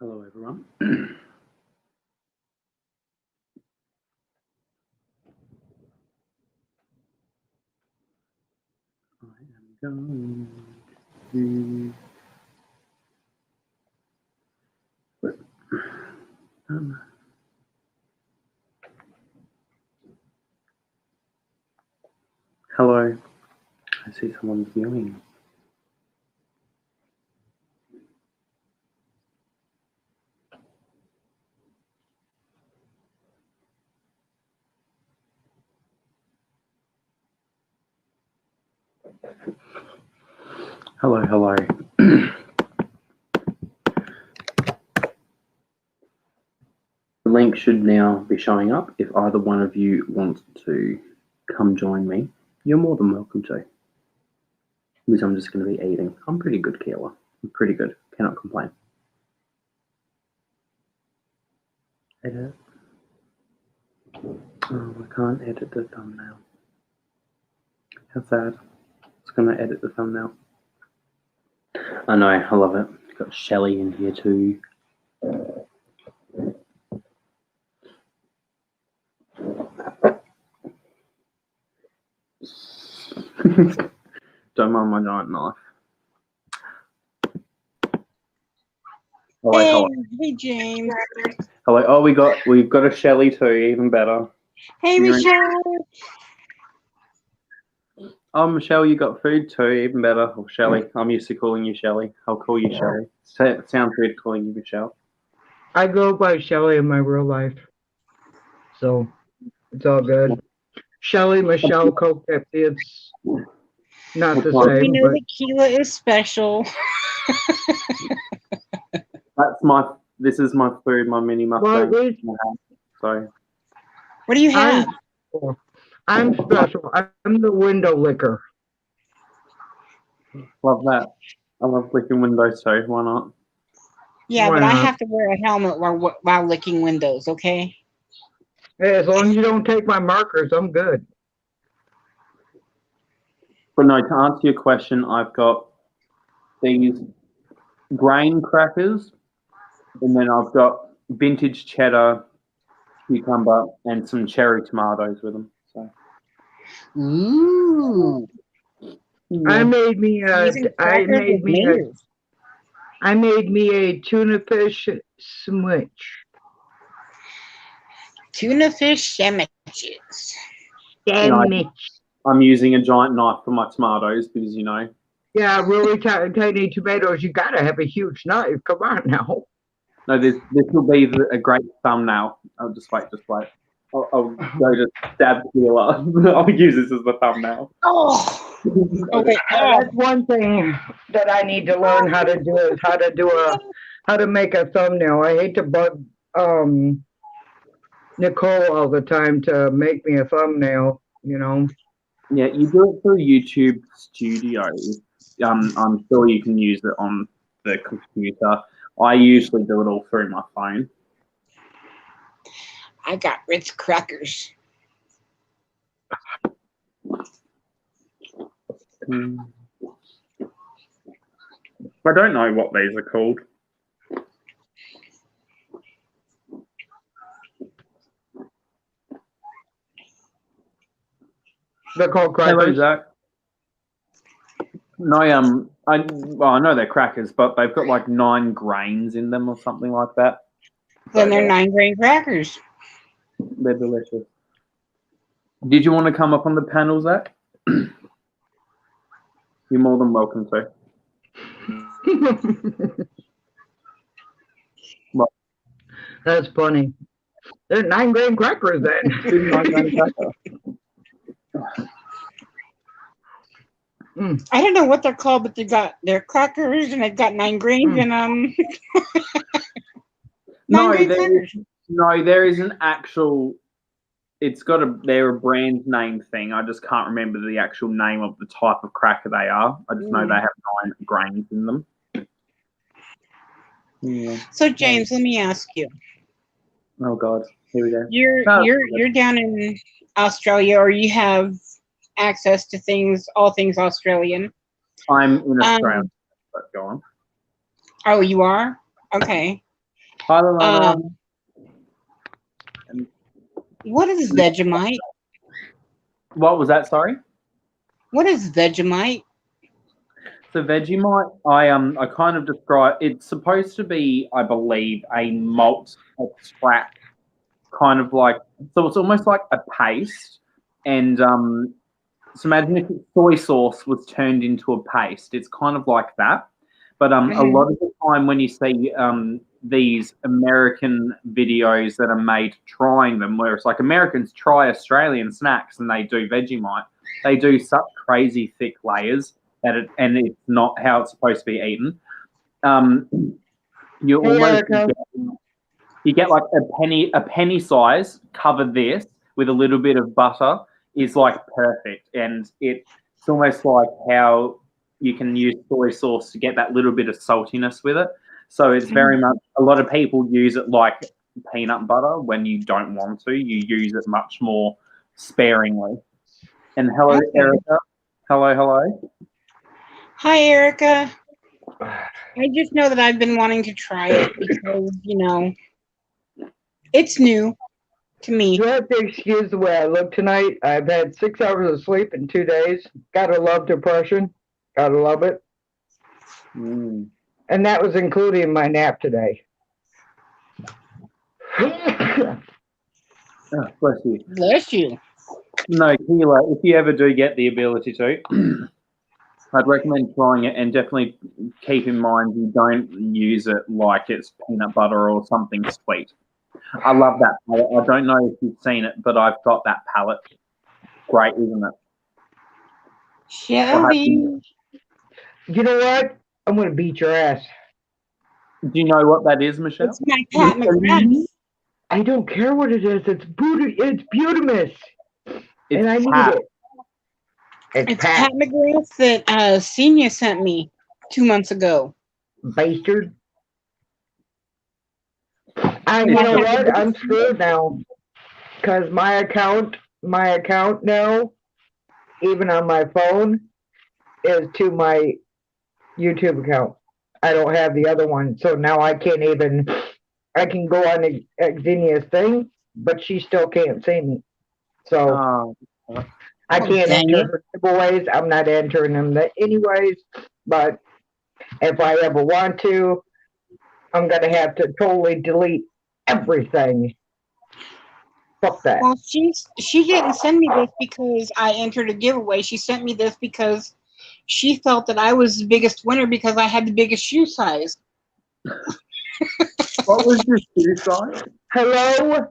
Hello, everyone. I am going to hello. I see someone's viewing. Hello, hello. The link should now be showing up. If either one of you wants to come join me, you're more than welcome to. Because I'm just going to be eating. I'm pretty good, Keela. I'm pretty good. Cannot complain. Edit. Oh, I can't edit the thumbnail. How sad. It's going to edit the thumbnail. I know, I love it. Got Shelley in here too. Don't mind my giant knife. Hello, hey James. Hello. Oh, we've got a Shelley too. Even better. Hey Michelle. Oh, Michelle, you got food too. Even better. Or Shelley. I'm used to calling you Shelley. I'll call you Shelley. It sounds weird calling you Michelle. I go by Shelley in my real life, so it's all good. Shelley, Michelle, Coke, Pepsi, it's not the same. We know that Keela is special. This is my food, my mini MUKBANG. So. What do you have? I'm special. I'm the window licker. Love that. I love licking windows too. Why not? Yeah, but I have to wear a helmet while licking windows, okay? Hey, as long as you don't take my markers, I'm good. But no, to answer your question, I've got these grain crackers, and then I've got vintage cheddar, cucumber, and some cherry tomatoes with them. So. Ooh. I made me a tuna fish sandwich. Tuna fish sandwiches. I'm using a giant knife for my tomatoes because, you know. Yeah, really tiny tomatoes. You gotta have a huge knife. Come on now. No, this will be a great thumbnail. I'll just wait. I'll go to stab Keela. I'll use this as the thumbnail. Oh, okay. That's one thing that I need to learn how to do is how to make a thumbnail. I hate to bug Nicole all the time to make me a thumbnail. You know. Yeah, you do it through YouTube Studio. I'm sure you can use it on the computer. I usually do it all through my phone. I got Ritz crackers. I don't know what these are called. They're called crackers. Hello, Zach. No, I know they're crackers, but they've got like 9 grains in them or something like that. Then they're 9-grain crackers. They're delicious. Did you want to come up on the panel, Zach? You're more than welcome to. Well, that's funny. They're 9-grain crackers then. 9-grain cracker. I don't know what they're called, but they're crackers and they've got 9 grains in them. No, there is an actual. They're a brand name thing. I just can't remember the actual name of the type of cracker they are. I just know they have 9 grains in them. Yeah. So James, let me ask you. Oh God, here we go. You're down in Australia, or you have access to all things Australian. I'm in Australia. But go on. Oh, you are? Okay. Hi, Lana. What is Vegemite? What was that? Sorry. What is Vegemite? So Vegemite, I kind of describe. It's supposed to be, I believe, a malt extract, kind of like. So it's almost like a paste, and so imagine if soy sauce was turned into a paste. It's kind of like that. But a lot of the time when you see these American videos that are made trying them, where it's like Americans try Australian snacks and they do Vegemite, they do such crazy thick layers that and it's not how it's supposed to be eaten. You almost you get like a penny size. Cover this with a little bit of butter is like perfect, and it's almost like how you can use soy sauce to get that little bit of saltiness with it. So it's very much, a lot of people use it like peanut butter when you don't want to. You use it much more sparingly. And hello, Erica. Hello. Hi, Erica. I just know that I've been wanting to try it because, it's new to me. You have to excuse the way I look tonight. I've had 6 hours of sleep in 2 days. Gotta love depression. Gotta love it. And that was including my nap today. Oh, bless you. Bless you. No, Keela, if you ever do get the ability to, I'd recommend trying it, and definitely keep in mind you don't use it like it's peanut butter or something sweet. I love that palette. I don't know if you've seen it, but I've got that palette. Great, isn't it? Shelly. You know what? I'm going to beat your ass. Do you know what that is, Michelle? It's my Pat McGrath. I don't care what it is. It's Butamus. And I need Pat. it. It's Pat McGrath that Senior sent me 2 months ago. Bastard. You know what? I'm screwed now. Because my account now, even on my phone, is to my YouTube account. I don't have the other one. So now I can go on Xenia's thing, but she still can't see me. So I can't enter her giveaways. I'm not entering them anyways. But if I ever want to, I'm going to have to totally delete everything. Fuck that. Well, she didn't send me this because I entered a giveaway. She sent me this because she felt that I was the biggest winner because I had the biggest shoe size. What was your shoe size? Hello,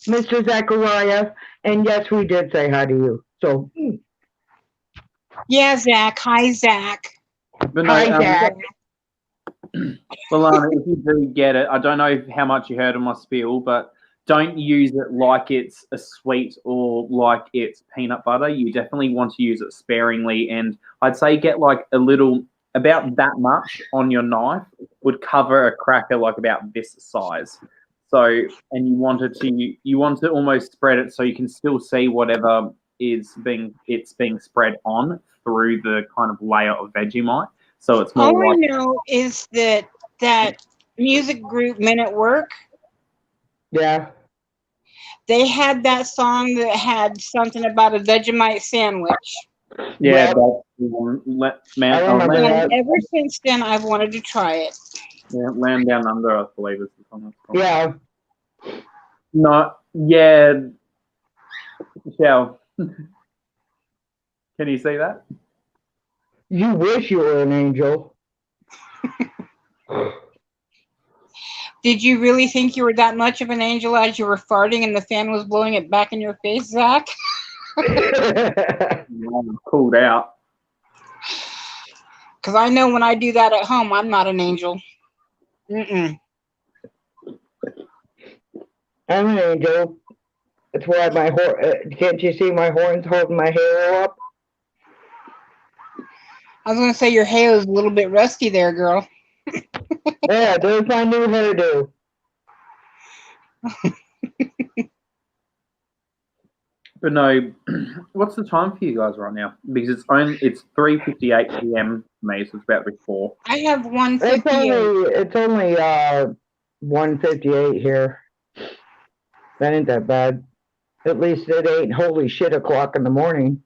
Mr. Zachariah. And yes, we did say hi to you. So. Yeah, Zach. Hi, Zach. But no, hi, Zach. Lana, if you do get it, I don't know how much you heard of my spiel, but don't use it like it's a sweet or like it's peanut butter. You definitely want to use it sparingly, and I'd say get like a little, about that much on your knife would cover a cracker like about this size. So, and you want to almost spread it so you can still see whatever it's being spread on through the kind of layer of Vegemite. So it's more all I know is that music group Men at Work. Yeah. They had that song that had something about a Vegemite sandwich. Yeah, and ever since then, I've wanted to try it. Yeah, Land Down Under, I believe, is the song. Yeah. No, yeah. Michelle, can you see that? You wish you were an angel. Did you really think you were that much of an angel as you were farting and the fan was blowing it back in your face, Zach? I'm cooled out. Because I know when I do that at home, I'm not an angel. Mm-mm. I'm an angel. That's why my can't you see my horns holding my hair up? I was going to say your hair is a little bit rusty there, girl. Yeah, there's my new hairdo. But no, what's the time for you guys right now? Because it's 3:58 p.m. for me, so it's about to be 4. I have 1:58. It's only 1:58 here. That ain't that bad. At least it ain't holy shit o'clock in the morning.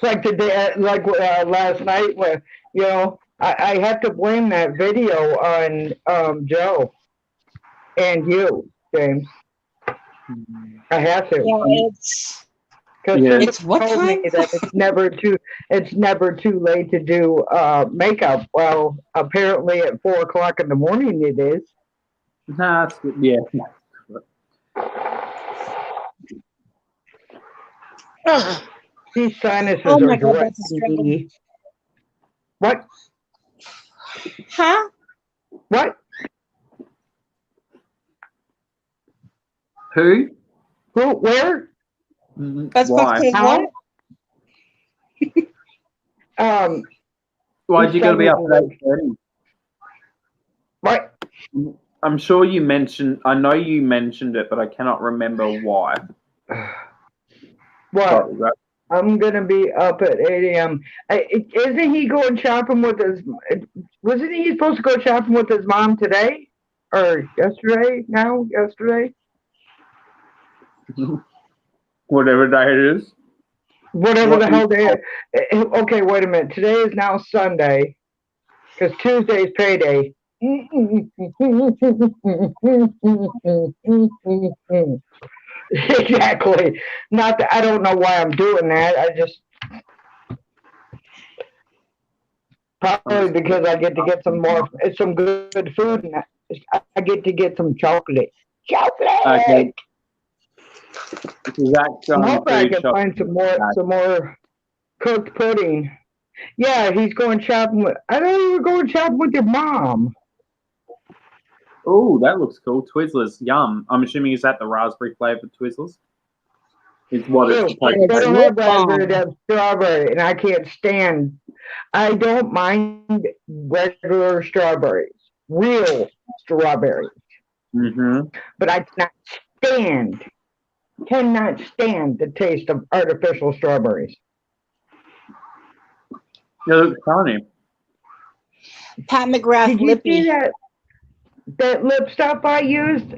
Like today, like last night, when I have to blame that video on Joe and you, James. I have to. Yeah, Because what told time? me that it's never too late to do makeup. Well, apparently at 4 o'clock in the morning it is. Nah, that's good. Yeah. Ugh. These sinuses Oh my are God, that's a struggle. directing me. What? Huh? What? Who? Who? Where? That's Why? because How? what? Why'd you gotta be up at Like, 8:30? what? I'm sure you mentioned. I know you mentioned it, but I cannot remember why. What? Sorry, right? I'm gonna be up at 8 a.m. Isn't he going shopping with his? Wasn't he supposed to go shopping with his mom today or yesterday? Now, yesterday. Whatever day it is. Whatever What the is- hell day. Okay, wait a minute. Today is now Sunday, because Tuesday's payday. Exactly. Not that I don't know why I'm doing that. I just probably because I get to get some good food, and I get to get some chocolate. Chocolate. Okay. Zach's I'm going hoping I food can shop. find some more cooked pudding. Yeah, he's going shopping with. I thought you were going shopping with your mom. Oh, that looks cool. Twizzlers, yum. I'm assuming is that the raspberry flavored Twizzlers? Is what it's Ew, supposed they to don't be. have raspberry, they have strawberry, and I can't stand. I don't mind regular strawberries, real strawberries, Mm-hmm. but I cannot stand the taste of artificial strawberries. It looks funny. Pat McGrath Did you Lippy. see that lip stuff I used?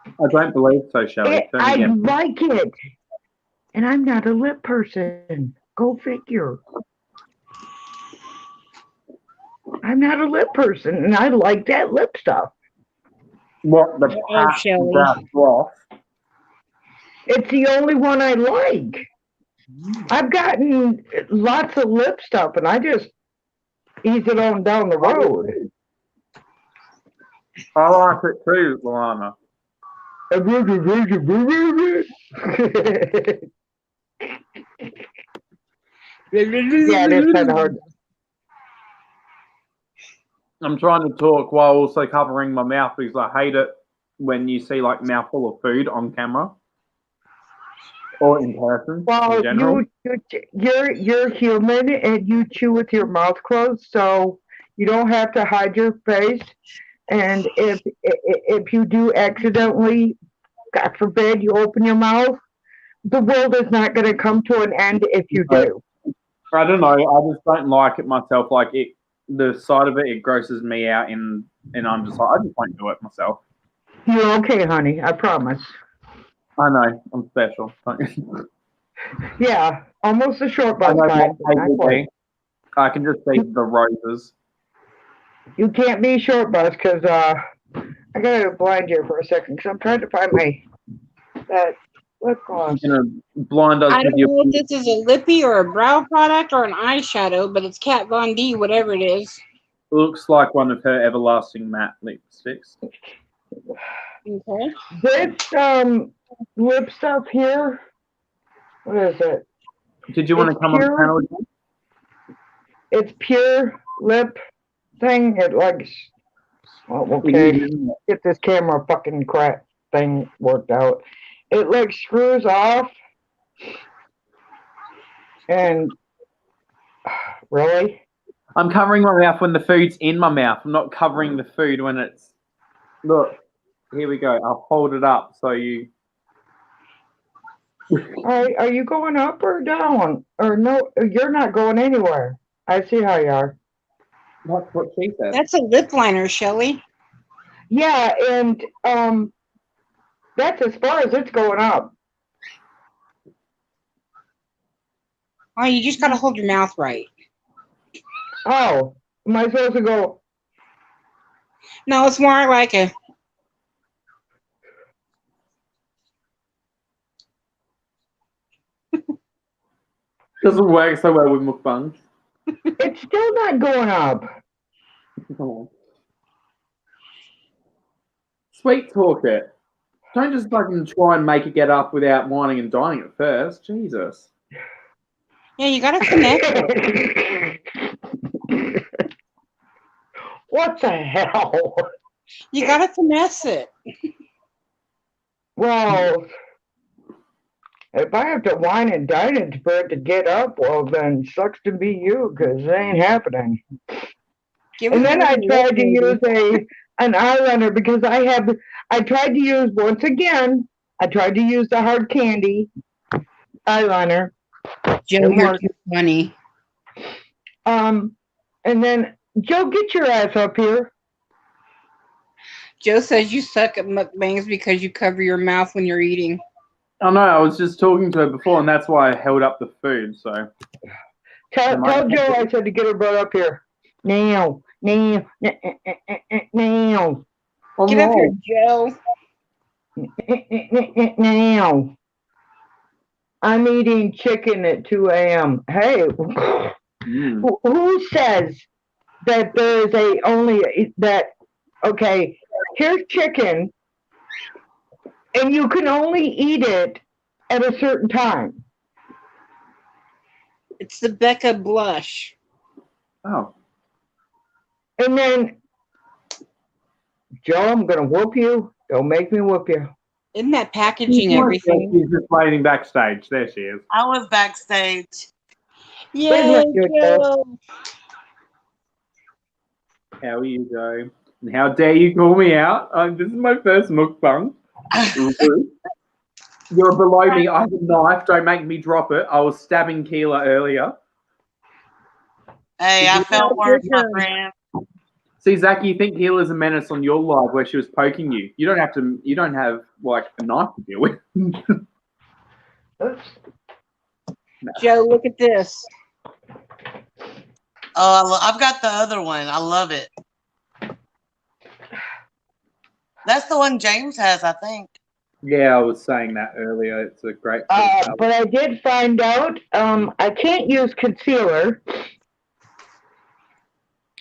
I don't believe so, Shelley. Turn I again. like it, and I'm not a lip person. Go figure. I'm not a lip person, and I like that lip stuff. What the Oh, Pat Shelley. McGrath gloss? It's the only one I like. I've gotten lots of lip stuff, and I just ease it on down the road. I like it too, Luana. Yeah, it is kind of hard. I'm trying to talk while also covering my mouth because I hate it when you see like mouthful of food on camera or in person Well, in general. you're human, and you chew with your mouth closed, so you don't have to hide your face. And if you do accidentally, God forbid, you open your mouth, the world is not going to come to an end if you do. I don't know. I just don't like it myself. Like the sight of it grosses me out, and I'm just like, I just won't do it myself. You're okay, honey. I promise. I know I'm special. Yeah, almost a short I bus know guy. what I will be. I can just see the roses. You can't be short bus because I gotta blind you for a second because I'm trying to find that lip gloss. You're gonna blind us I with don't your. know if this is a lippy or a brow product or an eyeshadow, but it's Kat Von D, whatever it is. Looks like one of her everlasting matte lipsticks. Okay. This lip stuff here. What is it? Did you want to come on the panel again? It's pure lip thing. It like. Oh, okay. Get this camera fucking crap thing worked out. It like screws off. And really? I'm covering my mouth when the food's in my mouth. I'm not covering the food when it's. Look, here we go. I'll hold it up so you. Are you going up or down? Or no, you're not going anywhere. I see how you are. That's what she said. That's a lip liner, Shelley. Yeah, and that's as far as it's going up. Oh, you just gotta hold your mouth right. Oh, am I supposed to go? No, it's more like a. Doesn't work so well with mukbangs. It's still not going up. Oh. Sweet talk it. Don't just fucking try and make it get up without whining and dining at first. Jesus. Yeah, you gotta finesse it. What the hell? You gotta finesse it. Well, if I have to whine and dine it for it to get up, well, then sucks to be you, because it ain't happening. And then I tried to use an eyeliner because I tried to use, once again, I tried to use the hard candy eyeliner. Joe, you're too funny. And then, Joe, get your ass up here. Joe says you suck at mukbangs because you cover your mouth when you're eating. I know, I was just talking to her before, and that's why I held up the food, so. Tell Joe I said to get her butt up here. Now. Get up here, Joe. Now. I'm eating chicken at 2 a.m. Hey, who says that there is okay, here's chicken, and you can only eat it at a certain time. It's the Becca blush. Oh. And then, Joe, I'm going to whoop you. Don't make me whoop you. Isn't that packaging everything? She's just waiting backstage. There she is. I was backstage. Yay, Joe. How are you, Joe? And how dare you call me out? This is my first mukbang. You're below me. I have a knife. Don't make me drop it. I was stabbing Keela earlier. Hey, I felt worse, my friend. See, Zach, you think Keela's a menace on your live where she was poking you. You don't have like a knife to deal with. Oops. No. Joe, look at this. Oh, I've got the other one. I love it. That's the one James has, I think. Yeah, I was saying that earlier. It's a great. But I did find out I can't use concealer.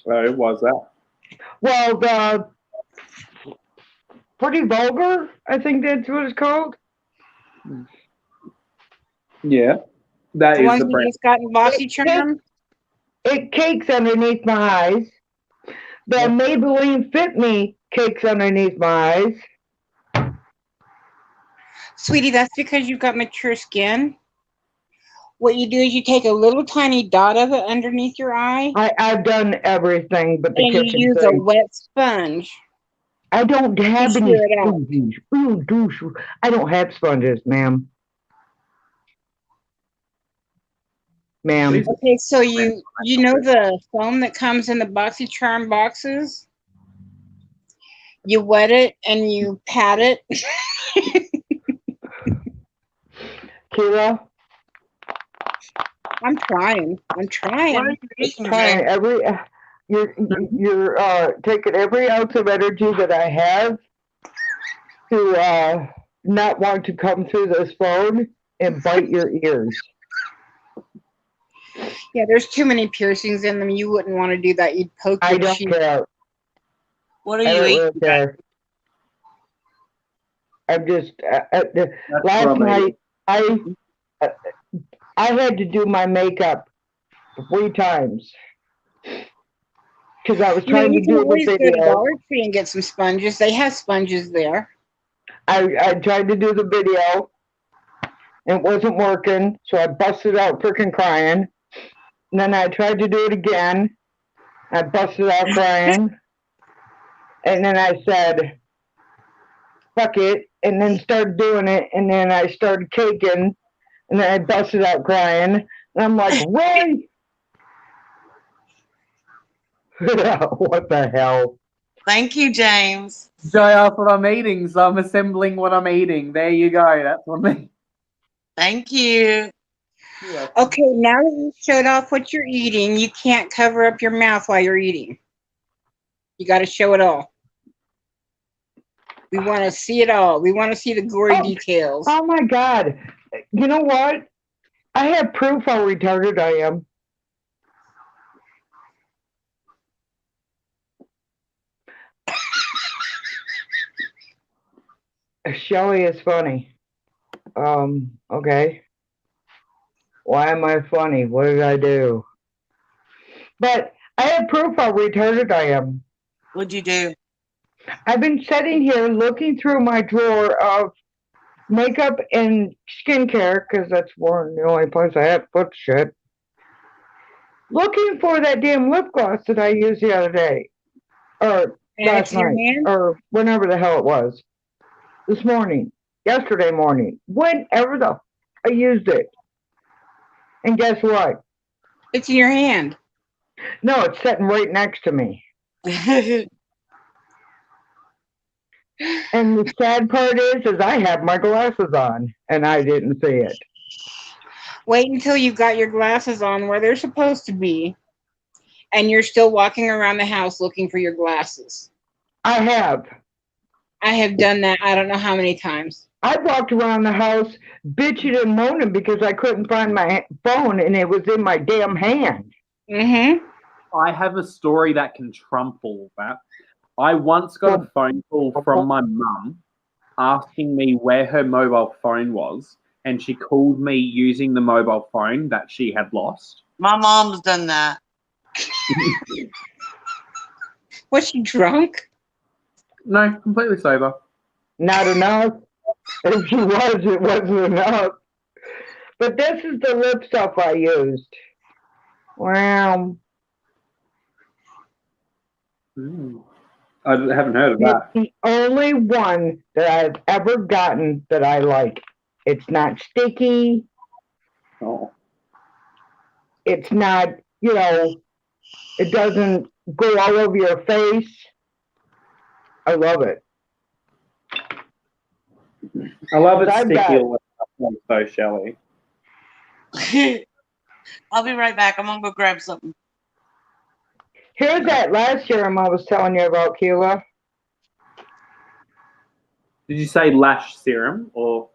Oh, was that? Well, the Pretty Vulgar, I think that's what it's called. Yeah, that The is ones the we brand. just got in BoxyCharm. It cakes underneath my eyes. The Maybelline Fit Me cakes underneath my eyes. Sweetie, that's because you've got mature skin. What you do is you take a little tiny dot of it underneath your eye. I've done everything but the and kitchen you use thing. a wet sponge. I don't have any smear it out. sponges. Ooh, I don't have sponges, ma'am. Ma'am. Okay, so you know the foam that comes in the BoxyCharm boxes? You wet it and you pat it. Keela? I'm trying. What are you eating, Trying James? you're taking every ounce of energy that I have to not want to come through this phone and bite your ears. Yeah, there's too many piercings in them. You wouldn't want to do that. You'd poke I your don't cheek. care. What are I you don't eating? really care. I'm just last probably- night I had to do my makeup 3 times because I was You know, trying to you can do the always go to video. Dollar Tree and get some sponges. They have sponges there. I tried to do the video and it wasn't working, so I busted out freaking crying. And then I tried to do it again. I busted out crying. And then I said, fuck it. And then started doing it. And then I started caking. And then I busted out crying. And I'm like, Roy! What the hell? Thank you, James. Joe asked what I'm eating, so I'm assembling what I'm eating. There you go. That's what me. Thank you. Okay, now that you showed off what you're eating, you can't cover up your mouth while you're eating. You got to show it all. We want to see it all. We want to see the gory details. Oh my God. You know what? I have proof how retarded I am. Shelly is funny. Okay. Why am I funny? What did I do? But I have proof how retarded I am. What'd you do? I've been sitting here looking through my drawer of makeup and skincare, because that's the only place I have to put shit. Looking for that damn lip gloss that I used the other day. Or last night. Or whenever the hell it was. This morning. Yesterday morning. Whenever the I used it. And guess what? It's in your hand. No, it's sitting right next to me. And the sad part is I have my glasses on, and I didn't see it. Wait until you've got your glasses on where they're supposed to be, and you're still walking around the house looking for your glasses. I have. I have done that I don't know how many times. I walked around the house bitching and moaning because I couldn't find my phone, and it was in my damn hand. Mm-hmm. I have a story that can trump all of that. I once got a phone call from my mum asking me where her mobile phone was, and she called me using the mobile phone that she had lost. My mom's done that. Was she drunk? No, completely sober. Not enough. If she was, it wasn't enough. But this is the lip stuff I used. Wow. I haven't heard of that. It's the only one that I've ever gotten that I like. It's not sticky. Oh. It's not, it doesn't go all over your face. I love it. I love it I've sticky got- so Shelly. I'll be right back. I'm gonna go grab something. Here's that last serum I was telling you about, Keela. Did you say lash serum or?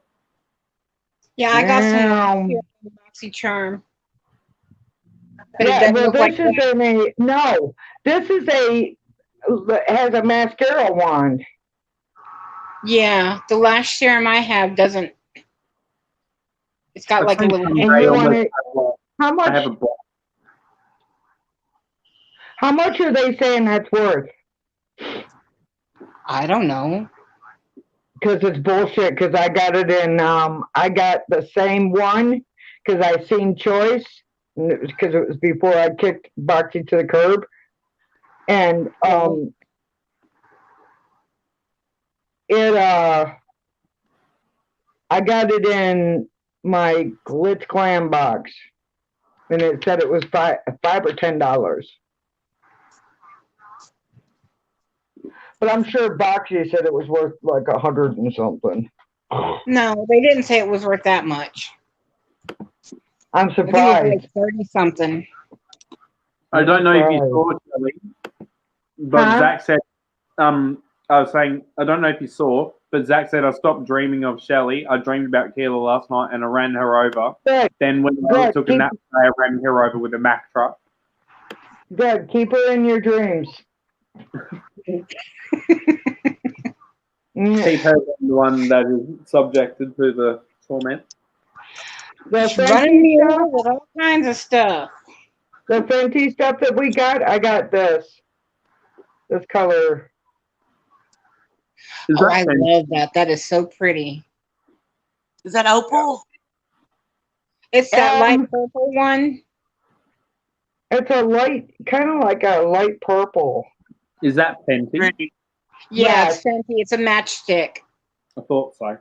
Yeah, I got some BoxyCharm. But Yeah, it doesn't well, look like this is has a mascara wand. Yeah, the lash serum I have doesn't. It's got like a little. And you want it, how much? I have a block. How much are they saying that's worth? I don't know. Because it's bullshit. Because I got it in. I got the same one because I seen Choice. Because it was before I kicked Boxy to the curb, and I got it in my Glitz Glam box, and it said it was $5 or $10. But I'm sure Boxy said it was worth like $100 and something. No, they didn't say it was worth that much. I'm I think it surprised. was like 30 something. I don't know if you saw it, Shelly, but Zach said, I was saying, I don't know if you saw, but Zach said, I stopped dreaming of Shelly. I dreamed about Keela last night and I ran her over. Good. Then when I took a nap, I ran her over with a Mack truck. Good. Keep her in your dreams. Keep her the one that is subjected to the torment. She's running me over with all kinds of stuff. The Fenty stuff that we got, I got this color. Oh, I love that. That is so pretty. Is that opal? It's that light purple one. It's a light, kind of like a light purple. Is that Fenty? Yeah, it's Fenty. It's a matchstick. I thought so.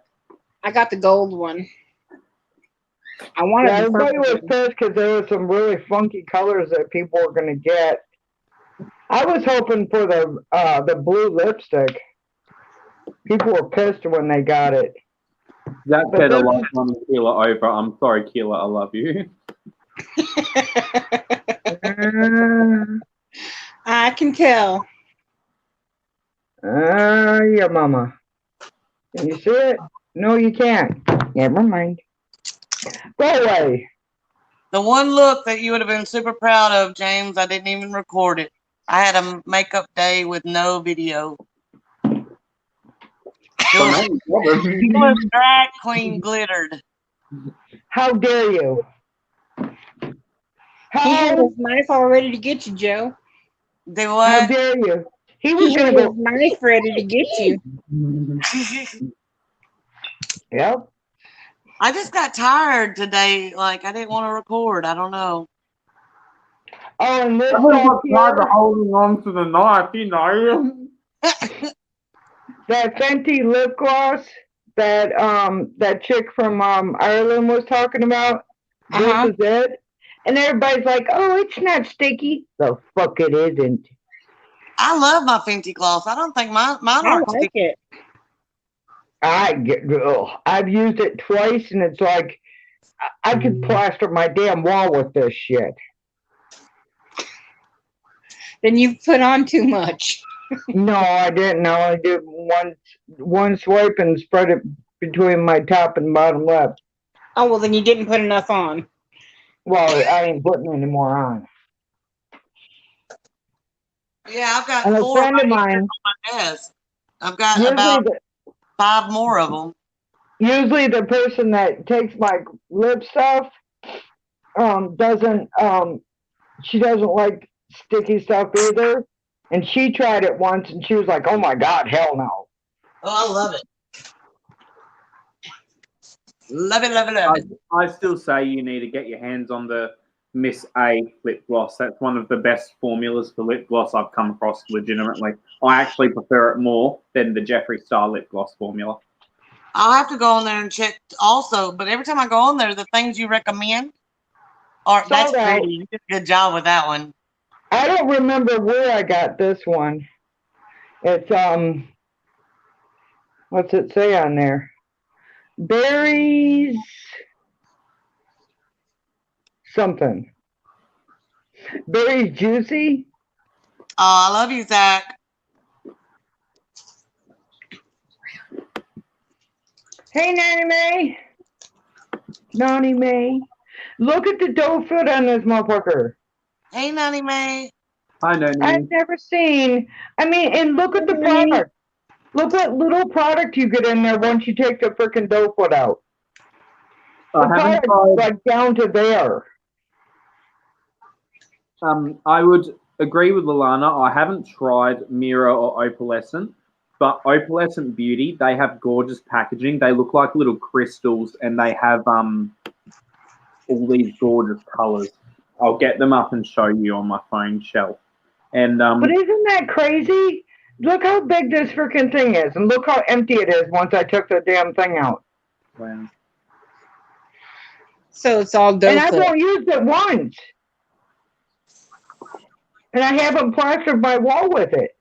I got the gold one. I wanted everybody the purple was pissed because there were some really funky colors that people were going to get. I was hoping for the blue lipstick. People were pissed when they got it. That But said a this lot is- on Keela over. I'm sorry, Keela. I love you. I can tell. Yeah, mama. Can you see it? No, you can't. Never mind. Go away. The one look that you would have been super proud of, James, I didn't even record it. I had a makeup day with no video. It was drag queen glittered. How dare you? He had How his knife all ready to get you, Joe. They how what? dare you? He He was had gonna his go. knife ready to get you. Yep. I just got tired today. Like I didn't want to record. I don't know. Oh, and this Everyone stuff tried to here, holding on to the knife, you know. that Fenty lip gloss that chick from Ireland was talking about. Uh-huh. This is it. And everybody's like, oh, it's not sticky. The fuck it isn't. I love my Fenty gloss. I don't think mine I aren't like sticky. it. I've used it twice, and it's like I could plaster my damn wall with this shit. Then you put on too much. No, I didn't. I only did one swipe and spread it between my top and bottom lip. Oh, well, then you didn't put enough on. Well, I ain't putting any more on. Yeah, I've got And a 4 friend right of here mine, on my desk. I've got usually about the, 5 more of them. usually the person that takes my lip stuff doesn't she doesn't like sticky stuff either. And she tried it once and she was like, oh my God, hell no. Oh, I love it. Love it, love it, love it. I still say you need to get your hands on the Miss A lip gloss. That's one of the best formulas for lip gloss I've come across legitimately. I actually prefer it more than the Jeffree Star lip gloss formula. I'll have to go on there and check also. But every time I go on there, the things you recommend are that's Sold out. pretty. You did a good job with that one. I don't remember where I got this one. It's what's it say on there? Berries something. Berries juicy. Oh, I love you, Zach. Hey, Nanny May. Nanny May. Look at the dough foot on this motherfucker. Hey, Nanny May. I know. I've never seen. I mean, and look at the product. Look what little product you get in there once you take the freaking dough foot out. The I haven't product's tried. like down to there. I would agree with Lilana. I haven't tried Mira or Opalescent, but Opalescent Beauty, they have gorgeous packaging. They look like little crystals, and they have all these gorgeous colors. I'll get them up and show you on my phone shelf. And But isn't that crazy? Look how big this freaking thing is, and look how empty it is once I took the damn thing out. wow. So it's all dough And I've foot. only used it once. And I haven't plastered my wall with it.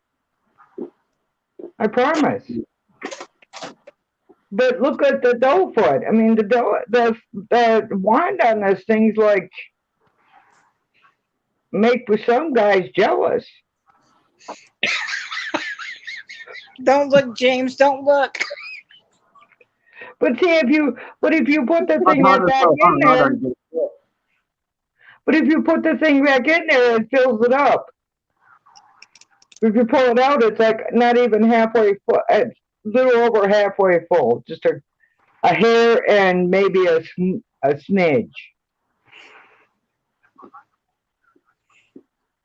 I promise. But look at the dough foot. I mean, the wand on this thing's like make some guys jealous. Don't look, James. Don't look. But see, if you put the thing back in there, but if you put the thing back in there, it fills it up. If you pull it out, it's like not even halfway full. It's a little over halfway full. Just a hair and maybe a smidge.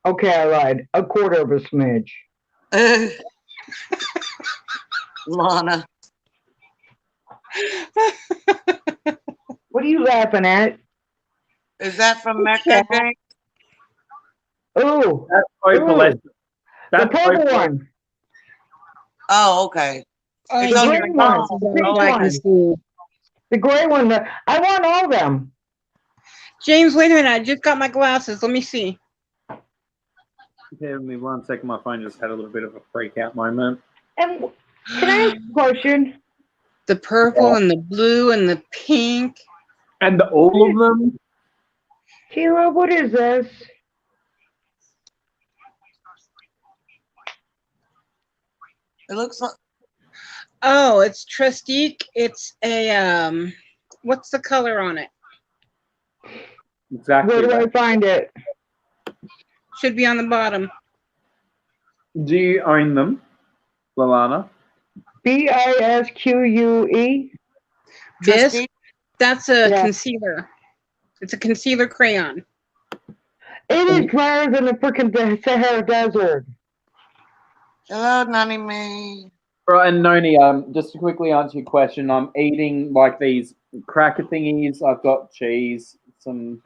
Okay, I lied. A quarter of a smidge. Lana. What are you laughing at? Is that from Mecca, James? Oh, That's Opalescent. the That's purple Opalescent. one. Oh, okay. Oh, It's The on green your one. phone. The pink Oh, like one. this food. The gray one. I want all of them. James, wait a minute. I just got my glasses. Let me see. Give me 1 second. My phone just had a little bit of a freak out moment. And can I ask a question? The purple and the blue and the pink. And all of them? Sheila, what is this? It looks like Oh, it's Trustique. It's a what's the color on it? Exactly. Where do I find it? Should be on the bottom. Do you own them, Lalana? Bisque? Bisque. That's a Yeah. concealer. It's a concealer crayon. It is drier than the freaking Sahara Desert. hello, Nanny May. Right, and Noni, just to quickly answer your question, I'm eating like these cracker thingies. I've got cheese, some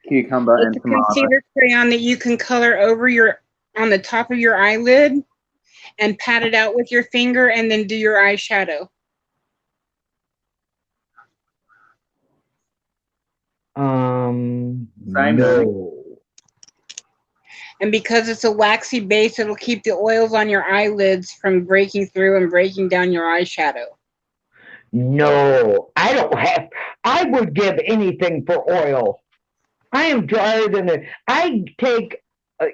cucumber, It's and a tomato. concealer crayon that you can color over on the top of your eyelid and pat it out with your finger and then do your eyeshadow. Same, No. And because it's a waxy base, it'll keep the oils on your eyelids from breaking through and breaking down your eyeshadow. No, I don't have. I would give anything for oil. I am drier than it. I take.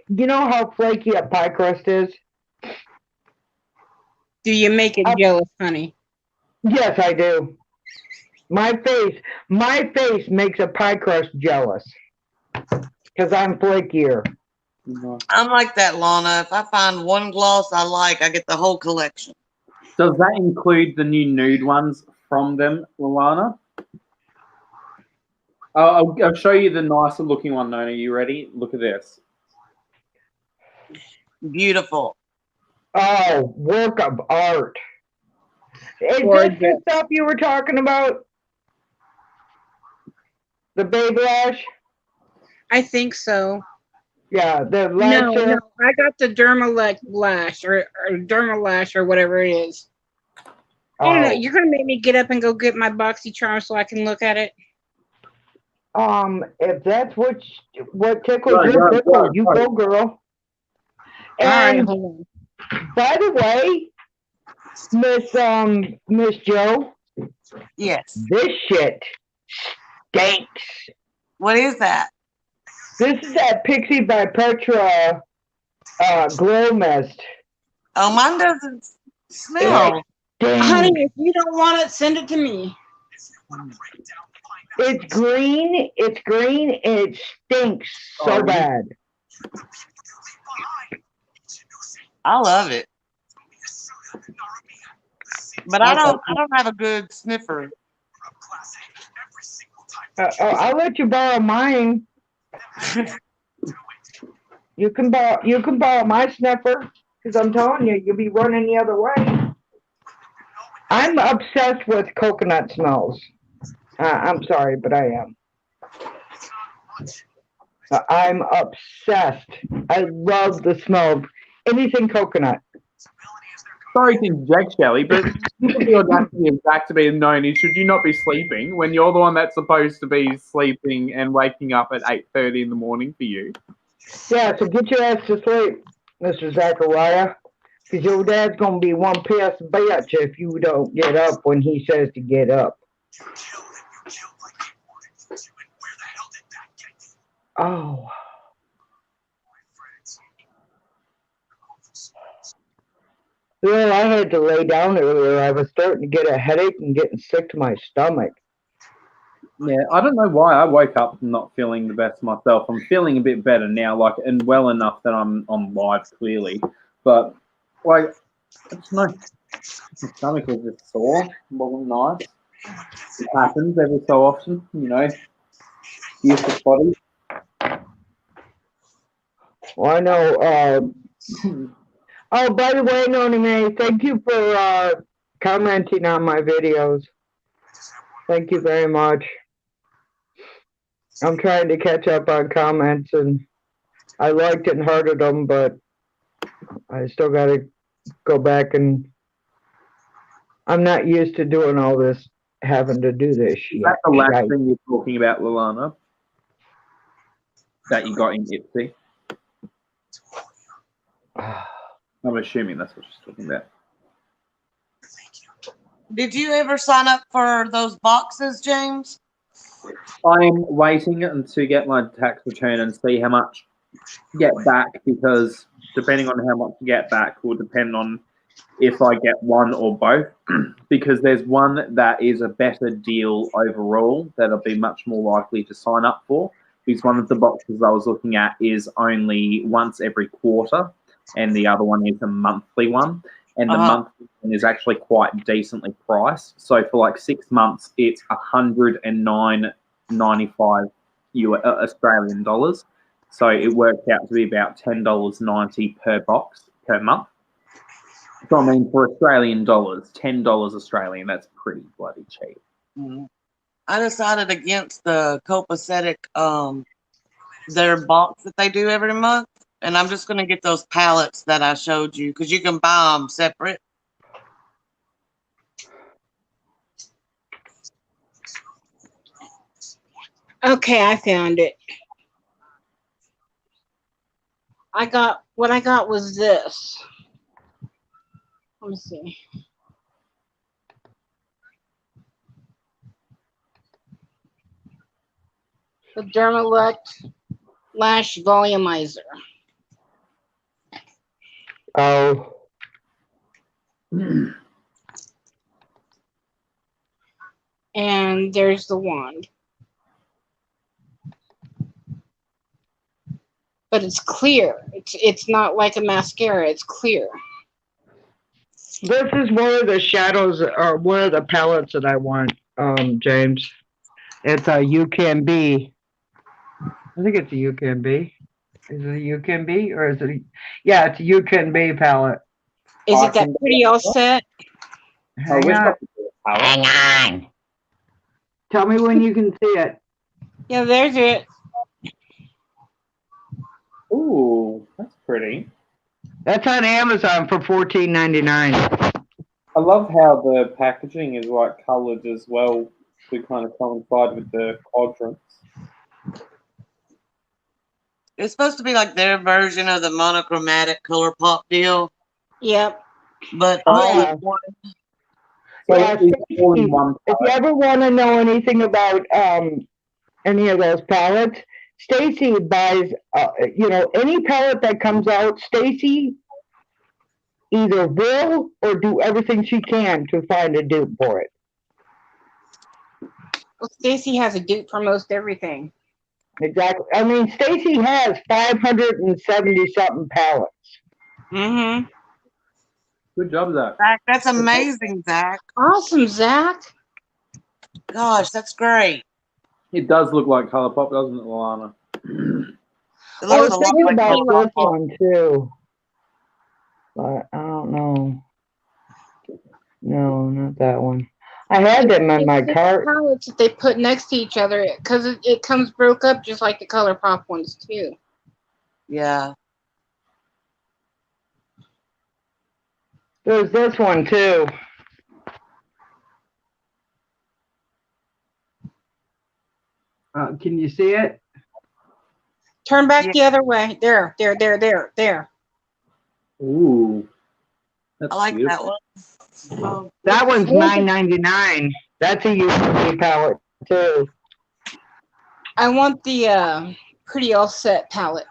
You know how flaky a pie crust is? Do you make it jealous, honey? Yes, I do. My face makes a pie crust jealous because I'm flakier. I'm like that, Lana. If I find one gloss I like, I get the whole collection. Does that include the new nude ones from them, Lalana? I'll show you the nicer looking one, Nona. You ready? Look at this. Beautiful. Oh, work of art. Is Gorgeous. this the stuff you were talking about? The Babe Lash? I think so. Yeah, the lash. No, I got the Dermalash Lash or Dermalash or whatever it is. I don't know. Oh. You're gonna make me get up and go get my BoxyCharm so I can look at it. If that's what tickles your pickle, you go, girl. All right, And hold on. by the way, Miss Joe, Yes. this shit stinks. What is that? This is that Pixie by Petra glow mist. Oh, mine doesn't smell. Honey, if you don't want it, send it to me. It's green, and it stinks so bad. I love it. But I don't have a good sniffer. I'll let you borrow mine. You can borrow my sniffer, because I'm telling you, you'll be running the other way. I'm obsessed with coconut smells. I'm sorry, but I am. I'm obsessed. I love the smell of anything coconut. Sorry to inject, Shelley, but the audacity of Zach to be known is, should you not be sleeping when you're the one that's supposed to be sleeping and waking up at 8:30 in the morning for you? Yeah, so get your ass to sleep, Mr. Zachariah, because your dad's going to be one pissed bitch if you don't get up when he says to get up. Oh. Well, I had to lay down earlier. I was starting to get a headache and getting sick to my stomach. Yeah, I don't know why I woke up not feeling the best myself. I'm feeling a bit better now, and well enough that I'm on live clearly. But I just know my stomach was just sore. It wasn't nice. It happens every so often, Useless body. Well, I know. Oh, by the way, Noni May, thank you for commenting on my videos. Thank you very much. I'm trying to catch up on comments, and I liked and hearted them, but I still got to go back, and I'm not used to doing all this, having to do this shit. That's the last thing you're talking about, Lalana, that you got in Ipsy. I'm assuming that's what she's talking about. Did you ever sign up for those boxes, James? I'm waiting to get my tax return and see how much get back, because depending on how much get back will depend on if I get one or both. Because there's one that is a better deal overall that I'll be much more likely to sign up for. Because one of the boxes I was looking at is only once every quarter, and the other one is a monthly one. And the monthly one is actually quite decently priced. So for like 6 months, it's $109.95 Australian dollars. So it worked out to be about $10.90 per box per month. So I mean, for Australian dollars, $10 Australian, that's pretty bloody cheap. Mm-hmm. I decided against the copacetic, their box that they do every month, and I'm just going to get those pallets that I showed you, because you can buy them separate. Okay, I found it. What I got was this. Let me see. The Dermalect Lash Volumizer. Oh. And there's the wand. But it's clear. It's not like a mascara. It's clear. This is one of the shadows, or one of the palettes that I want, James. It's a You Can Be. I think it's a You Can Be. Is it a You Can Be, or is it? Yeah, it's a You Can Be palette. Is it that pretty all set? Hang on. Hang on. Tell me when you can see it. Yeah, there's it. Ooh, that's pretty. That's on Amazon for $14.99. I love how the packaging is like coloured as well to kind of coincide with the quadrants. It's supposed to be like their version of the monochromatic color pop deal. Yep. But all Yeah. in one. So Yeah, it's all in one if you ever want to know anything about any of those palettes, Stacy buys, any palette that comes out, Stacy either will or do everything she can to find a dupe for it. Well, Stacy has a dupe for most everything. Exactly. I mean, Stacy has 570 something palettes. Mm-hmm. Good job, Zach. Zach, that's amazing, Zach. Awesome, Zach. Gosh, that's great. It does look like Colourpop, doesn't it, Lana? It I looks was a lot thinking like about Colourpop. this one too, but I don't know. No, not that one. I had them in my cart. Palettes that they put next to each other because it comes broke up just like the Colourpop ones too. Yeah. There's this one too. Can you see it? Turn back Yeah. the other way. There. Ooh. That's I like beautiful. that one. That one's $9.99. That's a UV palette too. I want the Pretty All Set palette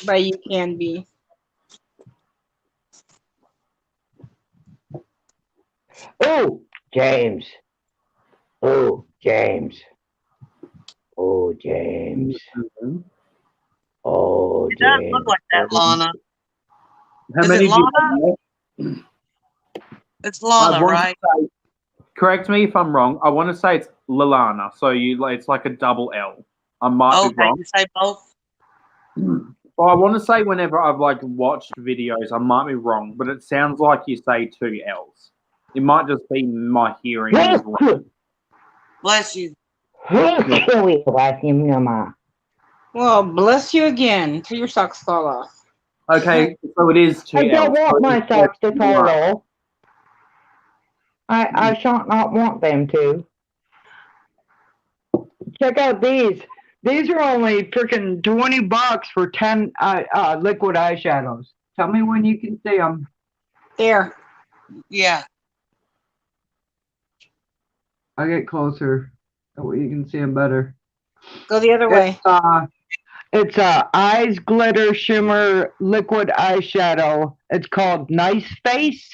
by You Can Be. Oh, James. Oh, James. Oh, James. Mm-hmm. Oh, It does James. look like that, Lana. How Is many it do you Lana? have? It's Lana, I want right? to say, correct me if I'm wrong. I want to say it's Lalana. So it's like a double L. I might be Okay, wrong. you say both? Well, I want to say whenever I've watched videos, I might be wrong, but it sounds like you say two L's. It might just be my hearing is wrong. Bless you. Well, bless you again till your socks fall off. Okay, so it is two I don't L's. want my socks to fall off. I shall not want them to. Check out these. These are only freaking $20 for 10 liquid eyeshadows. Tell me when you can see them. There. Yeah. I'll get closer. That way you can see them better. Go the other way. It's Eyes Glitter Shimmer Liquid Eyeshadow. It's called Nice Face.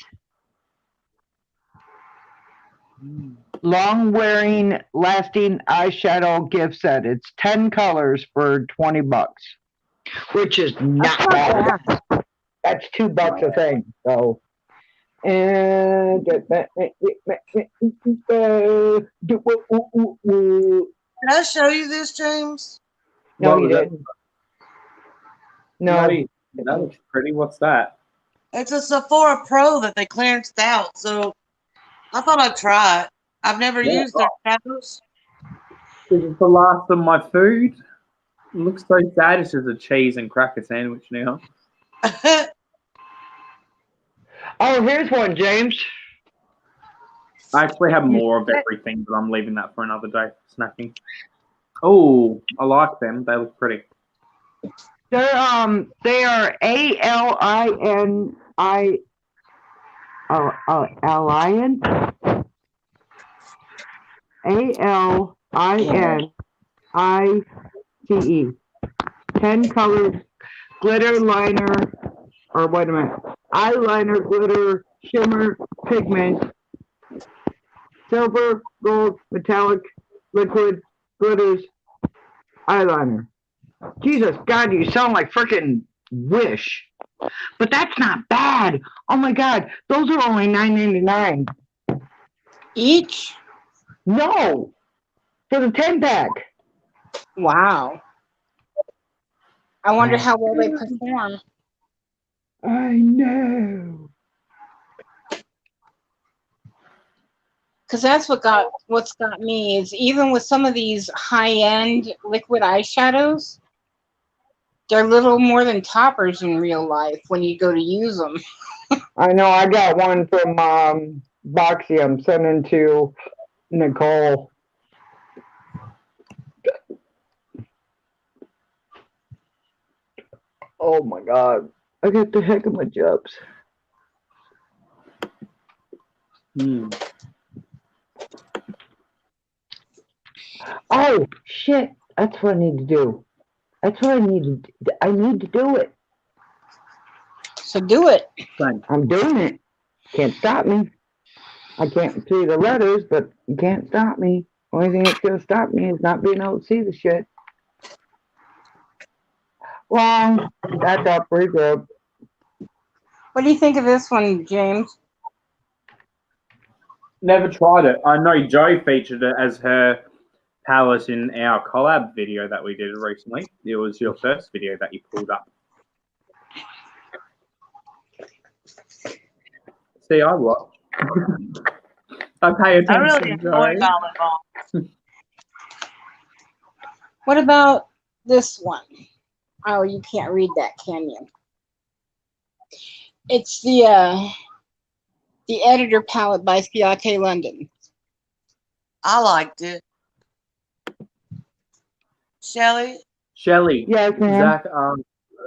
Long wearing, lasting eyeshadow gift set. It's 10 colors for $20, which is not bad. That's $2 a thing. So, and Did I show you this, James? no, What you was that? didn't. No, That looks pretty. What's that? It's a Sephora Pro that they clearanced out, so I thought I'd try it. I've never Yeah. used their shadows. This is the last of my food. It looks so sad. It's just a cheese and cracker sandwich now. oh, here's one, James. I actually have more of everything, but I'm leaving that for another day. Snacking. Oh, I like them. They look pretty. They are ALINI Alliance ALINICE 10 colors glitter liner or wait a minute eyeliner glitter shimmer pigment silver gold metallic liquid glitters eyeliner. Jesus God, you sound like freaking Wish. But that's not bad. Oh my God, those are only $9.99. Each? No, for the 10-pack. Wow. I wonder how well they perform. I know. Because that's what's got me is even with some of these high-end liquid eyeshadows, they're little more than toppers in real life when you go to use them. I know. I got one from Boxy. I'm sending to Nicole. Oh my God. I got the heck of my jobs. Oh shit. That's what I need to do. That's what I need to do. I need to do it. So do it. I'm doing it. Can't stop me. I can't see the letters, but you can't stop me. Only thing that's gonna stop me is not being able to see the shit. Wrong. That's up pretty good. What do you think of this one, James? Never tried it. I know Joe featured it as her palette in our collab video that we did recently. It was your first video that you pulled up. See, I watch. I pay attention. I really enjoy Violet Balls. What about this one? Oh, you can't read that, can you? It's the editor palette by Spiate London. I liked it. Shelly? Yes, ma'am. Zach,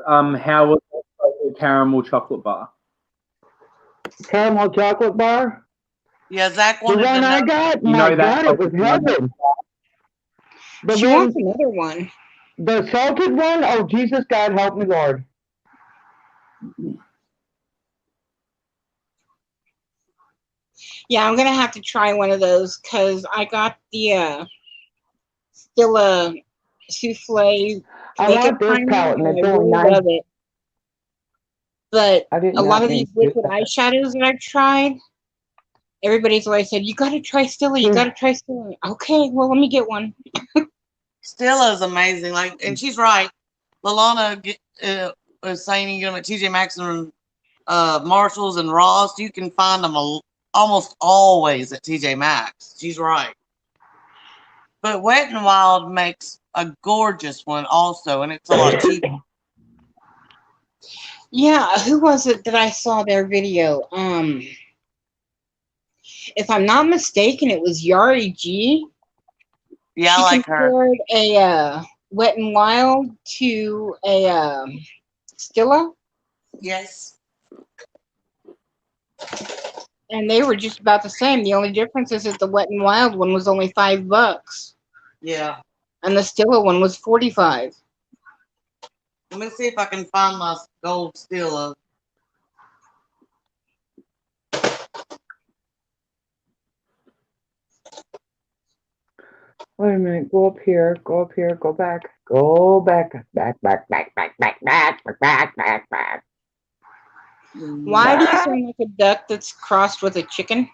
how was the caramel chocolate bar? Caramel chocolate bar? Yeah, Zach The wanted to one I know. got? You My know that God, it was heaven. The She one, wants another one. the salted one? Oh, Jesus, God, help me, Lord. Yeah, I'm gonna have to try one of those because I got the Stilla souffle I makeup want this primer palette, and and I it's only really $9. love it. But I did a lot not of mean these to do liquid that. eyeshadows that I've tried, everybody's always said, you gotta try Stilla, you gotta try Stilla. Okay, well, let me get one. Stella is amazing. Like, and she's right. Lalana was saying you know at TJ Maxx and Marshalls and Ross, you can find them almost always at TJ Maxx. She's right. But Wet n Wild makes a gorgeous one also, and it's a lot cheaper. Yeah, who was it that I saw their video? If I'm not mistaken, it was Yari G. Yeah, She I like her. compared a Wet and Wild to a Stilla, Yes. and they were just about the same. The only difference is that the Wet and Wild one was only $5, Yeah. and the Stilla one was 45. Let me see if I can find my gold Stilla. Wait a minute. Go up here. Go up here. Go back. Go back. Back. Back. Back. Back. Back. Back. Back. Back. Back. Back. Why do you sound like a duck that's crossed with a chicken?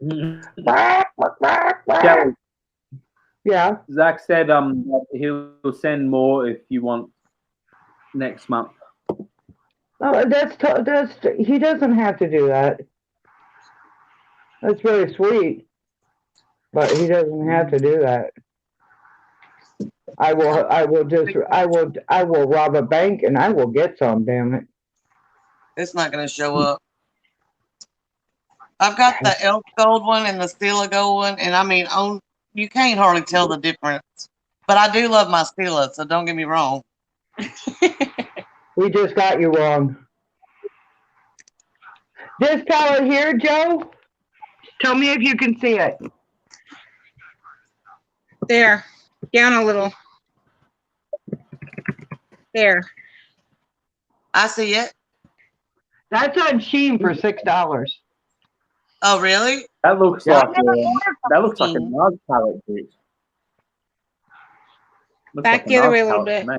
Back. Back. Back. Back. Kelly, Yeah. Zach said that he'll send more if you want next month. Oh, that's he doesn't have to do that. That's really sweet, but he doesn't have to do that. I will rob a bank and I will get some. Damn it! It's not going to show up. I've got the elf gold one and the Stilla gold one, and I mean, you can't hardly tell the difference. But I do love my Stilla, so don't get me wrong. We just got you wrong. This color here, Joe. Tell me if you can see it. There, down a little. There. I see it. That's on Shein for $6. Oh, really? That looks Yeah. like a Nars palette, dude. Looks Back like the other Nars way a little palette to bit. me.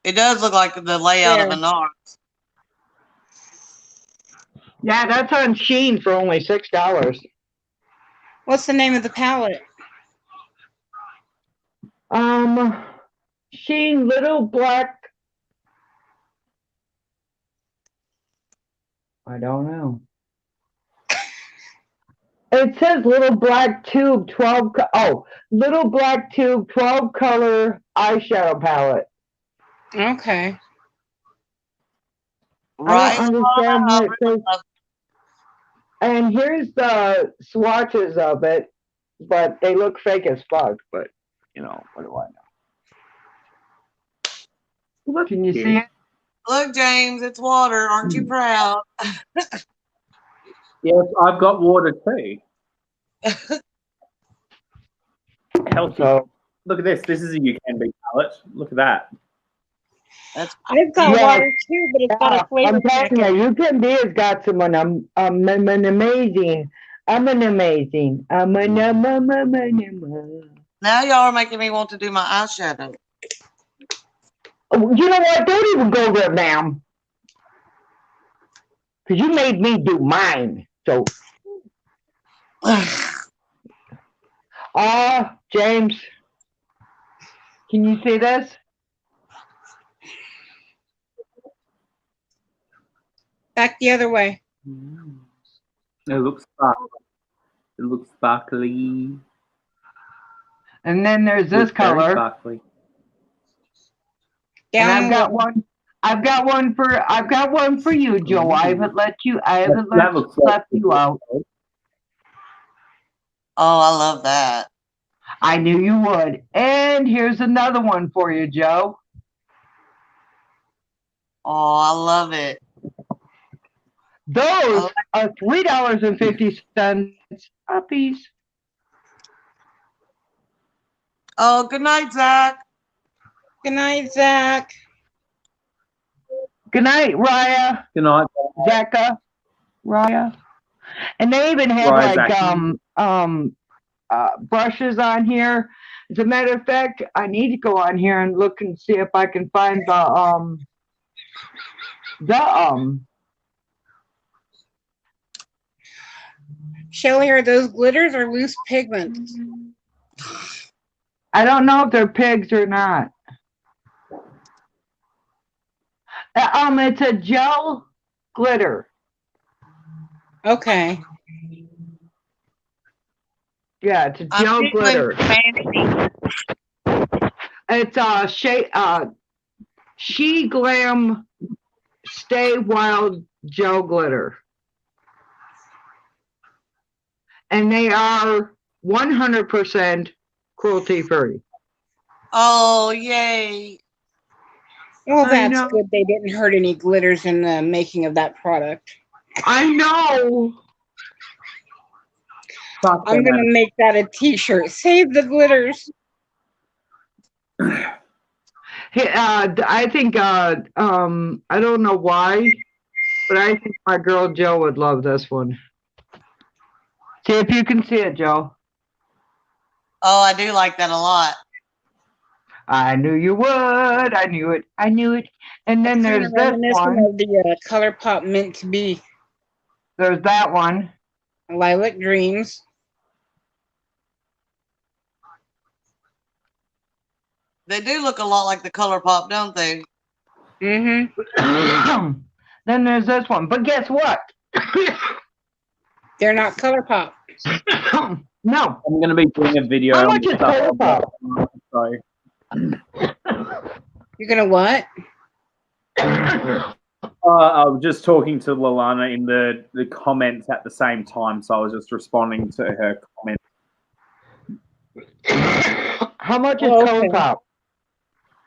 It does look like the layout of a Nars. Yeah, that's on Shein for only $6. What's the name of the palette? Shein Little Black. I don't know. It says Little Black Tube 12. Little Black Tube 12 color eyeshadow palette. Okay. Right. I don't understand what it says. And here's the swatches of it, but they look fake as fuck. But you know, what do I know? Can you see it? Look, James, it's water. Aren't you proud? Yes, I've got water too. Healthy. So, Look at this. This is a UKB palette. Look at that. I've got Yeah. water too, but it's got a flavor I'm telling packet. you, UKB has got someone. I'm an amazing. Now y'all are making me want to do my eyeshadow. You know what? Don't even go there, ma'am. Because you made me do mine. So, James, can you see this? Back the other way. It looks sparkly. It looks sparkly. And then there's this Looks very color. sparkly. Down And I've a got little. one. I've got one for you, Joe. I haven't let you. That looks left you out. Oh, I love that. I knew you would. And here's another one for you, Joe. Oh, I love it. Those are $3.50 a piece. Oh, good night, Zach. Good night, Zach. Good night, Raya, Good night. Zecca, Raya. And they even have Raya, brushes on here. As a matter of fact, I need to go on here and look and see if I can find Shelly, are those glitters or loose pigments? I don't know if they're pigs or not. It's a gel glitter. Okay. Yeah, it's a gel glitter. Fancy. It's She Glam Stay Wild gel glitter. And they are 100% cruelty free. Oh, yay. Well, I that's know. good. They didn't hurt any glitters in the making of that product. I know. Fuck I'm them, gonna make that a T-shirt. Save the glitters. I think I don't know why, but I think my girl Joe would love this one. See if you can see it, Joe. Oh, I do like that a lot. I knew you would. I knew it. I knew it. And then Kind there's of this reminiscent one. of the ColourPop Mint to Be There's that one. Lilac Dreams. They do look a lot like the ColourPop, don't they? Mm-hmm. Then there's this one. But guess what? They're not ColourPop. No. I'm gonna be doing a video. How on much is stuff ColourPop? So You're gonna what? I was just talking to Lalana in the comments at the same time, so I was just responding to her comment. How much is Oh, okay. ColourPop?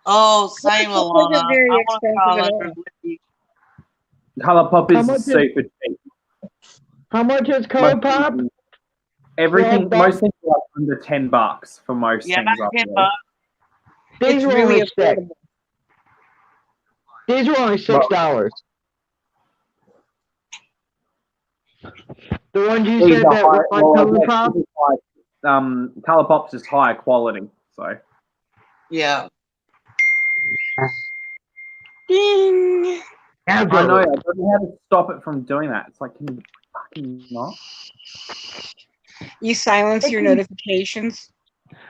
Oh, same, ColourPop Alana. isn't very I want to expensive at color all. with ColourPop How is much is- super cheap. How much is ColourPop? Everything, $12. most things are like under $10 for most Yeah, things. about I $10. believe. These It's were really only six. affordable. These were only $6. The ones you These said are that were high, like well, I guess ColourPop? this is like, ColourPop's just higher quality, so. Yeah. Ding. I know, I don't know how to stop it from doing that. It's like, can you fucking not? You silence your notifications.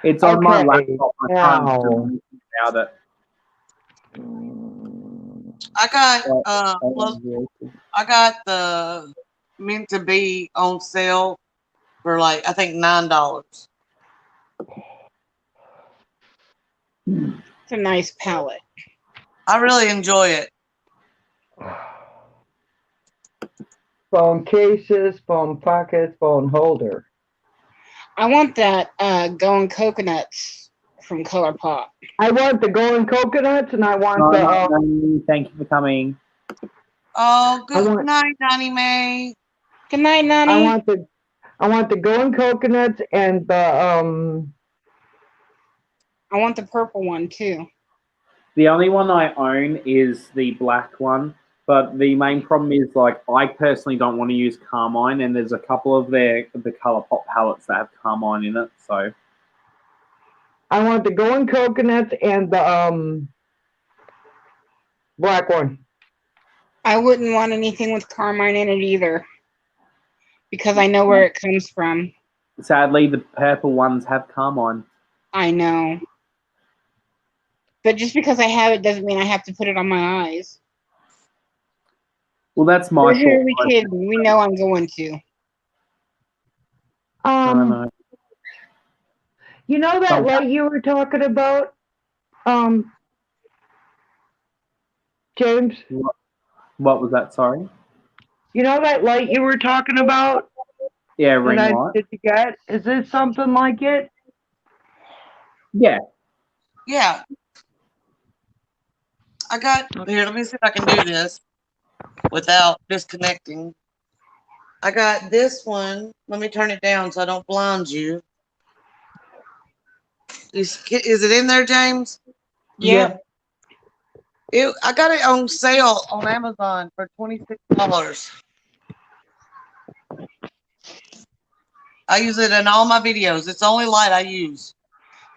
It's on my Okay, laptop. I can't now. do anything without it. I got Oh, I got the Meant to Be on sale for like I think $9. It's a nice palette. I really enjoy it. Phone cases, phone pockets, phone holder. I want that Going Coconuts from ColourPop. I want the golden coconuts and I want the thank you for coming. Oh, I good want- night, Nanny May. Good night, Nani. I want the golden coconuts and the I want the purple one too. The only one I own is the black one, but the main problem is, like, I personally don't want to use carmine, and there's a couple of the ColourPop palettes that have carmine in it, so. I want the golden coconuts and the black one. I wouldn't want anything with carmine in it either, because I know where it comes from. Sadly, the purple ones have carmine. I know. But just because I have it doesn't mean I have to put it on my eyes. Well, that's my Who are we thought. kidding? We know I'm going to. I don't know. You know that light you were talking about, James? What was that? Sorry. You know that light you were talking about Yeah, ring that I light. did get? Is it something like it? Yeah. Yeah. I got here. Let me see if I can do this without disconnecting. I got this one. Let me turn it down so I don't blind you. Is it in there, James? Yeah. I got it on sale on Amazon for $26. I use it in all my videos. It's the only light I use.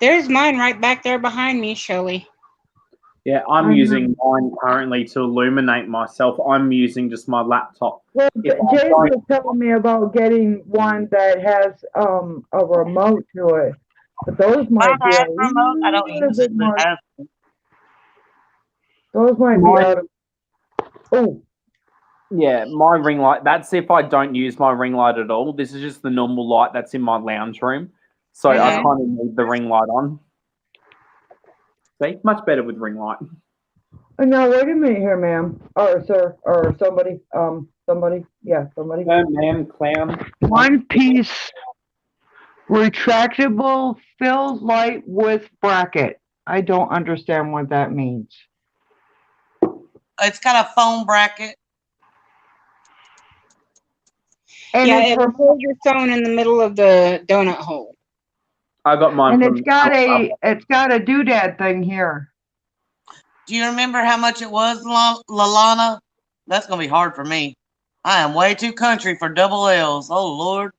There's mine right back there behind me, Shelly. Yeah, I'm using mine currently to illuminate myself. I'm using just my laptop. Well, If I James don't- was telling me about getting one that has a remote to it. But those might be a remote. I don't little use bit it. more. But I have Those might be Mine- out of. Oh, Yeah, my ring light. That's if I don't use my ring light at all. This is just the normal light that's in my lounge room. So I Mhm. kind of need the ring light on. See, much better with ring light. now wait a minute here, ma'am, or sir, or somebody, somebody. Man, clown. One piece retractable fill light with bracket. I don't understand what that means. It's got a phone bracket. And yeah, it's it'll for, hold your phone in the middle of the donut hole. I got mine and from. it's got a doodad thing here. Do you remember how much it was, Lalana? That's going to be hard for me. I am way too country for double L's. Oh, Lord.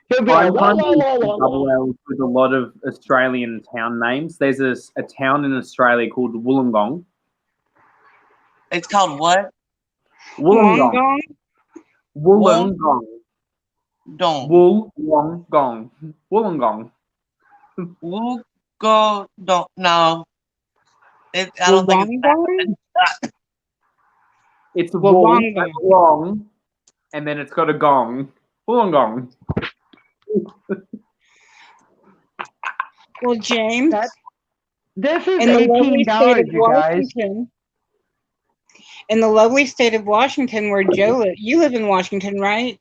He'll be I'm like, kind of la, la, la, la. double L's with a lot of Australian town names. There's a town in Australia called Wollongong. It's called what? Wollongong. Wollongong? Wollongong. Don't. Wollongong. Wollongong. Go, don't. No. I don't think it's that. It's a wool, Wollongong. long, and then it's got a gong. Wollongong. Well, James, This is in the lovely state $18, of you guys. Washington, in the lovely state of Washington, where Joe lives, you live in Washington, right?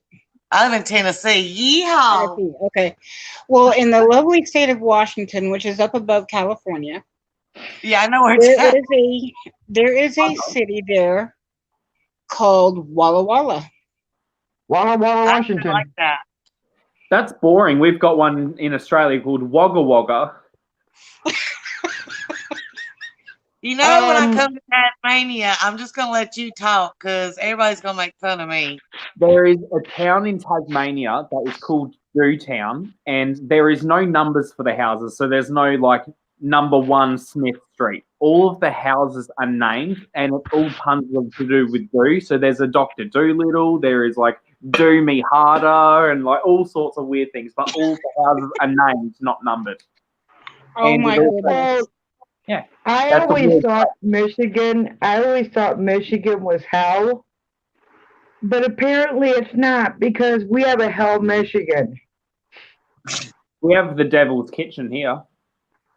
I live in Tennessee. Yeehaw. Okay. Well, in the lovely state of Washington, which is up above California, Yeah, I know where it's at. there is a city there called Walla Walla. Walla Walla, I Washington. like that. That's boring. We've got one in Australia called Wagga Wagga. You know, when I Um, come to Tasmania, I'm just going to let you talk because everybody's going to make fun of me. There is a town in Tasmania that is called Town, and there is no numbers for the houses. So there's no like number 1 Smith Street. All of the houses are named, and it's all tons of to do with do. So there's a Dr. Dolittle. There is like Do Me Harder, and like all sorts of weird things. But all the houses are named, not numbered. Oh And my it also- goodness. Yeah. I That's a always weird thought Michigan was hell, but apparently it's not because we have a hell Michigan. We have the Devil's Kitchen here.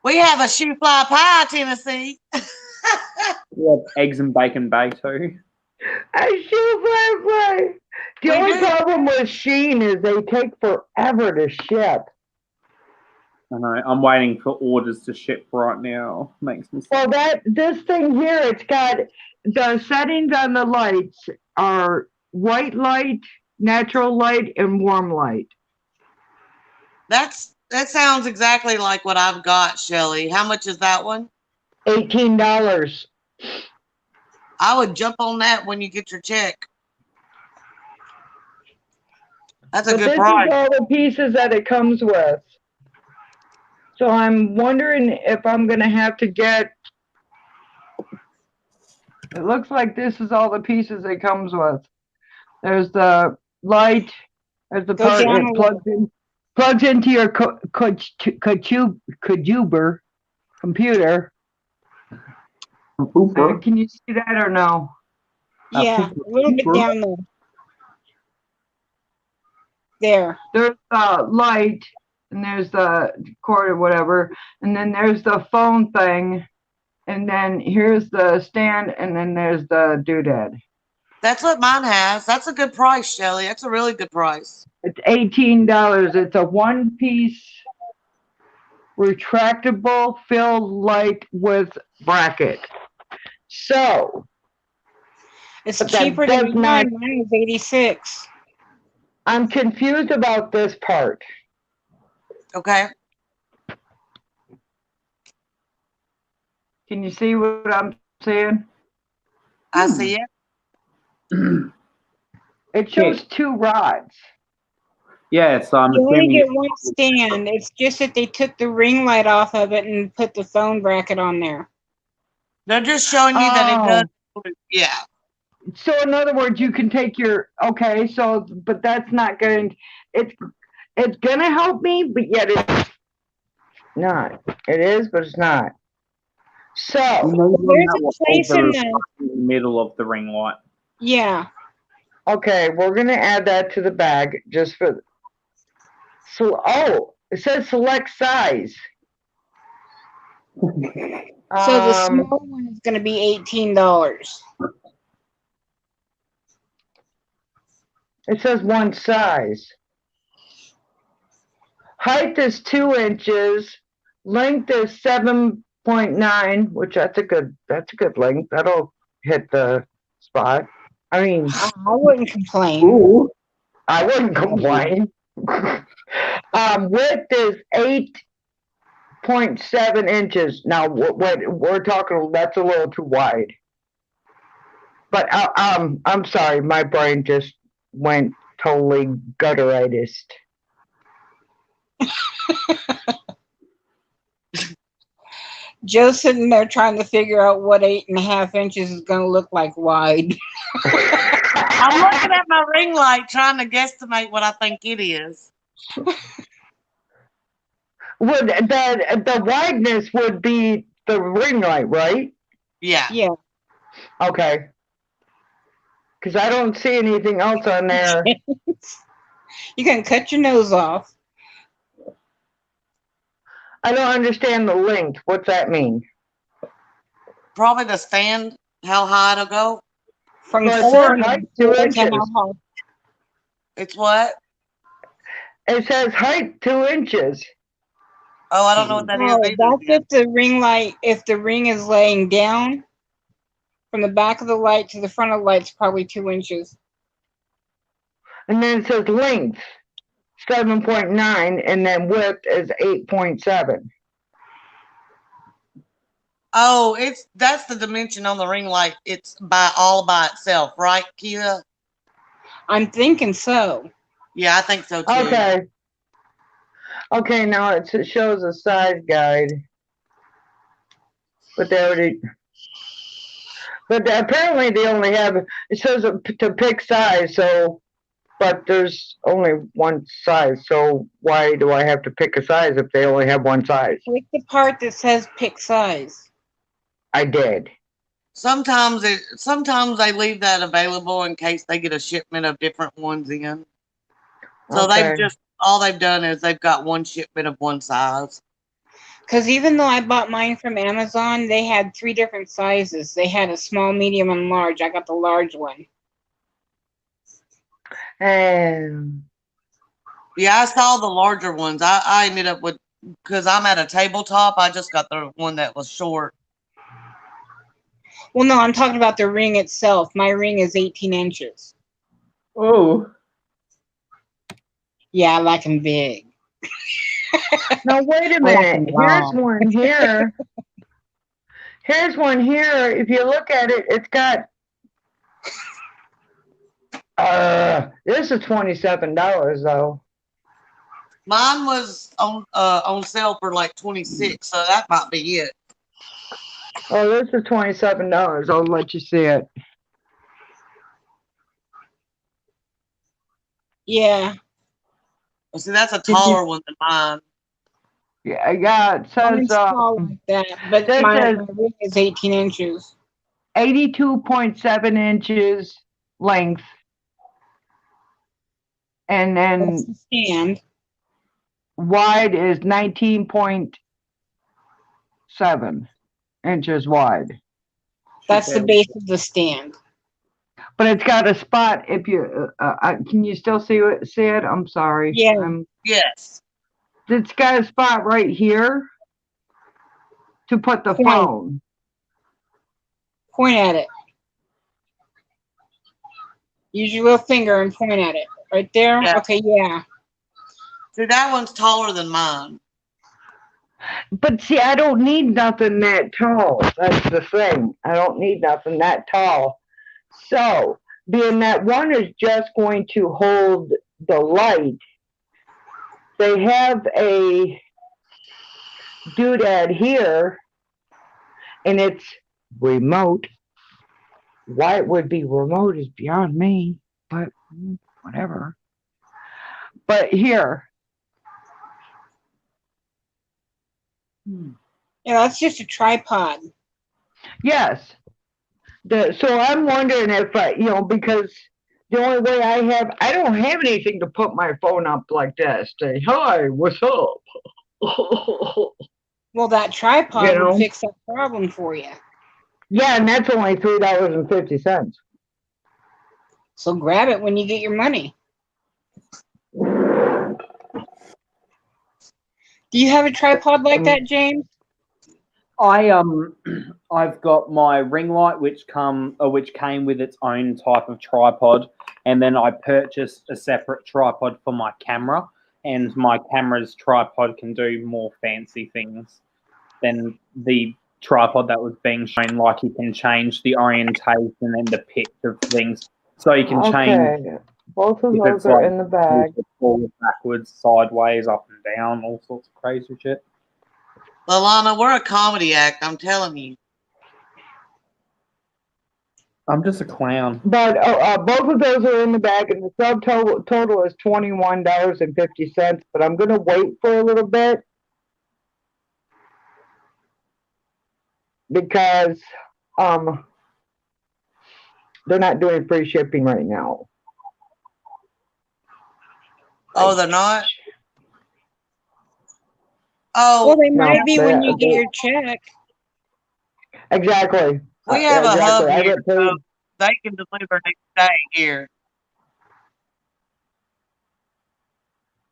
We have a shoe fly pie, Tennessee. We have Eggs and Bacon Bay too. I shoot my The We only do. problem with Sheen is they take forever to ship. I know. I'm waiting for orders to ship right now. Makes me Well, sad. this thing here, it's got the settings on the lights are white light, natural light, and warm light. That sounds exactly like what I've got, Shelly. How much is that one? $18. I would jump on that when you get your check. That's a But good this price. is all the pieces that it comes with. So I'm wondering if I'm going to have to get. It looks like this is all the pieces it comes with. There's the light. There's the Go part down it plugs into your Kajuber computer. Can you see that or no? Yeah, a little bit down there. There. There's the light, and there's the cord or whatever, and then there's the phone thing, and then here's the stand, and then there's the doodad. That's what mine has. That's a good price, Shelly. That's a really good price. It's $18. It's a one-piece retractable fill light with bracket. So It's But that cheaper than does mine. not- Mine was 86. I'm confused about this part. Okay. Can you see what I'm saying? I see it. It shows two rods. Yeah, so I'm You only assuming get one stand. It's just that they took the ring light off of it and put the phone bracket on there. They're just showing you that it does. Yeah. So in other words, you can take your but that's not going. It's going to help me, but yet it's not. It is, but it's not. So There's a place in the middle of the ring light. yeah. okay, we're going to add that to the bag just for. So it says select size. So the small one is going to be $18. It says one size. Height is 2 inches. Length is 7.9, which that's a good length. That'll hit the spot. I mean, I wouldn't complain. ooh, I wouldn't complain. Width is 8.7 inches. Now, what we're talking, that's a little too wide. But I'm sorry, my brain just went totally gutteritis. Joe's sitting there trying to figure out what 8.5 inches is going to look like wide. I'm looking at my ring light trying to guesstimate what I think it is. Would the wideness would be the ring light, right? Yeah. Yeah. Okay. Because I don't see anything else on there. You can cut your nose off. I don't understand the length. What's that mean? Probably the stand, how high it'll go. From Well, it four says height 2 to how inches. high. It's what? It says height 2 inches. Oh, I don't know what that is No, either. that's if the ring light, if the ring is laying down, from the back of the light to the front of the light, it's probably 2 inches. And then it says length 7.9, and then width is 8.7. Oh, that's the dimension on the ring light. It's all by itself, right, Kia? I'm thinking so. Yeah, I think so too. Okay. Okay, now it shows a size guide. But they already. But apparently they only have. It says to pick size, so. But there's only one size, so why do I have to pick a size if they only have one size? Click the part that says pick size. I did. Sometimes they leave that available in case they get a shipment of different ones in. So Okay. all they've done is they've got one shipment of one size. Because even though I bought mine from Amazon, they had 3 different sizes. They had a small, medium, and large. I got the large one. And Yeah, I saw the larger ones. I ended up with, because I'm at a tabletop, I just got the one that was short. Well, no, I'm talking about the ring itself. My ring is 18 inches. Oh, Yeah, I like them big. now wait a minute. Here's one here. Here's one here. If you look at it, it's got. This is $27 though. Mine was on sale for like 26, so that might be it. Oh, this is $27. I'll let you see it. Yeah. Well, see, that's a taller one than mine. Yeah, it says Mine's tall like that, but that my says ring is 18 inches. 82.7 inches length. And then That's the stand. wide is 19.7 inches wide. That's the base of the stand. But it's got a spot. If you can you still see it? I'm sorry. Yeah. Yes. It's got a spot right here to put the phone. Point at it. Use your little finger and point at it. Right there? Yeah. Okay, yeah. See, that one's taller than mine. But see, I don't need nothing that tall. That's the thing. I don't need nothing that tall. So, being that one is just going to hold the light, they have a doodad here, and it's remote. Why it would be remote is beyond me, but whatever. But here. Yeah, that's just a tripod. Yes. So I'm wondering if because the only way I don't have anything to put my phone up like this. Say, hi, what's up? Well, that tripod would fix that problem for you. Yeah, and that's only $3.50. So grab it when you get your money. Do you have a tripod like that, James? I've got my ring light, which came with its own type of tripod, and then I purchased a separate tripod for my camera, and my camera's tripod can do more fancy things than the tripod that was being shown. Like you can change the orientation and the pitch of things, so you can change. Okay. Both of If those it's are like in the bag. forward, backwards, sideways, up and down, all sorts of crazy shit. Lalana, we're a comedy act, I'm telling you. I'm just a clown. But both of those are in the bag, and the subtotal is $21.50. But I'm gonna wait for a little bit because they're not doing free shipping right now. Oh, they're not? Well, Oh, they might No, be when you get they- your check. Exactly. we have a hub I here, get paid. so they can deliver next day here.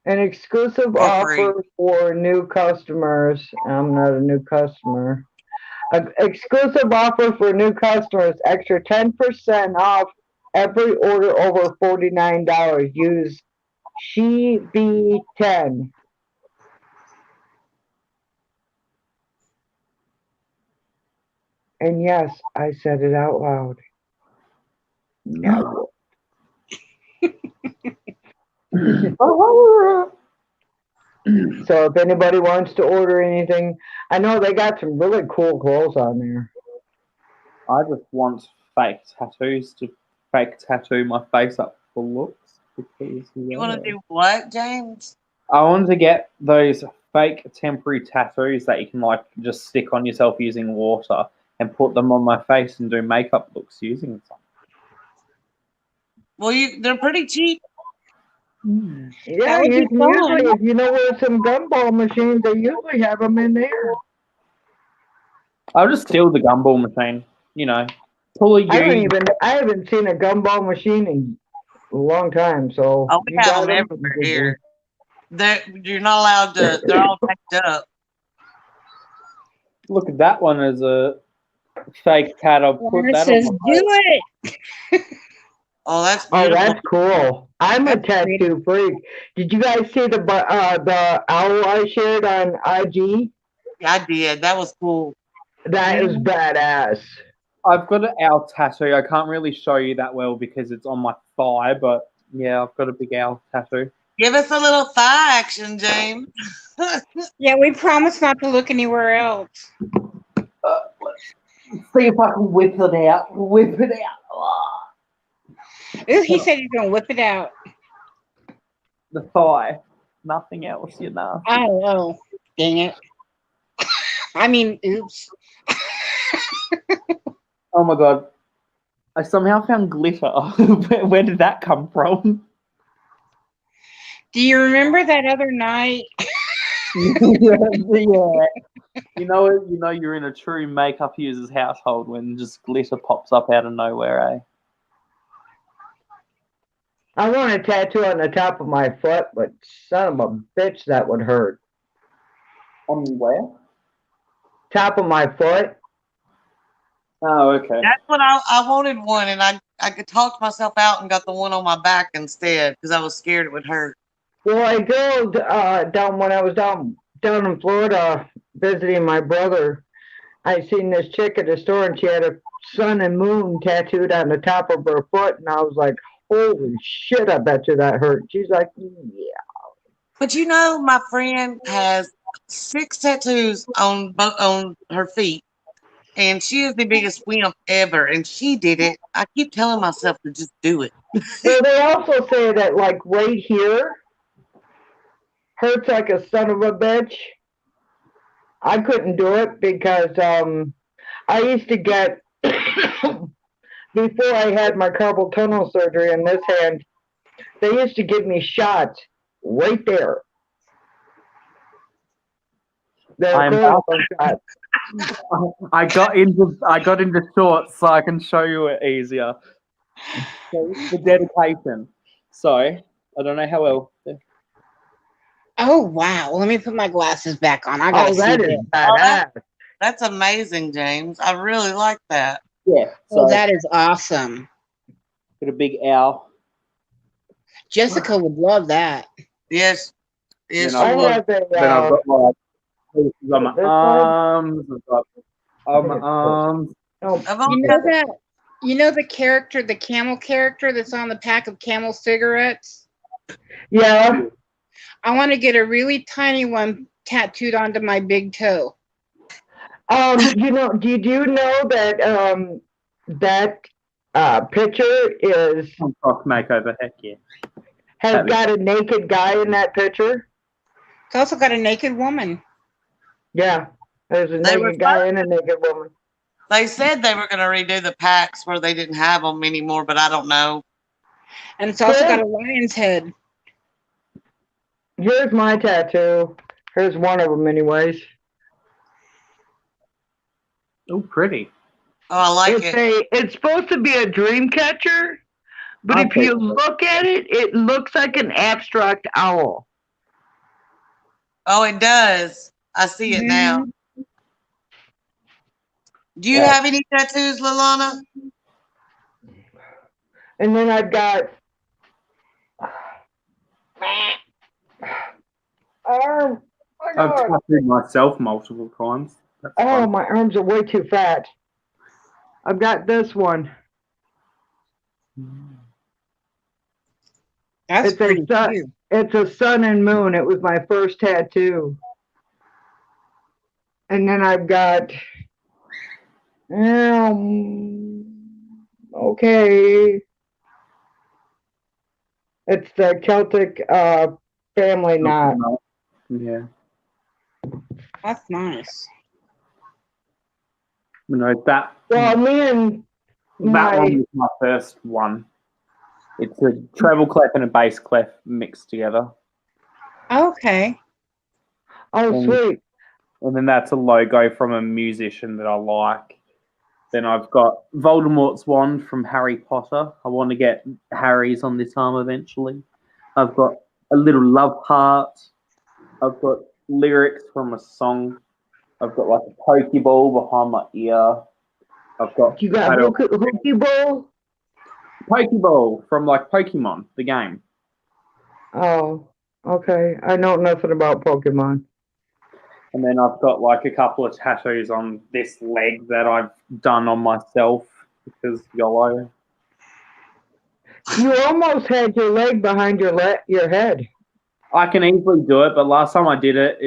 An exclusive For free. offer for new customers. I'm not a new customer. An exclusive offer for new customers. Extra 10% off every order over $49. Use SheBe10. And yes, I said it out loud. No. So if anybody wants to order anything, I know they got some really cool clothes on there. I just want fake tattoos to fake tattoo my face up for looks. Because, You want to do what, James? I want to get those fake temporary tattoos that you can like just stick on yourself using water and put them on my face and do makeup looks using them. Well, they're pretty cheap. Yeah, would be you can fun. usually, if you know where some gumball machines, they usually have them in there. I'll just steal the gumball machine, you know. Pull a U. I haven't seen a gumball machine in a long time, so. Oh, we you have got them 'em? everywhere here. You're not allowed to, they're all packed up. Look at that one as a fake tat. I'll put Lana that says, on my face. do it. Oh, that's Oh, beautiful. that's cool. I'm a That's tattoo freak. Did you guys see the owl I shared on IG? I did. That was cool. That is badass. I've got an owl tattoo. I can't really show you that well because it's on my thigh, but yeah, I've got a big owl tattoo. Give us a little thigh action, James. Yeah, we promise not to look anywhere else. See if I can whip it out. Whip it out. Ooh, he said he's gonna whip it out. The thigh. Nothing else, you know. Oh, dang it. I mean, oops. Oh my god. I somehow found glitter. Where did that come from? Do you remember that other night? Yeah. You know you're in a true makeup user's household when just glitter pops up out of nowhere, eh? I want a tattoo on the top of my foot, but son of a bitch, that would hurt. On where? Top of my foot? Oh, okay. That's what I wanted one, and I could talk myself out and got the one on my back instead because I was scared it would hurt. Well, I go down when I was down in Florida visiting my brother. I seen this chick at the store, and she had a sun and moon tattooed on the top of her foot, and I was like, holy shit, I bet you that hurt. She's like, yeah. But you know, my friend has 6 tattoos on her feet, and she is the biggest wimp ever, and she did it. I keep telling myself to just do it. Well, they also say that, like, right here hurts like a son of a bitch. I couldn't do it because I used to get, before I had my carpal tunnel surgery in this hand, they used to give me shots right there. I'm shots. I got into shorts so I can show you it easier. So, the dedication. So I don't know how well. Oh wow. Let me put my glasses back on. I gotta Oh, see that is this. badass. That's amazing, James. I really like that. Yeah. So Oh, that is awesome. got a big owl. Jessica would love that. Yes. Yes, Then I you would. have a, Then I've got like pieces on my this one? arms. I've got on my arms. no, I've You only know that? You know the character, the camel character that's on the pack of Camel cigarettes? yeah. I want to get a really tiny one tattooed onto my big toe. You know, did you know that that picture is Cross makeover. Heck yeah. has got a naked guy in that picture? It's also got a naked woman. Yeah, there's a They were naked guy and a naked woman. They said they were going to redo the packs where they didn't have them anymore, but I don't know. And it's also got a lion's head. Here's my tattoo. Here's one of them, anyways. Oh, pretty. Oh, I like it. It's supposed to be a dream catcher, but if you look at it, it looks like an abstract owl. Oh, it does. I see it now. Do you have any tattoos, Lalana? And then I've got arm. I've tattooed myself multiple times. That's fun. My arms are way too fat. I've got this one. That's It's pretty a sun. cute. It's a sun and moon. It was my first tattoo. And then I've got. Okay. It's the Celtic family knot. Yeah. That's nice. You know, that Well, me and that one was my first one. It's a treble clef and a bass clef mixed together. Okay. Oh, sweet. And then that's a logo from a musician that I like. Then I've got Voldemort's wand from Harry Potter. I want to get Harry's on this arm eventually. I've got a little love heart. I've got lyrics from a song. I've got like a Pokeball behind my ear. I've got You got Hookie Bowl? Pokeball from like Pokemon, the game. Oh, okay. I know nothing about Pokemon. And then I've got like a couple of tattoos on this leg that I've done on myself because YOLO. You almost had your leg behind your head. I can easily do it, but last time I did it,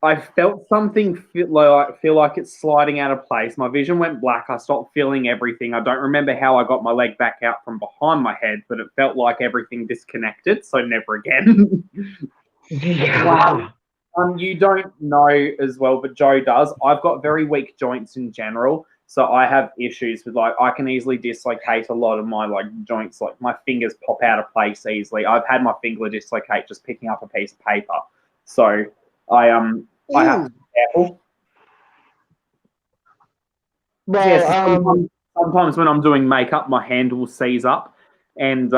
I felt something feel like it's sliding out of place. My vision went black. I stopped feeling everything. I don't remember how I got my leg back out from behind my head, but it felt like everything disconnected, so never again. Yeah. You don't know as well, but Joe does. I've got very weak joints in general, so I have issues with I can easily dislocate a lot of my joints. Like my fingers pop out of place easily. I've had my finger dislocate just picking up a piece of paper. So I have to be careful. Well, sometimes when I'm doing makeup, my hand will seize up, and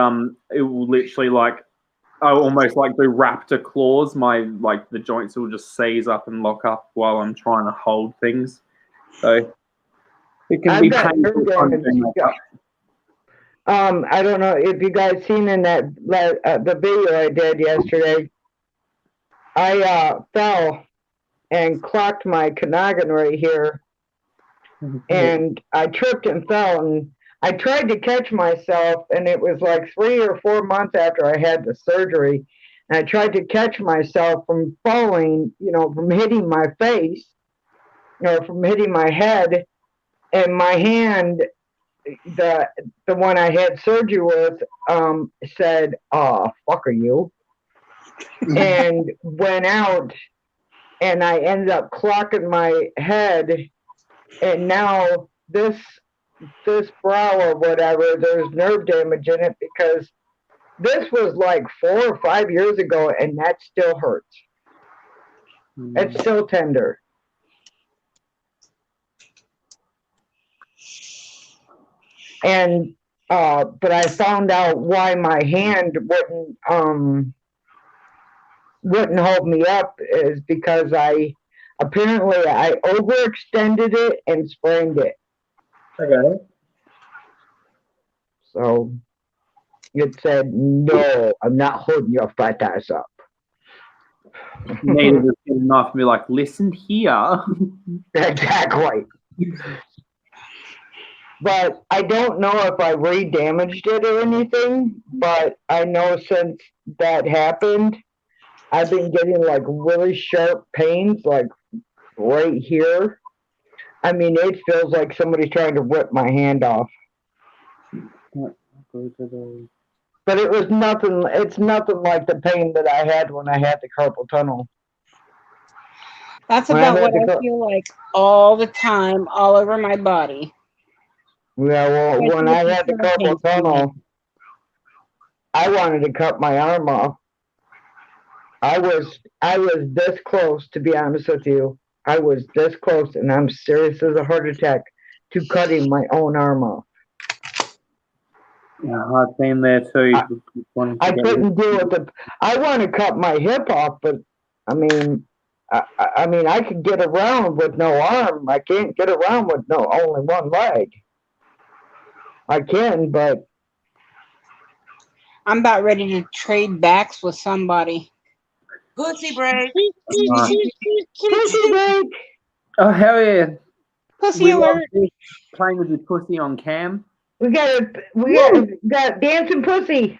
it will literally I almost do raptor claws. The joints will just seize up and lock up while I'm trying to hold things. So it can be painful trying to do makeup. I don't know if you guys seen in that the video I did yesterday. I fell and clocked my noggin right here, and I tripped and fell, and I tried to catch myself, and it was like 3 or 4 months after I had the surgery, and I tried to catch myself from falling, from hitting my face, from hitting my head, and my hand, the one I had surgery with, said, "Oh, fuck are you?" and went out, and I ended up clocking my head, and now this brow or whatever, there's nerve damage in it because this was like 4 or 5 years ago, and that still hurts. It's still tender. And but I found out why my hand wouldn't wouldn't hold me up is because I overextended it and sprained it. Okay. So it said, no, I'm not holding your fat ass up. You need to just get a knife and be like, listen here. Exactly. But I don't know if I re-damaged it or anything, but I know since that happened, I've been getting like really sharp pains, like right here. I mean, it feels like somebody's trying to rip my hand off. But it was nothing, it's nothing like the pain that I had when I had the carpal tunnel. That's about what I feel like all the time, all over my body. Yeah, well, when I had the carpal tunnel, I wanted to cut my arm off. I was this close, to be honest with you. I was this close, and I'm serious as a heart attack, to cutting my own arm off. Yeah, I've been there too. I couldn't deal with it. I want to cut my hip off, but I mean, I could get around with no arm. I can't get around with only one leg. I can, but I'm about ready to trade backs with somebody. Pussy break. pussy break. Oh, hell yeah. Pussy alert. Playing with your pussy on cam. We got dancing pussy.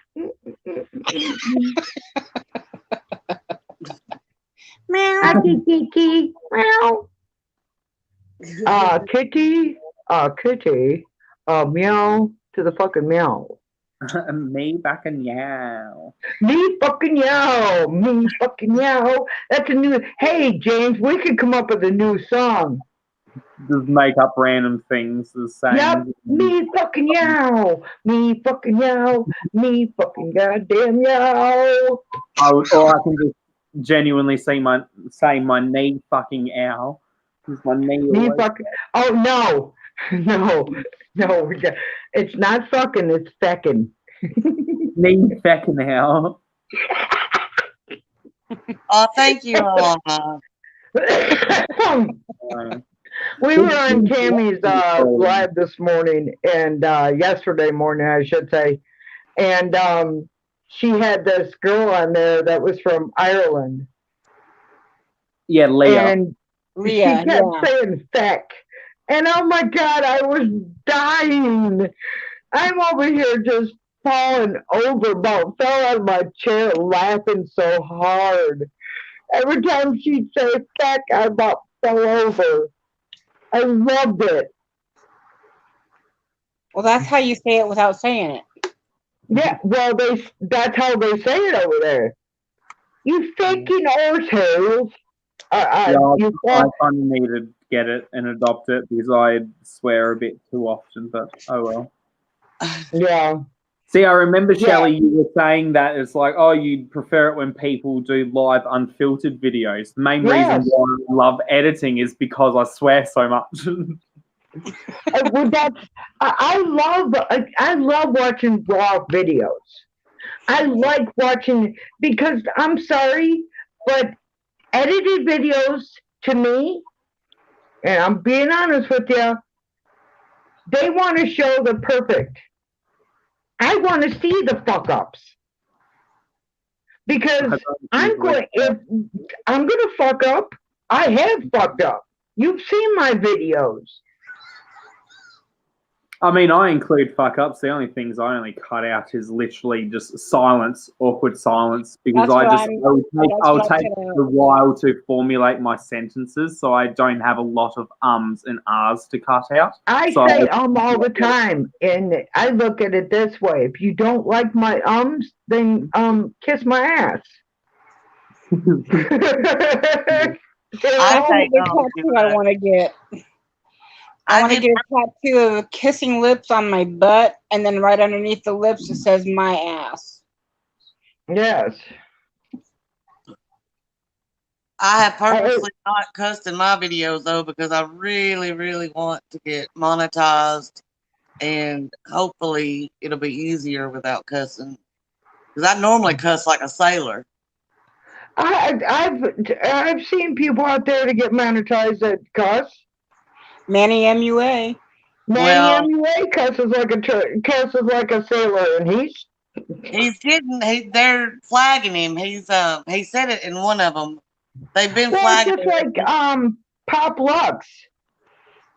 Meow. Kitty, meow. Kitty, kitty, meow to the fucking meow. Me back and yow. Me fucking yow. Me fucking yow. That's a new. Hey, James, we could come up with a new song. Just make up random things the same. Yep. Me fucking yow. Me fucking yow. Me fucking goddamn yow. Or I can just genuinely say my knee fucking ow. Is my knee Me fucking. Oh no, no. It's not fucking. It's fecking. knee fucking ow. Oh, thank you, Alana. We were on Tammy's live this morning, and yesterday morning, I should say, and she had this girl on there that was from Ireland. Yeah, Leah. And she kept saying feck. And oh my God, I was dying. I'm over here just falling over, about fell out of my chair laughing so hard. Every time she'd say feck, I about fell over. I loved it. Well, that's how you say it without saying it. Yeah, well, that's how they say it over there. You faking arseholes. I kind of need to get it and adopt it because I swear a bit too often, but oh well. Yeah. See, I remember, Shelley, you were saying that it's like, oh, you'd prefer it when people do live unfiltered videos. The main reason why I love editing is because I swear so much. I love watching vlog videos. I like watching, because I'm sorry, but edited videos to me, and I'm being honest with you, they want to show the perfect. I want to see the fuck ups, because if I'm gonna fuck up, I have fucked up. You've seen my videos. I mean, I include fuck ups. The only things I only cut out is literally just silence, awkward silence, because I'll take a while to formulate my sentences, so I don't have a lot of ums and ahs to cut out. I say all the time, and I look at it this way: if you don't like my ums, then kiss my ass. I want to get. I want to get a tattoo of kissing lips on my butt, and then right underneath the lips it says my ass. Yes. I have purposely not cussed in my videos though, because I really, really want to get monetized, and hopefully it'll be easier without cussing. Because I normally cuss like a sailor. I've seen people out there to get monetized that cuss. Manny MUA. Manny Well- MUA cusses like a sailor, and He's getting. They're flagging him. He said it in one of them. They've been well, flagging it's just him. like Pop Lux,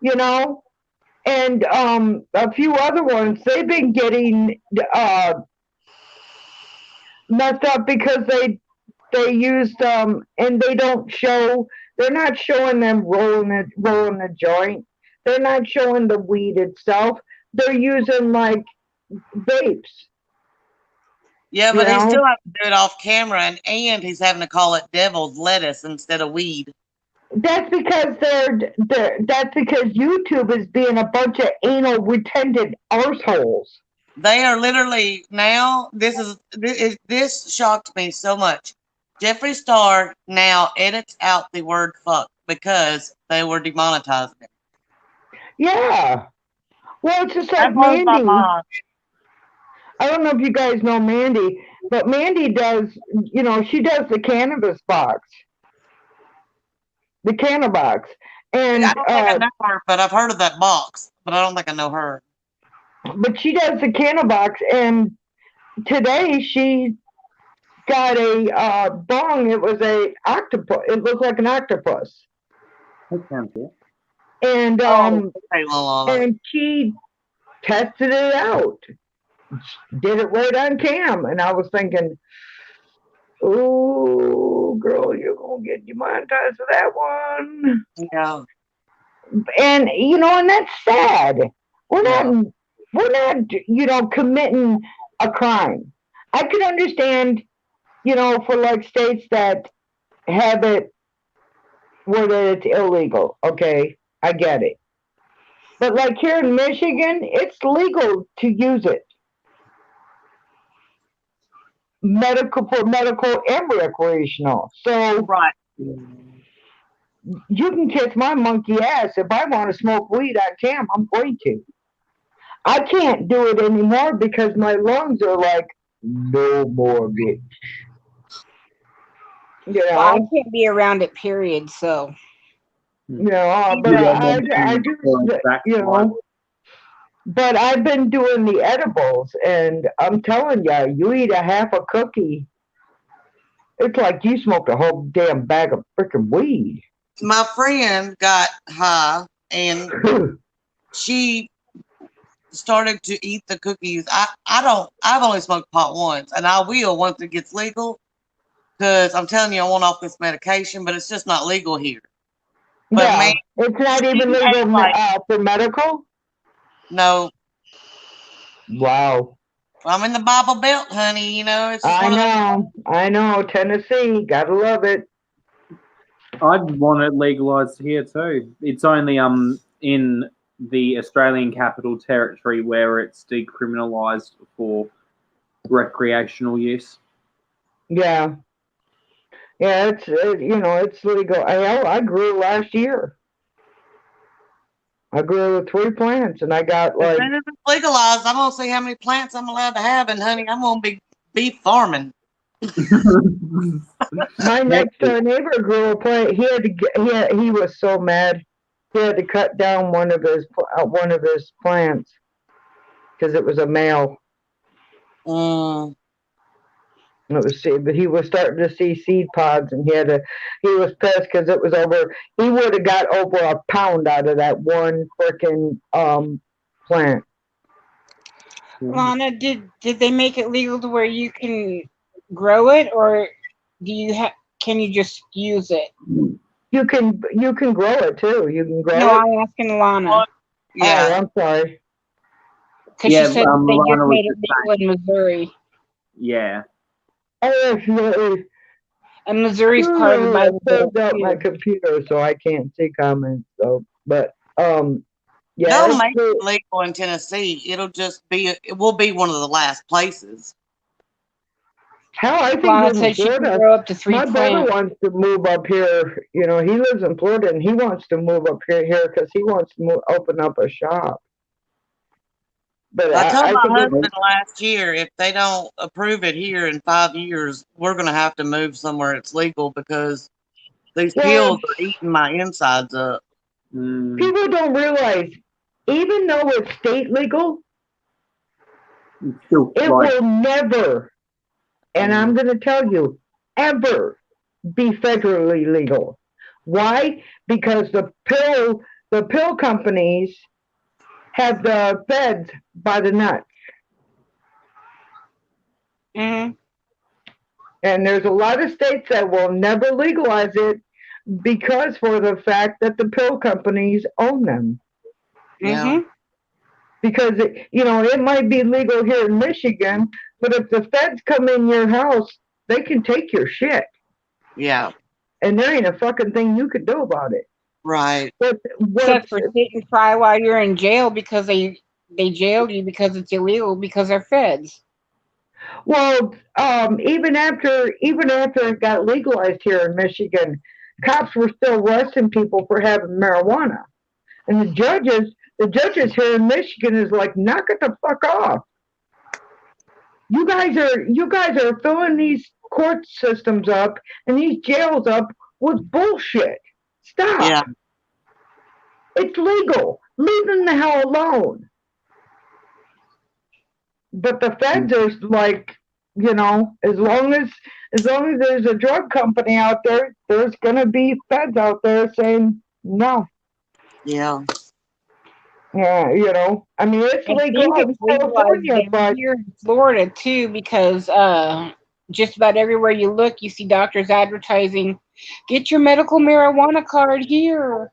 you know, and a few other ones. They've been getting messed up because they used and they don't show. They're not showing them rolling the joint. They're not showing the weed itself. They're using like vapes. Yeah, but You he know? still has to do it off camera, and he's having to call it devil's lettuce instead of weed. That's because that's because YouTube is being a bunch of anal retentive arseholes. They are literally now. This shocked me so much. Jeffree Star now edits out the word "fuck" because they were demonetizing it. Yeah. Well, it's just like That blows my Mandy. mind. I don't know if you guys know Mandy, but Mandy does, you know, she does the cannabis box. The Cannabox. And I don't think I know her, but I've heard of that box. But I don't think I know her. but she does the Cannabox, and today she got a bong. It was a octopus. It looked like an octopus. That sounds good. And Okay, Lala. and she tested it out. Did it right on cam, and I was thinking, "Oh, girl, you're gonna get demonetized for that one." Yeah. And you know, and that's sad. We're Yeah. not, you know, committing a crime. I could understand, you know, for like states that have it where it's illegal. Okay, I get it. But like here in Michigan, it's legal to use it. For medical and recreational. So Right. you can kiss my monkey ass. If I want to smoke weed on cam, I'm going to. I can't do it anymore because my lungs are like, no more bitch. You Well, I know, can't be around it, period. So but I just, you know, but I've been doing the edibles, and I'm telling you, you eat a half a cookie, it's like you smoked a whole damn bag of freaking weed. My friend got high, and she started to eat the cookies. I've only smoked pot once, and I will once it gets legal, because I'm telling you, I want off this medication, but it's just not legal here. But yeah, man, it's not even she legal ate for medical. no, Wow. I'm in the Bible Belt, honey. You know, it's just one of those. I know, Tennessee, gotta love it. I'd want it legalized here too. It's only in the Australian Capital Territory where it's decriminalised for recreational use. Yeah. Yeah, you know, it's legal. I grew last year. I grew 3 plants, and I got As like, soon as it's legalized, I'm gonna see how many plants I'm allowed to have, and honey, I'm gonna be beef farming. my next door neighbor grew a plant. He had to get, he was so mad. He had to cut down one of his plants because it was a male. Mm. But he was starting to see seed pods, and he was pissed because it was over. He would have got over a pound out of that one freaking plant. Lana, did they make it legal to where you can grow it, or can you just use it? You can grow it too. You can grow No, it. I'm asking Lana. Oh, Yeah. I'm sorry. Because Yeah, she said they Lana just was made it just legal in Missouri. Yeah. Oh, absolutely. And Missouri's part of the I Bible Belt closed out my too. computer, so I can't see comments. So, but yeah, They'll it's make true. it legal in Tennessee. It will be one of the last places. Hell, I think Lana in said she can Florida, grow up to 3 my brother plants. wants to move up here. You know, he lives in Florida, and he wants to move up here because he wants to open up a shop. But I told I my think it's, husband last year, if they don't approve it here in 5 years, we're going to have to move somewhere it's legal because these well, pills are eating my insides up. people don't realize, even though it's state legal, Still, it like, will never, and I'm going to tell you, ever be federally legal. Why? Because the pill companies have the feds by the nuts. Mm-hmm. And there's a lot of states that will never legalize it because for the fact that the pill companies own them. Yeah. Mm-hmm. Because it might be legal here in Michigan, but if the feds come in your house, they can take your shit, Yeah. and there ain't a fucking thing you could do about it. Right. Except for sit and cry while you're in jail because they jailed you because it's illegal because they're feds. Well, even after it got legalized here in Michigan, cops were still arresting people for having marijuana, and the judges here in Michigan is like, knock it the fuck off. You guys are filling these court systems up and these jails up with bullshit. Stop. Yeah. It's legal. Leave them the hell alone. But the feds are like, as long as there's a drug company out there, there's gonna be feds out there saying no. Yeah. Yeah, I mean it's I legal think in it's legalized California, down but here in Florida too, because just about everywhere you look, you see doctors advertising, "Get your medical marijuana card here."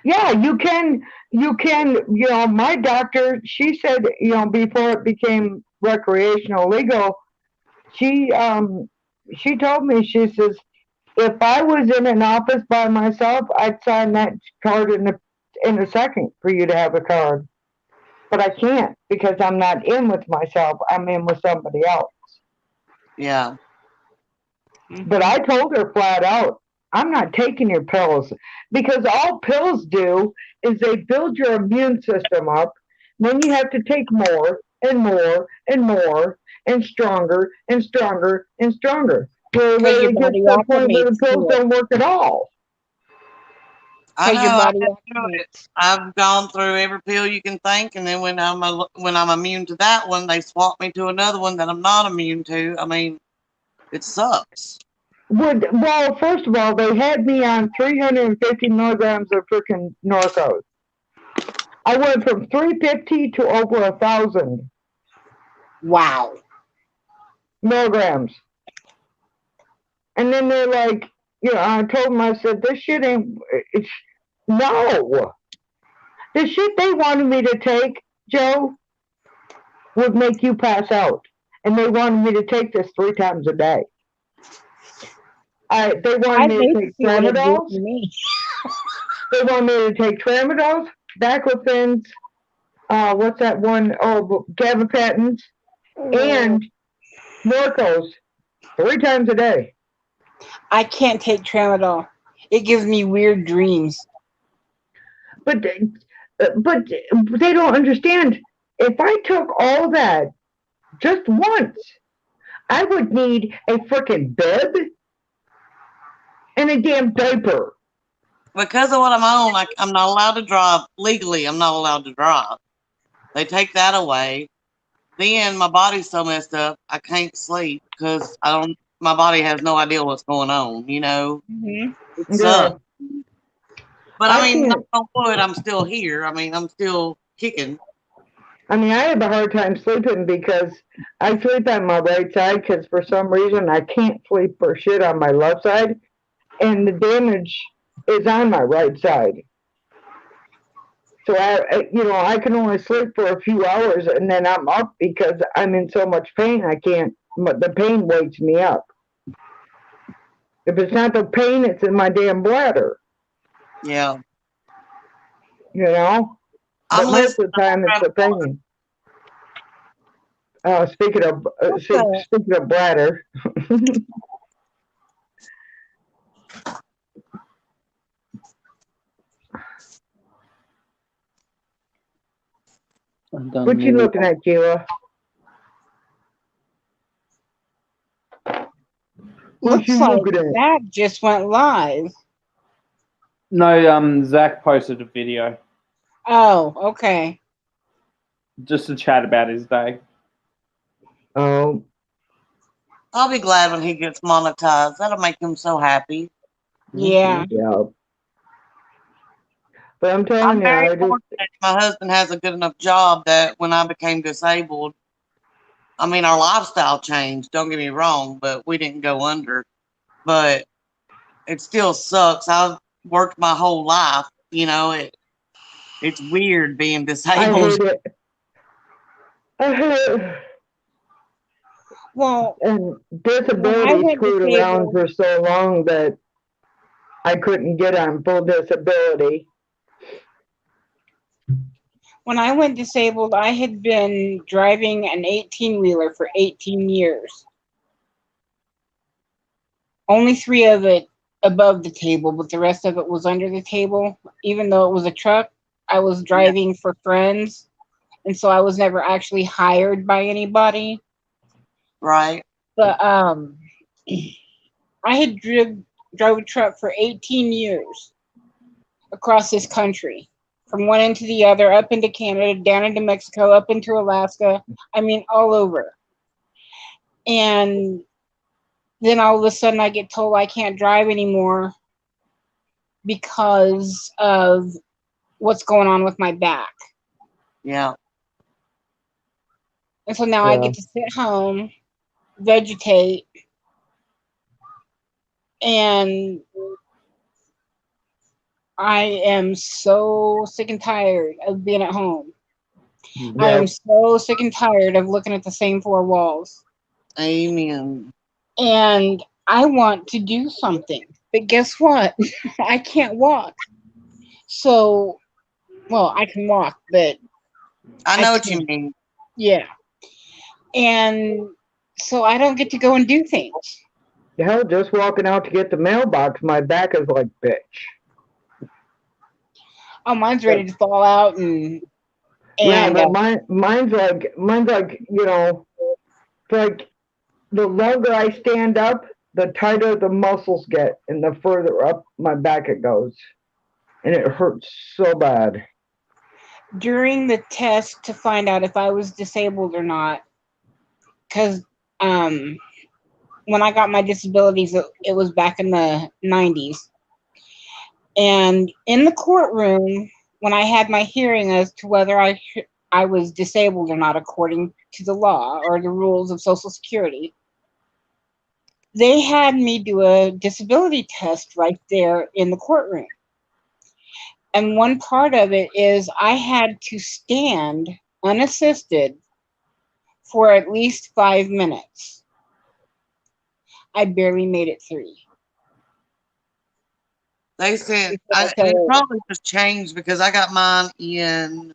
yeah, you can. My doctor, she said, before it became recreational legal, she told me, she says, if I was in an office by myself, I'd sign that card in a second for you to have a card. But I can't because I'm not in with myself. I'm in with somebody else. Yeah. But I told her flat out, I'm not taking your pills because all pills do is they build your immune system up. Then you have to take more and more and more and stronger and stronger and stronger. Where Because your it gets body to the point where the acclimates pills to it. don't work at all. I Because your know. body I've been through it. acclimates. I've gone through every pill you can think, and then when I'm immune to that one, they swap me to another one that I'm not immune to. I mean, it sucks. Well, first of all, they had me on 350 milligrams of freaking Norcos. I went from 350 to over 1,000 Wow. milligrams. And then they're like, I told them, I said, this shit ain't, no. The shit they wanted me to take, Joe, would make you pass out. And they wanted me to take this 3 times a day. They wanted me to take what it did Tramadol. to me. They wanted me to take Tramadol, Baclofens, what's that one? Oh, Gabapentins, and Norcos 3 times a day. I can't take Tramadol. It gives me weird dreams. But they don't understand. If I took all that just once, I would need a freaking bed and a damn diaper. Because of what I'm on, I'm not allowed to drive. Legally, I'm not allowed to drive. They take that away. Then my body's so messed up, I can't sleep because my body has no idea what's going on, Mm-hmm. It sucks. But I mean, can't. knock on wood, I'm still here. I mean, I'm still kicking. I mean, I have a hard time sleeping because I sleep on my right side because for some reason I can't sleep for shit on my left side, and the damage is on my right side. So I can only sleep for a few hours and then I'm up because I'm in so much pain. I can't. The pain wakes me up. If it's not the pain, it's in my damn bladder. Yeah. But most of the time it's the pain. Speaking of bladder. I'm done. What you with- looking at, Kayla? What Looks you like looking at? that just went live. No, Zach posted a video Oh, okay. just to chat about his day. Oh, I'll be glad when he gets monetized. That'll make him so happy. Yeah. yeah. But I'm I'm telling you, very I just, fortunate my husband has a good enough job that when I became disabled, I mean, our lifestyle changed, don't get me wrong, but we didn't go under. But it still sucks. I've worked my whole life, you know, it's weird being I disabled. hate it. I hate it. Well, And when I disability went screwed around disabled, for so long that I couldn't get on full disability. when I went disabled, I had been driving an 18-wheeler for 18 years. Only 3 of it above the table, but the rest of it was under the table. Even though it was a truck, I was driving for friends, and so I was never actually hired by anybody. Right. But I had drove a truck for 18 years across this country, from one end to the other, up into Canada, down into Mexico, up into Alaska. I mean, all over. And then all of a sudden I get told I can't drive anymore because of what's going on with my back. Yeah. And so now I get to sit home, vegetate, and I am so sick and tired of being at home. I am so sick and tired of looking at the same 4 walls. Amen. And I want to do something. But guess what? I can't walk. So, well, I can walk, but I know I what you can't. mean. Yeah. And so I don't get to go and do things. Hell, just walking out to get the mailbox, my back is like, bitch. Oh, mine's ready to fall out, and Yeah, but mine's like, you know, it's like the longer I stand up, the tighter the muscles get, and the further up my back it goes, and it hurts so bad. during the test to find out if I was disabled or not, because when I got my disabilities, it was back in the 90s. And in the courtroom, when I had my hearing as to whether I was disabled or not according to the law or the rules of Social Security, they had me do a disability test right there in the courtroom. And one part of it is I had to stand unassisted for at least 5 minutes. I barely made it 3. They said, and it probably just changed because I got mine in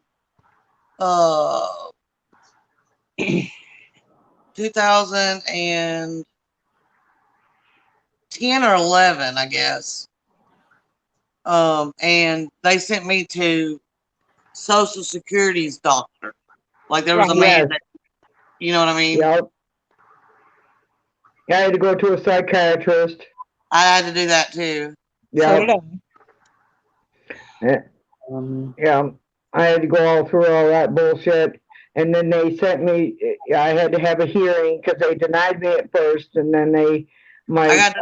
2010 or 11, I guess. And they sent me to Social Security's doctor. Like there was a man that, you know what I mean? Yep. I had to go to a psychiatrist. I had to do that too. So did I. Yeah, I had to go all through all that bullshit, and then they sent me. I had to have a hearing because they denied me at first, and then I had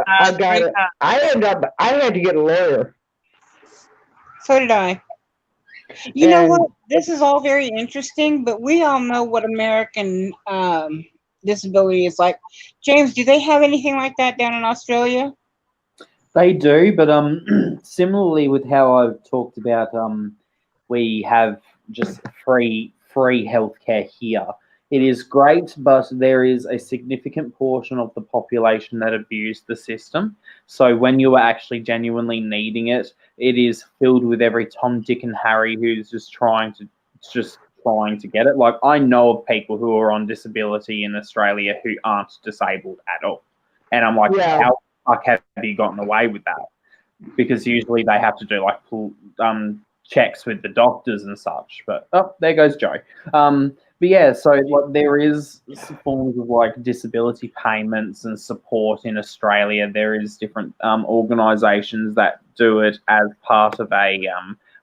to get a lawyer. So did I. You know what? This is all very interesting, but we all know what American disability is like. James, do they have anything like that down in Australia? They do, but similarly with how I've talked about, we have just free healthcare here. It is great, but there is a significant portion of the population that abuse the system. So when you are actually genuinely needing it, it is filled with every Tom, Dick, and Harry who's just trying to get it. Like I know of people who are on disability in Australia who aren't disabled at all, and I'm like, how the fuck have you gotten away with that? Because usually they have to do like checks with the doctors and such. But oh, there goes Joe. But yeah, so like there is some forms of like disability payments and support in Australia. There is different organisations that do it as part of a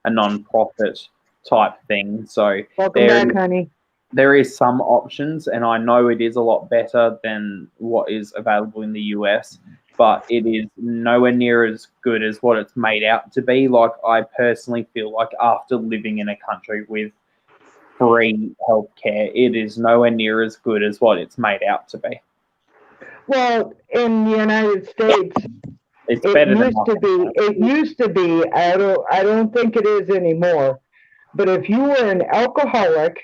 non-profit type thing. So Welcome back, honey. there is some options, and I know it is a lot better than what is available in the US, but it is nowhere near as good as what it's made out to be. Like, I personally feel like after living in a country with free healthcare, it is nowhere near as good as what it's made out to be. Well, in the United States, It's it better than used to be. It used to be. I don't think it is anymore. But if you were an alcoholic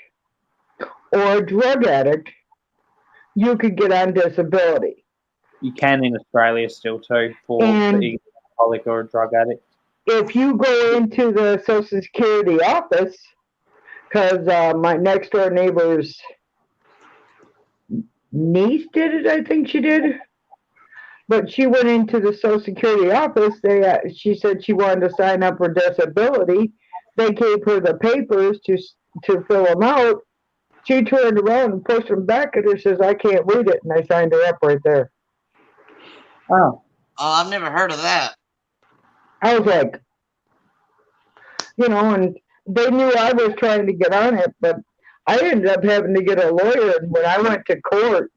or a drug addict, you could get on disability. You can in Australia still too for And the alcoholic or a drug addict. if you go into the Social Security office, because my next door neighbor's niece did it, I think she did. But she went into the Social Security office. She said she wanted to sign up for disability. They gave her the papers to fill them out. She turned around and pushed them back at her. Says, "I can't read it," and I signed her up right there. Oh, I've never heard of that. I was like, and they knew I was trying to get on it, but I ended up having to get a lawyer. And when I went to court,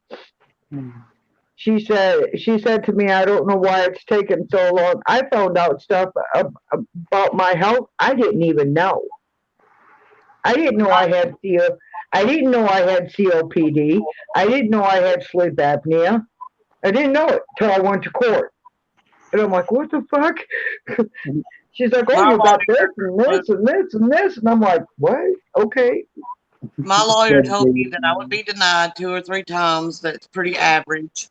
she said to me, "I don't know why it's taken so long." I found out stuff about my health I didn't even know. I didn't know I had I didn't know I had COPD. I didn't know I had sleep apnea. I didn't know it till I went to court. And I'm like, "What the fuck?" She's like, "Oh, you got this and this and this and this." And I'm like, "What? Okay." My lawyer told me that I would be denied 2 or 3 times. That's pretty average.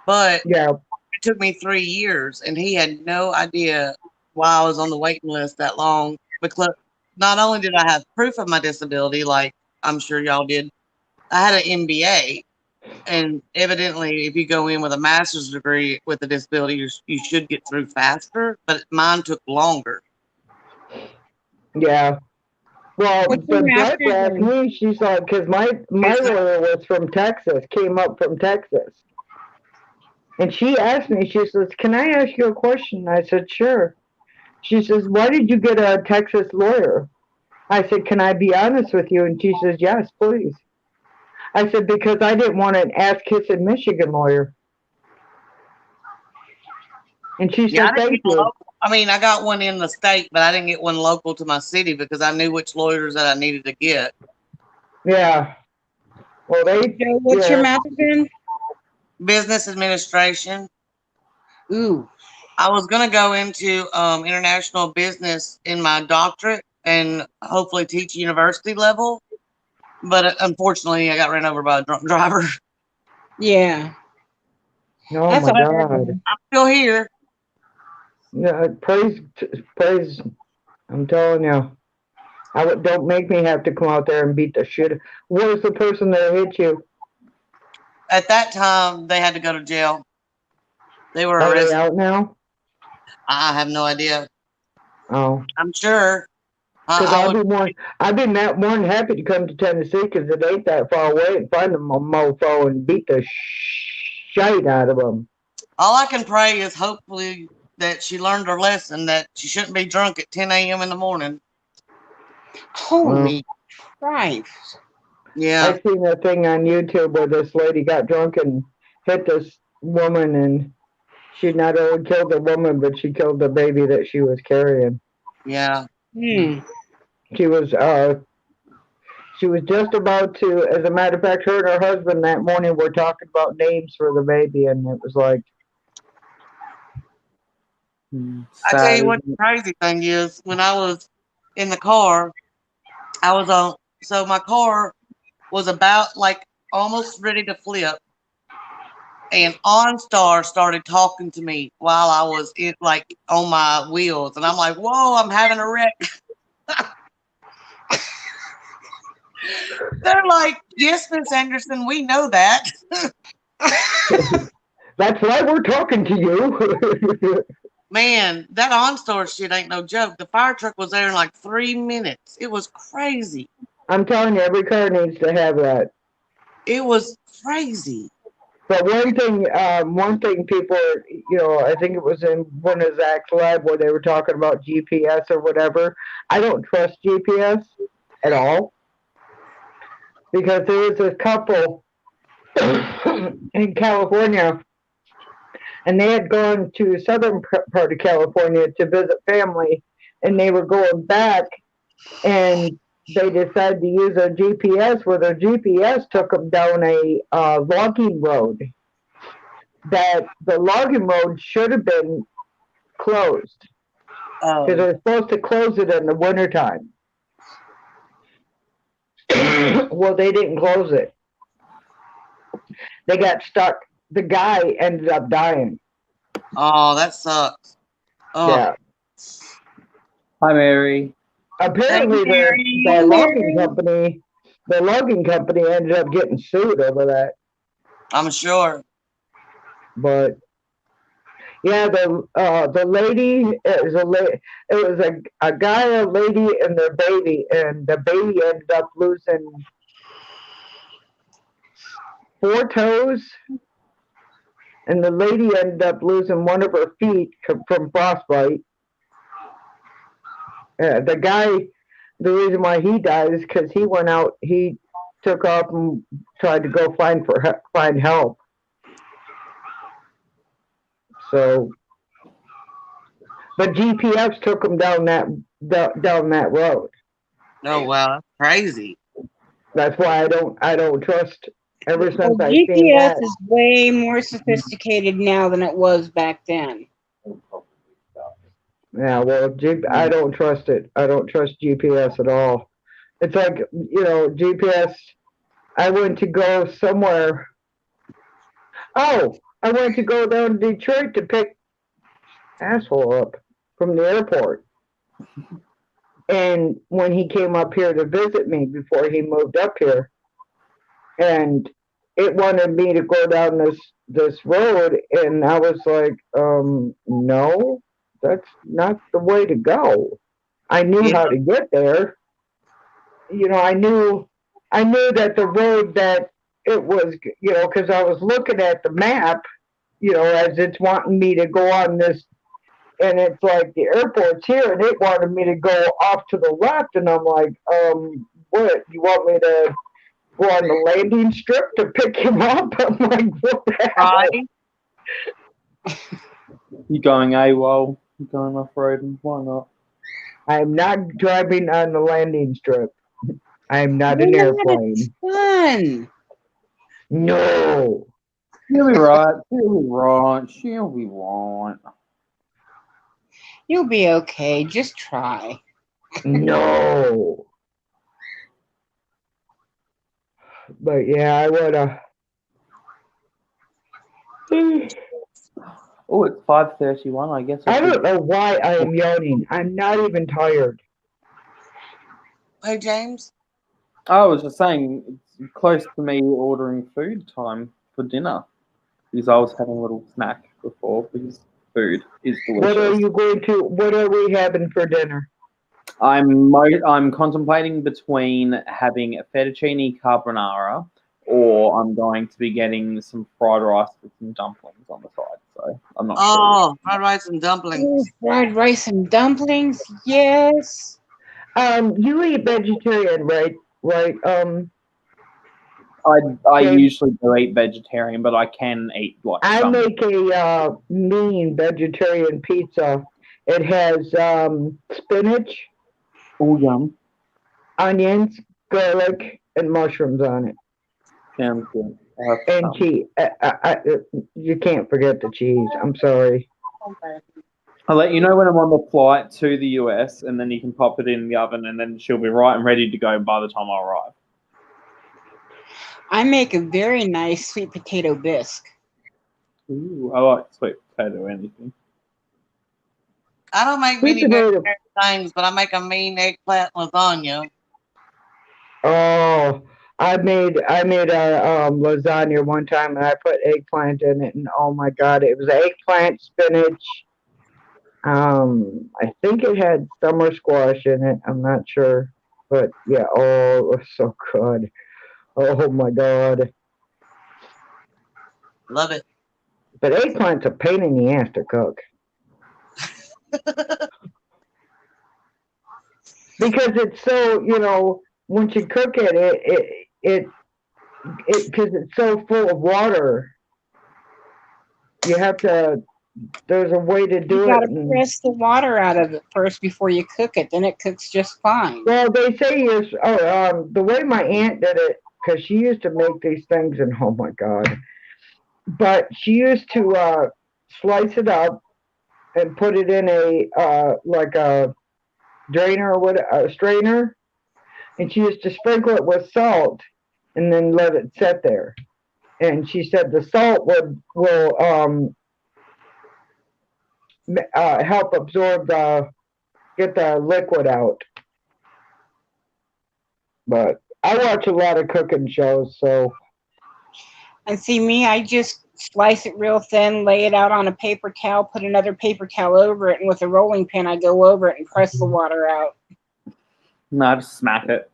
But yeah, it took me 3 years, and he had no idea why I was on the waiting list that long. Because not only did I have proof of my disability, like I'm sure y'all did, I had an MBA. And evidently, if you go in with a master's degree with a disability, you should get through faster. But mine took longer. Yeah. Well, What's the your judge master's asked in? me, she's like, because my lawyer was from Texas, came up from Texas. And she asked me, she says, "Can I ask you a question?" I said, "Sure." She says, "Why did you get a Texas lawyer?" I said, "Can I be honest with you?" And she says, "Yes, please." I said, "Because I didn't want an ass-kissing Michigan lawyer." And she said, "Thank you." I mean, I got one in the state, but I didn't get one local to my city because I knew which lawyers that I needed to get. Yeah. Well, What's your master's in? Business administration. Ooh. I was going to go into international business in my doctorate and hopefully teach university level. But unfortunately, I got ran over by a drunk driver. Yeah. Oh, That's my all. God. I'm still here. Yeah, praise. I'm telling you. Don't make me have to come out there and beat the shit. What was the person that hit you? At that time, they had to go to jail. They were Are arrested. they out now? I have no idea. Oh. I'm sure. Because I'd be more than happy to come to Tennessee because it ain't that far away and find them a mofo and beat the shite out of them. All I can pray is hopefully that she learned her lesson that she shouldn't be drunk at 10 a.m. in the morning. Holy Christ. Yeah. I seen a thing on YouTube where this lady got drunk and hit this woman, and she not only killed the woman, but she killed the baby that she was carrying. Yeah. She was just about to, as a matter of fact, her and her husband that morning were talking about names for the baby, and it was like. I tell you what the crazy thing is, when I was in the car, so my car was about like almost ready to flip, and OnStar started talking to me while I was on my wheels, and I'm like, "Whoa, I'm having a wreck." They're like, "Yes, Miss Anderson, we know that." That's why we're talking to you. Man, that OnStar shit ain't no joke. The fire truck was there in like 3 minutes. It was crazy. I'm telling you, every car needs to have that. It was crazy. But one thing people, I think it was in one of Zach's live where they were talking about GPS or whatever. I don't trust GPS at all because there was a couple in California, and they had gone to the southern part of California to visit family, and they were going back, and they decided to use their GPS, where their GPS took them down a logging road. That the logging road should have been closed because they're supposed to close it in the wintertime. Well, they didn't close it. They got stuck. The guy ended up dying. Oh, that sucks. Oh. Yeah. Hi, Mary. Apparently, the logging company ended up getting sued over that. I'm sure. But yeah, the lady it was a guy, a lady, and their baby, and the baby ended up losing 4 toes, and the lady ended up losing one of her feet from frostbite. The guy, the reason why he died is because he went out, he took off and tried to go find help. So, but GPS took him down that road. Oh wow, that's crazy. That's why I don't trust. Ever since I GPS seen that, is way more sophisticated now than it was back then. yeah. Well, I don't trust it. I don't trust GPS at all. It's like GPS. I went to go somewhere. Oh, I went to go down to Detroit to pick asshole up from the airport. And when he came up here to visit me before he moved up here, and it wanted me to go down this road, and I was like, no, that's not the way to go. I knew how to get there. I knew that the road that it was, because I was looking at the map, as it's wanting me to go on this, and it's like the airport's here, and it wanted me to go off to the left, and I'm like, what, you want me to go on the landing strip to pick him up? I'm like, what the hell? You going AWOL? You going off-roading? Why not? I'm not driving on the landing strip. I'm not an airplane. Fun. No. She'll be right. She'll be right. She'll be right. You'll be okay. Just try. No. But yeah, I would Oh, it's 5:31. I guess I don't know why I am yawning. I'm not even tired. Hey, James. I was just saying, it's close to me ordering food time for dinner because I was having a little snack before because food is delicious. What are we having for dinner? I'm contemplating between having a fettuccine carbonara or I'm going to be getting some fried rice with some dumplings on the side. So I'm not sure. Oh, fried rice and dumplings. Ooh, fried rice and dumplings. Yes. You eat vegetarian, right? Right. I usually do eat vegetarian, but I can eat like I some. make a mean vegetarian pizza. It has spinach, Yum. onions, garlic, and mushrooms on it. Sounds good. And cheese. You can't forget the cheese. I'm sorry. I'll let you know when I'm on the flight to the US, and then you can pop it in the oven, and then she'll be right and ready to go by the time I arrive. I make a very nice sweet potato bisque. Ooh, I like sweet potato anything. I don't make many vegetarian things, but I make a mean eggplant lasagna. Oh, I made a lasagna one time, and I put eggplant in it, and oh my god, it was eggplant, spinach, I think it had summer squash in it. I'm not sure, but yeah. Oh, it was so good. Oh my god. Love it. But eggplant's a pain in the ass to cook because it's so, once you cook it because it's so full of water. You have to. There's a way to You do gotta it. press the water out of it first before you cook it. Then it cooks just fine. Well, they say the way my aunt did it, because she used to make these things, and oh my god. But she used to slice it up and put it in like a drainer or a strainer, and she used to sprinkle it with salt and then let it sit there. And she said the salt will help absorb get the liquid out. But I watch a lot of cooking shows, so. And see me, I just slice it real thin, lay it out on a paper towel, put another paper towel over it, and with a rolling pin, I go over it and press the water out. No, just smack it.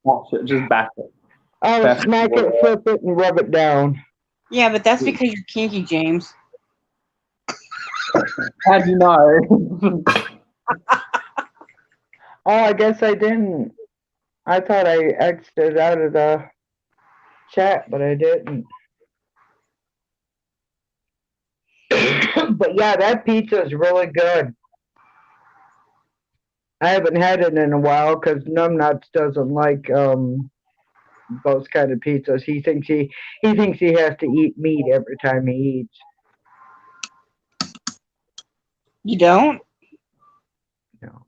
Watch it, just back it. I would smack it, flip it, and rub it down. Yeah, but that's because you're kinky, James. How'd you know? Oh, I guess I didn't. I thought I exited out of the chat, but I didn't. But yeah, that pizza is really good. I haven't had it in a while because Numbnuts doesn't like those kind of pizzas. He thinks he has to eat meat every time he eats. You don't? No.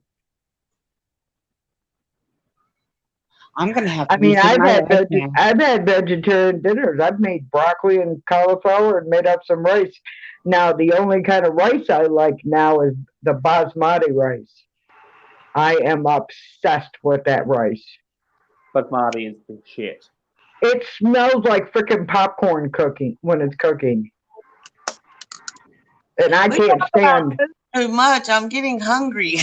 I'm gonna have to. I mean, I've now. had vegetarian dinners. I've made broccoli and cauliflower and made up some rice. Now, the only kind of rice I like now is the basmati rice. I am obsessed with that rice. Basmati is the shit. It smells like freaking popcorn cooking when it's cooking. And I can't stand. Too much. I'm getting hungry.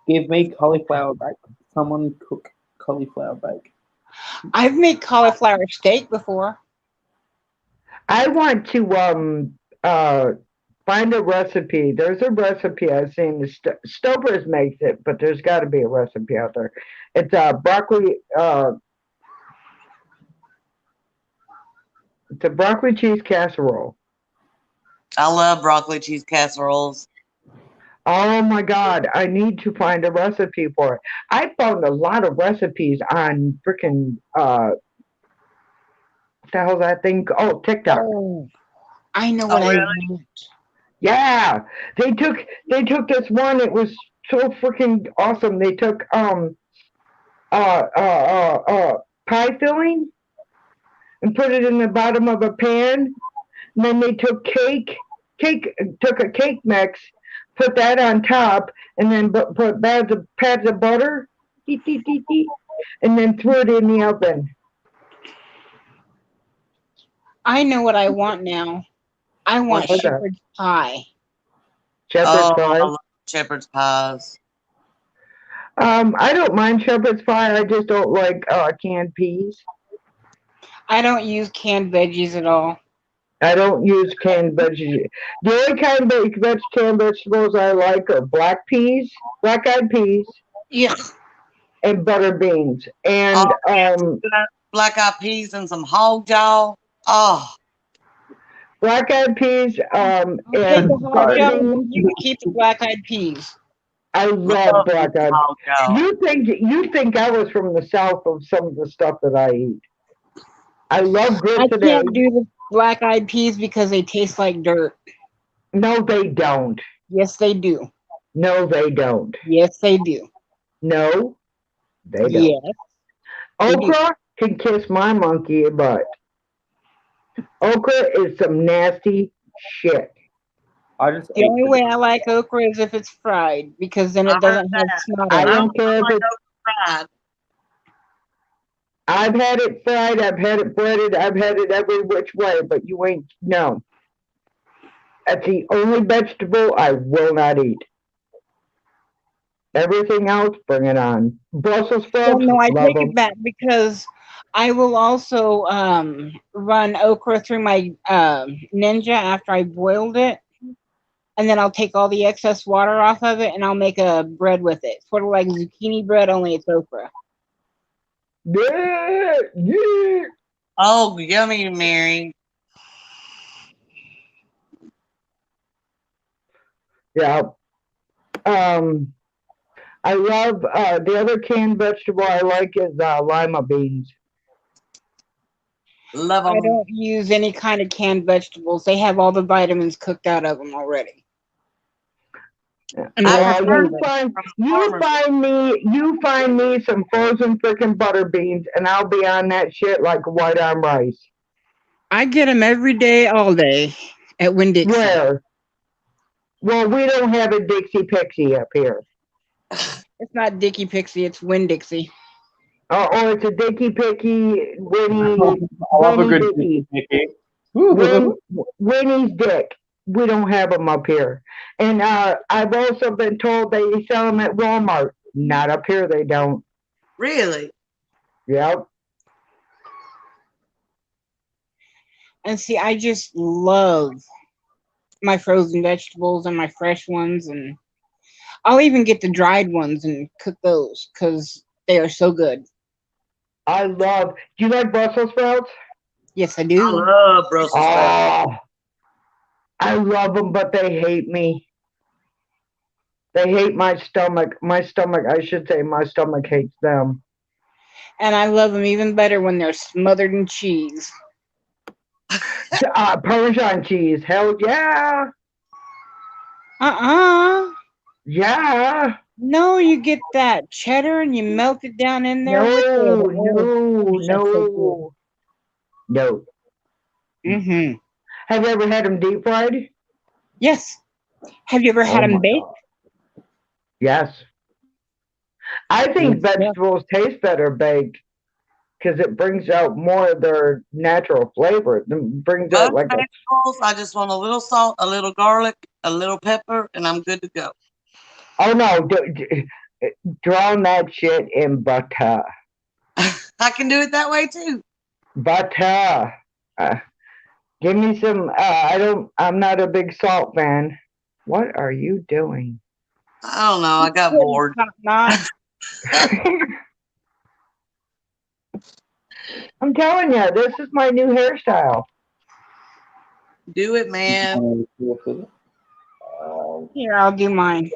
Give me cauliflower bake. Someone cook cauliflower bake. I've made cauliflower steak before. I want to find a recipe. There's a recipe I've seen. Stover's makes it, but there's got to be a recipe out there. It's broccoli. It's a broccoli cheese casserole. I love broccoli cheese casseroles. Oh my God, I need to find a recipe for it. I found a lot of recipes on freaking what the hell's that thing? Oh, TikTok. Oh, I know what I want. Yeah, they took this one. It was so freaking awesome. They took pie filling and put it in the bottom of a pan. And then they took took a cake mix, put that on top, and then put pads of butter, and then threw it in the oven. I know what I want now. I want shepherd's pie. Shepherd's pie? I love shepherd's pies. I don't mind shepherd's pie. I just don't like canned peas. I don't use canned veggies at all. I don't use canned veggies. The only kind of canned vegetables I like are black eyed peas, yeah, and butter beans, and black eyed peas and some hog jaw. Oh, black eyed peas and butter beans. You can keep the black eyed peas. I love black eyed peas. You think I was from the South of some of the stuff that I eat. I love grits and eggs. I can't do the black eyed peas because they taste like dirt. No, they don't. Yes, they do. No, they don't. Yes, they do. No, they don't. Yes. Okra can kiss my monkey butt. Okra is some nasty shit. The only way I like okra is if it's fried, because then it doesn't have smell. I don't care if it's fried. I've had it fried, I've had it breaded, I've had it every which way, but you ain't, no. That's the only vegetable I will not eat. Everything else, bring it on. Brussels Well, sprouts, no, I love take them. it back because I will also run okra through my Ninja after I boiled it, and then I'll take all the excess water off of it, and I'll make a bread with it, sort of like zucchini bread, only it's okra. Yeah, yeah. Oh, yummy, Mary. Yeah. I love the other canned vegetable I like is lima beans. Love I them. don't use any kind of canned vegetables. They have all the vitamins cooked out of them already. And they I don't Well, have flavor. you find me some frozen freaking butter beans, and I'll be on that shit like white on rice. I get them every day, all day at Winn-Dixie. Where? Well, we don't have a Dixie Pixie up here. It's not Dickie Pixie, it's Winn-Dixie. Or it's a Dicky Picky, Winnie, I love a Winnie good Dicky. Mickey. Winnie's Dick. We don't have them up here. And I've also been told they sell them at Walmart. Not up here, they don't. Really? Yep. And see, I just love my frozen vegetables and my fresh ones, and I'll even get the dried ones and cook those because they are so good. I love. Do you like Brussels sprouts? Yes, I I do. love Brussels sprouts. Oh, I love them, but they hate me. They hate my stomach. My stomach, I should say, my stomach hates them. And I love them even better when they're smothered in cheese. Parmesan cheese. Hell yeah. Yeah. No, you get that cheddar and you melt it down in there with it. No. Mm-hmm. Have you ever had them deep fried? Yes. Have you ever had them baked? Yes. I think Yeah. vegetables taste better baked because it brings out more of their natural flavor. It brings out like a. Vegetables, I just want a little salt, a little garlic, a little pepper, and I'm good to go. Oh no! Drown that shit in butter. I can do it that way too. Butter. Give me some. I'm not a big salt fan. What are you doing? I don't know. I got bored. I'm telling you, this is my new hairstyle. Do it, man. Here, I'll do mine.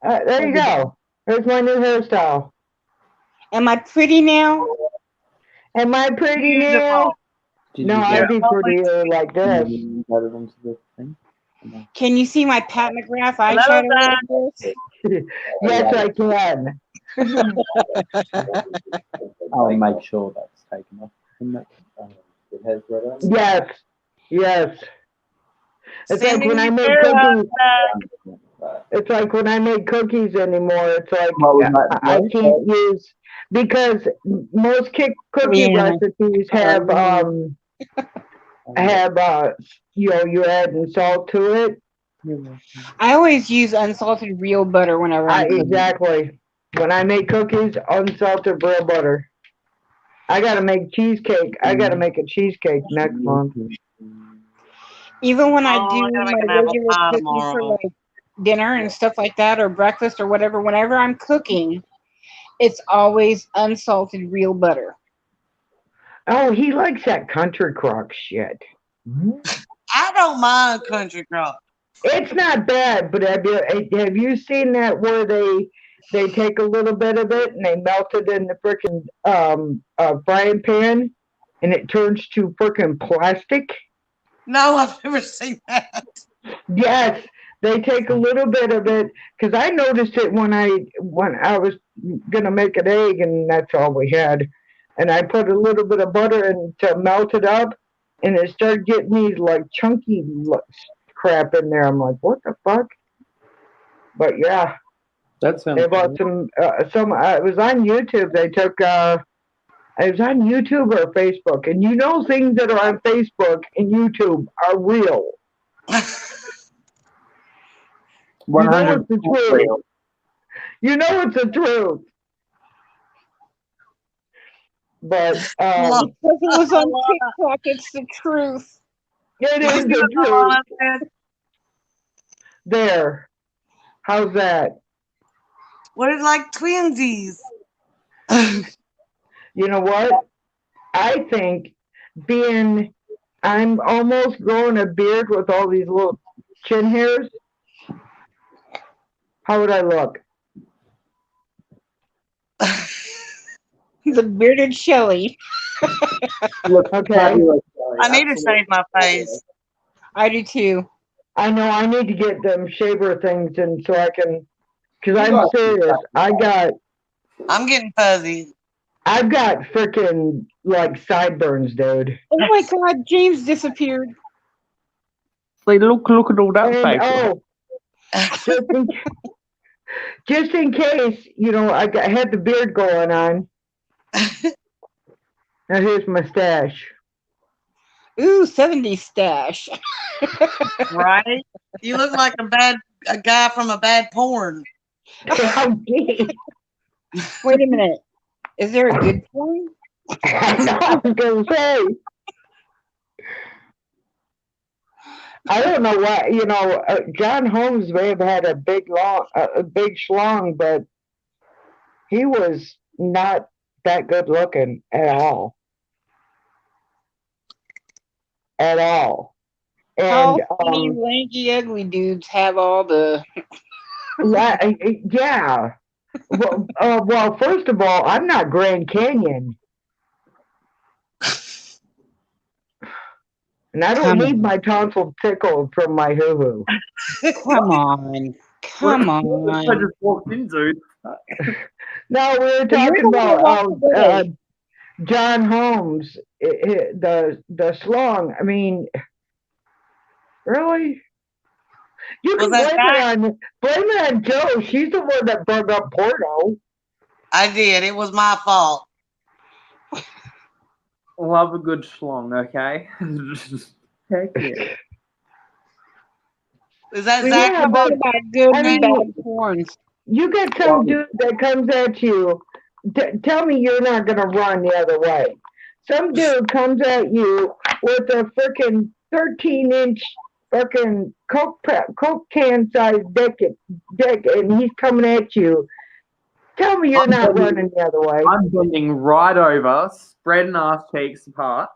There you go. There's my new hairstyle. Am I pretty now? Am I pretty now? No, I'd be prettier like this. Can you see my Pat McGrath eyeshadow like this? Yes, I can. I'll make sure that's taken off. It has red on it. Yes. Yes. It's like Sending when I you make arrows cookies. It's like when I make cookies anymore. It's like What was that, I Joe? can't use because most cookie recipes have you're adding salt to it. I always use unsalted real butter whenever I'm cooking. Exactly. When I make cookies, unsalted real butter. I gotta make cheesecake. I gotta make a cheesecake next month. Even when I Oh, do I gotta my make an apple regular pie cooking for tomorrow. like dinner and stuff like that, or breakfast or whatever, whenever I'm cooking, it's always unsalted real butter. Oh, he likes that country crock shit. I don't mind country crock. It's not bad, but have you seen that where they take a little bit of it and they melt it in the frickin' frying pan and it turns to frickin' plastic? No, I've never seen that. Yes, they take a little bit of it because I noticed it when I was gonna make an egg and that's all we had, and I put a little bit of butter in to melt it up, and it started getting these like chunky crap in there. I'm like, what the fuck? But yeah, That sounds they bought some. It was on YouTube. They took It was on YouTube or Facebook, and you know things that are on Facebook and YouTube are real. You know it's the truth. You know it's the truth. But Because it was on TikTok, it's the truth. it is the truth. There. How's that? What is like twinsies? You know what? I think I'm almost growing a beard with all these little chin hairs. How would I look? The bearded Shelley. Okay. I need to shave my face. I do too. I know I need to get them shaver things and so I can, because I'm serious. I'm getting fuzzy. I've got freaking like sideburns, dude. Oh my God, James disappeared. See, look at all that And paper. just in case, you know, I had the beard going on. Now here's my stash. Ooh, 70s stash. Right? You look like a guy from a bad porn. Oh, geez. Wait a minute. Is there a good porn? I was gonna say. I don't know why, you know, John Holmes may have had a big schlong, but he was not that good looking at all. At all. How And many lanky, ugly dudes have all the... yeah. Well, first of all, I'm not Grand Canyon. And I don't need my tonsil tickled from my hoo-hoo. Come on. Come on. I just walked into. No, we were talking about John Holmes, the schlong. I mean, really? You can blame it on Joe. She's the one that brought up porno. I did. It was my fault. Love a good schlong, okay? Heck yeah. Is that Well, Zach? yeah, What about good I and mean, bad porns? You get some dude that comes at you. Tell me you're not going to run the other way. Some dude comes at you with a freaking 13-inch fucking Coke can sized dick, and he's coming at you. Tell me you're not running the other way. I'm bending right over, spreading ass cheeks apart.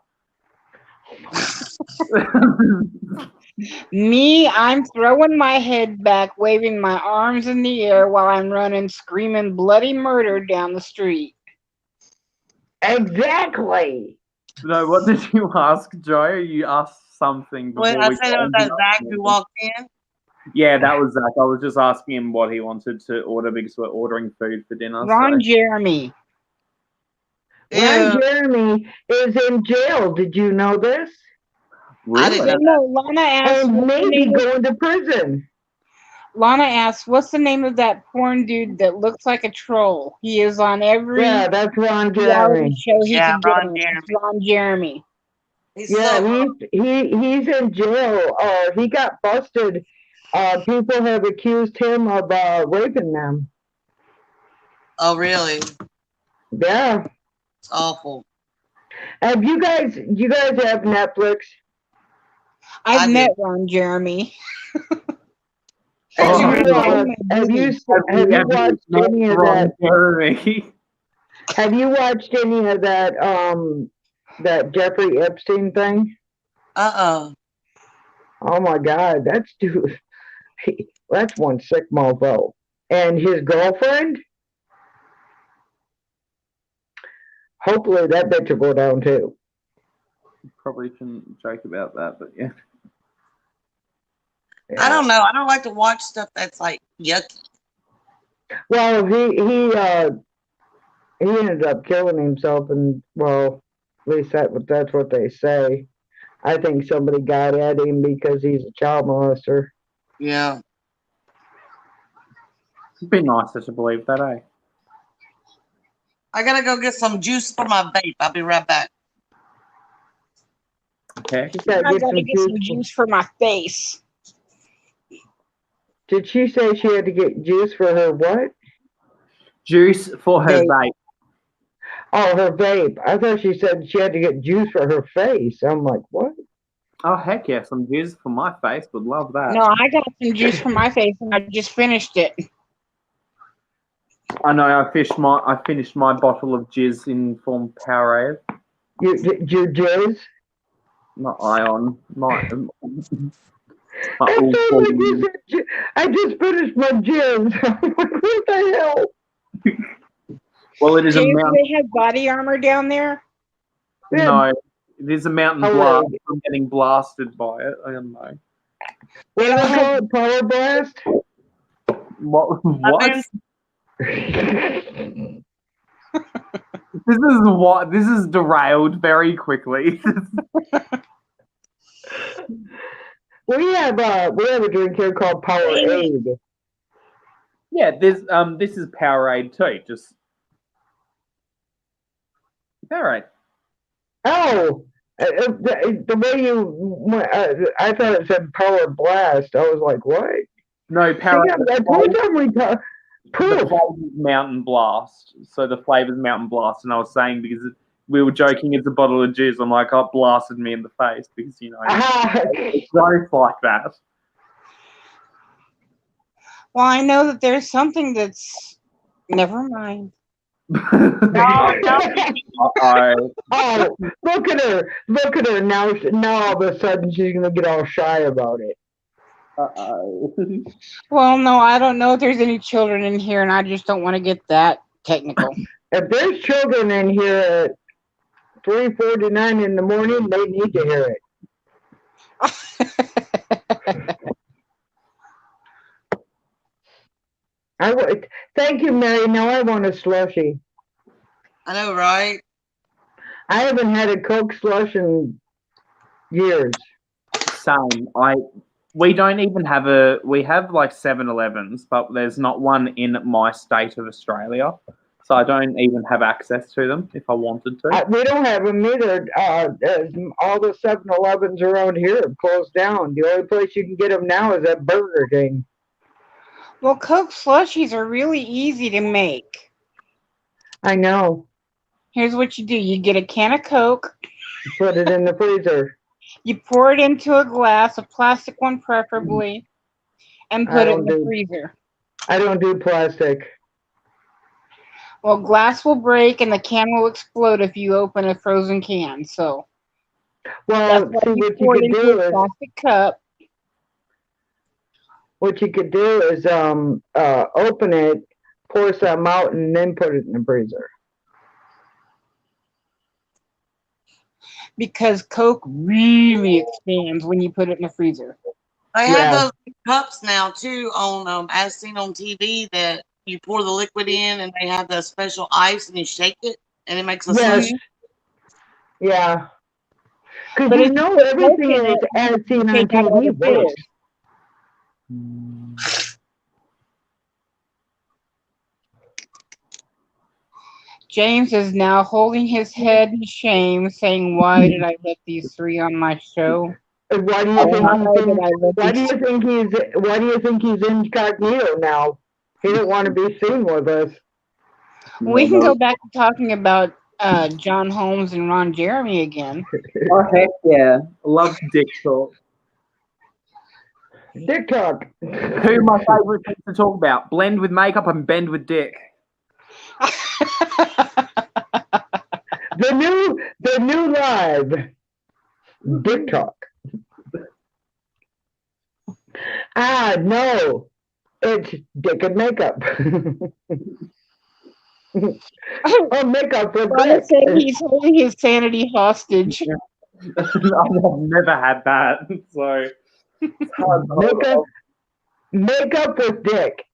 Me, I'm throwing my head back, waving my arms in the air while I'm running, screaming bloody murder down the street. Exactly. No, what did you ask, Joe? You asked something before. Wait, I said it was that Zach who walked in. Yeah, that was Zach. I was just asking him what he wanted to order because we're ordering food for dinner. Ron Jeremy. Ron Jeremy is in jail. Did you know this? Really? No, Lana asked. And maybe going to prison. Lana asked, "What's the name of that porn dude that looks like a troll? He is on every that's Ron reality Jeremy. show he can get Ron on. Jeremy. It's Ron Jeremy. He's he's in jail. He got busted. People have accused him of raping them. Oh, really? Yeah. It's awful. Have you guys have Netflix? I've met Ron Jeremy. Have you watched any of that? Have you watched any of that that Jeffrey Epstein thing? Oh my God, that's one sick mofo. And his girlfriend? Hopefully that bitch will go down too. Probably shouldn't joke about that, but yeah. I don't know. I don't like to watch stuff that's like yucky. Well, he ended up killing himself, and well, at least that's what they say. I think somebody got at him because he's a child molester. Yeah. It'd be nicer to believe that, eh? I gotta go get some juice for my vape. I'll be right back. Okay. She said I get gotta some get some juice. juice for my face. Did she say she had to get juice for her what? Juice for her Vape. vape. Oh, her vape. I thought she said she had to get juice for her face. I'm like, what? Oh, heck yeah. Some juice for my face. Would love that. No, I got some juice for my face and I just finished it. I know. I finished my bottle of jizz in form Powerade. Your jizz? Not ion. My I old thought body. you said I just finished my jizz. I'm like, what the hell? Well, it is a James, do mountain. they have body armor down there? No, it is a mountain Powerade. blast. I'm getting blasted by it. I don't know. What do they call it? Power blast? What? Well, This is derailed very quickly. we have a drink here called Powerade. Yeah, this is Powerade too. Just Powerade. Oh, the way I thought it said Power Blast. I was like, what? No, See, Powerade. I told them The proof. flavor's Mountain Blast. So the flavor's Mountain Blast, and I was saying because we were joking, it's a bottle of juice. I'm like, oh, it blasted me in the face because it's gross like that. Well, I know that there's something that's. Never mind. Uh-oh. Oh, look at her! Look at her now! Now all of a sudden she's gonna get all shy about it. Uh-oh. Well, no, I don't know if there's any children in here, and I just don't want to get that technical. If there's children in here at 3:49 in the morning, they need to hear it. Thank you, Mary. Now I want a slushie. I know, right? I haven't had a Coke slush in years. Same. We don't even have we have like 7-Elevens, but there's not one in my state of Australia. So I don't even have access to them if I wanted to. We don't have them either. All the 7-Elevens around here have closed down. The only place you can get them now is at Burger King. Well, Coke slushies are really easy to make. I know. Here's what you do. You get a can of Coke. Put it in the freezer. You pour it into a glass, a plastic one preferably, and put it in the freezer. I don't do plastic. Well, glass will break and the can will explode if you open a frozen can. So, well, see what you could do is plastic cup. What you could do is open it, pour some out, and then put it in the freezer. Because Coke really expands when you put it in the freezer. They have those cups now too on as seen on TV that you pour the liquid in and they have the special ice and you shake it and it makes a slush. Yeah. Because you know everything is as seen on TV works. James is now holding his head in shame, saying, "Why did I let these three on my show? Why do you think he's incognito now? He don't want to be seen with us. We can go back to talking about John Holmes and Ron Jeremy again. Oh, heck yeah. Love dick talk. Dick talk. Who are my favourite things to talk about? Blend with makeup and bend with dick. The new live dick talk. No, it's dick and makeup. Oh, makeup for dick. He's holding his sanity hostage. I've never had that, so it's hard. Makeup with dick.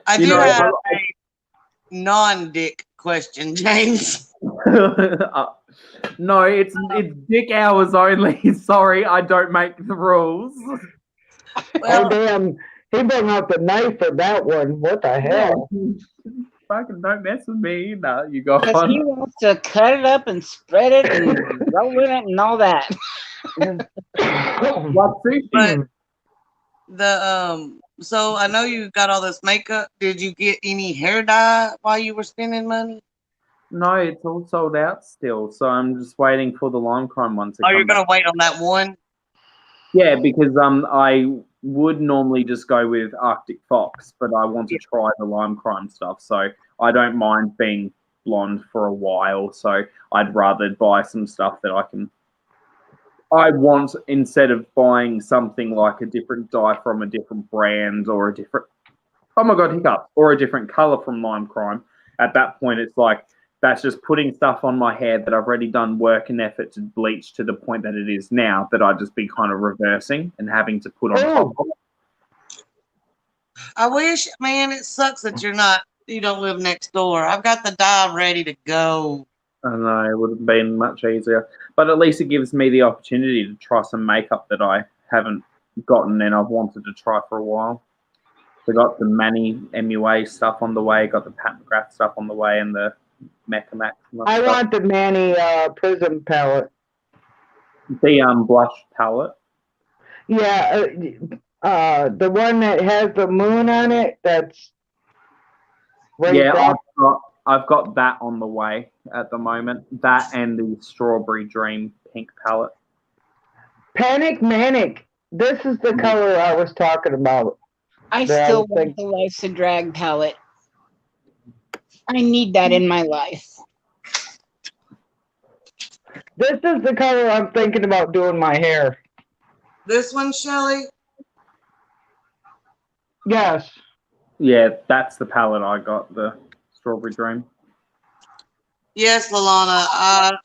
I do have a non-dick question, James. No, it's dick hours only. Sorry, I don't make the rules. Well, oh damn! He brought out the knife for that one. What the hell? fucking don't mess with me. No, you go Because he on. wants to cut it up and spread it and roll in it and all that. What sushi? But the so I know you got all this makeup. Did you get any hair dye while you were spending money? No, it's all sold out still. So I'm just waiting for the lime crime one to Oh, you're come back. gonna wait on that one? Yeah, because I would normally just go with Arctic Fox, but I want to try the lime crime stuff. So I don't mind being blonde for a while. So I'd rather buy some stuff that I want, instead of buying something like a different dye from a different brand or a different, oh my god, hiccup, or a different color from lime crime. At that point, it's like, that's just putting stuff on my hair that I've already done work and effort to bleach to the point that it is now, that I'd just be kind of reversing and having to put on top of it. I wish, man, it sucks that you don't live next door. I've got the dye ready to go. I know, it would have been much easier. But at least it gives me the opportunity to try some makeup that I haven't gotten and I've wanted to try for a while. We got the Manny MUA stuff on the way, got the Pat McGrath stuff on the way, and the Mecha Max. I want the Manny Prism palette. The blush palette. Yeah, the one that has the moon on it. That's Yeah, I've got that on the way at the moment. That and the Strawberry Dream pink palette. Panic Manic. This is the color I was talking about. I still want the Life's a Drag palette. I need that in my life. This is the color I'm thinking about doing my hair. This one, Shelly? Yes. Yeah, that's the palette I got, the Strawberry Dream. Yes, Lalana.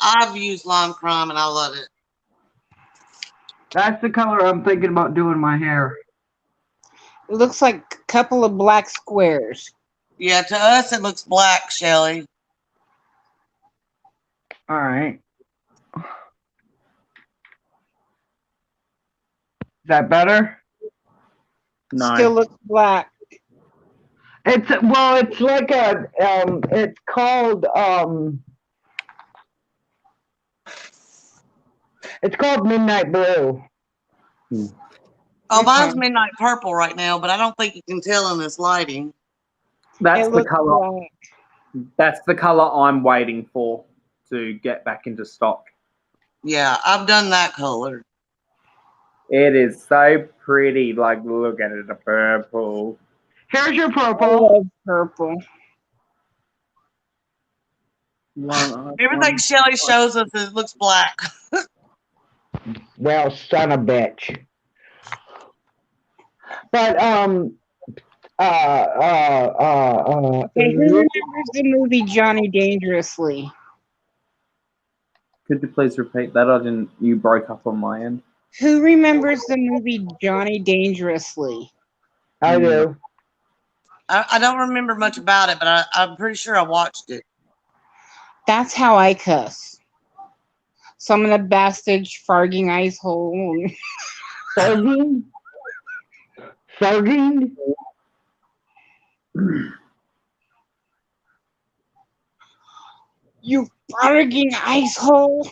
I've used lime crime and I love it. That's the color I'm thinking about doing my hair. It looks like a couple of black squares. Yeah, to us it looks black, Shelly. All right. Is that better? No. Still looks black. It's like a it's called Midnight Blue. Oh, mine's midnight purple right now, but I don't think you can tell in this lighting. That's It the looks color. black. That's the color I'm waiting for to get back into stock. Yeah, I've done that color. It is so pretty. Like, look at it, the purple. Here's your I purple. love purple. Everything Shelly shows us it looks black. Well, son of a bitch. But Hey, who remembers the movie Johnny Dangerously? Could you please repeat that? You broke up on my end. Who remembers the movie Johnny Dangerously? I do. I don't remember much about it, but I'm pretty sure I watched it. That's how I cuss. Some of the bastards farging ice hole. Farging? Farging? You farging ice hole.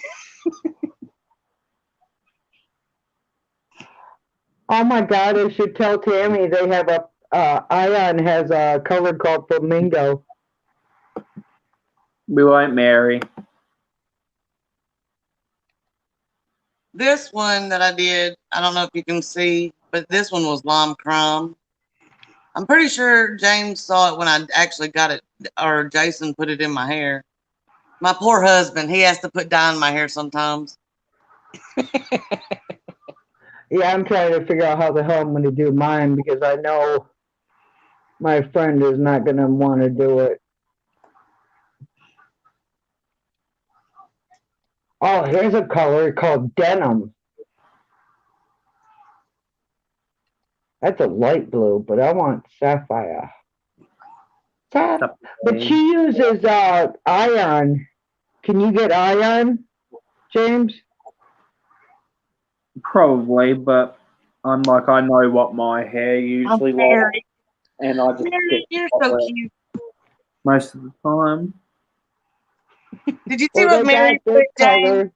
Oh my God! I should tell Tammy they have Ion has a color called Flamingo. We won't marry. This one that I did, I don't know if you can see, but this one was lime crime. I'm pretty sure James saw it when I actually got it, or Jason put it in my hair. My poor husband, he has to put dye in my hair sometimes. Yeah, I'm trying to figure out how the hell I'm going to do mine because I know my friend is not going to want to do it. Oh, here's a color called denim. That's a light blue, but I want sapphire. But she uses Ion. Can you get Ion, James? Probably, but I know what my hair usually looks like, and I just Mary, you're so cute. most of the time. Did you see Well, what they Mary got put, this James? color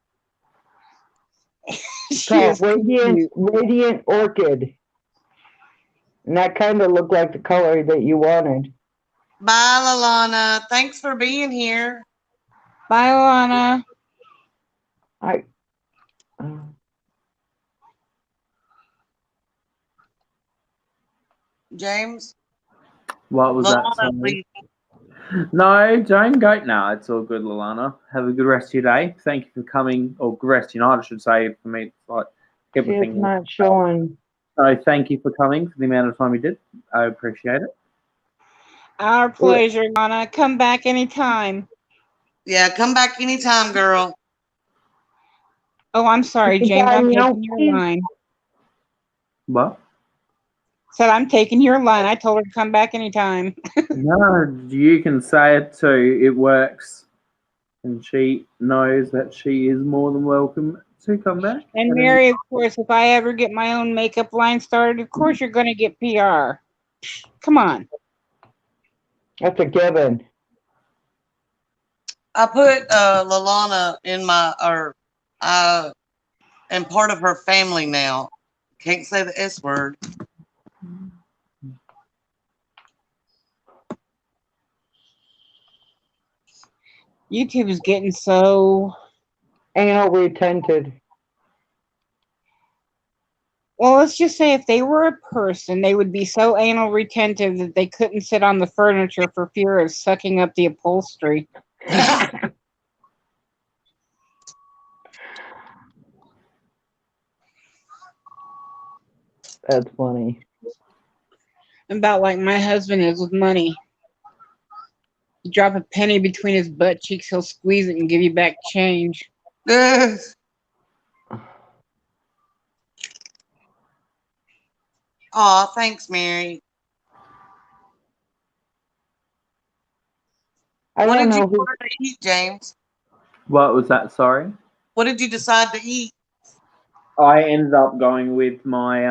She called is cute. Radiant Orchid. And that kind of looked like the color that you wanted. Bye, Lalana. Thanks for being here. Bye, Lana. I. James? What was that? Lalana, Sorry? please. No, don't go. No, it's all good, Lalana. Have a good rest of your day. Thank you for coming, or good rest of your night, I should say. For me, it's like See, it's everything. not showing. So thank you for coming for the amount of time you did. I appreciate it. Our pleasure, Lana. Come back anytime. Yeah, come back anytime, girl. Oh, I'm sorry, James. I'm taking your line. What? Said I'm taking your line. I told her to come back anytime. No, you can say it too. It works. And she knows that she is more than welcome to come back. And Mary, of course, if I ever get my own makeup line started, of course you're going to get PR. Come on. That's a given. I put Lalana in my, I am part of her family now. Can't say the S word. YouTube is getting so... Anal retented. Well, let's just say if they were a person, they would be so anal retentive that they couldn't sit on the furniture for fear of sucking up the upholstery. That's funny. About like my husband is with money. You drop a penny between his butt cheeks, he'll squeeze it and give you back change. Aw, thanks, Mary. I What don't did you know who. order to eat, James? What was that? Sorry. What did you decide to eat? I ended up going with my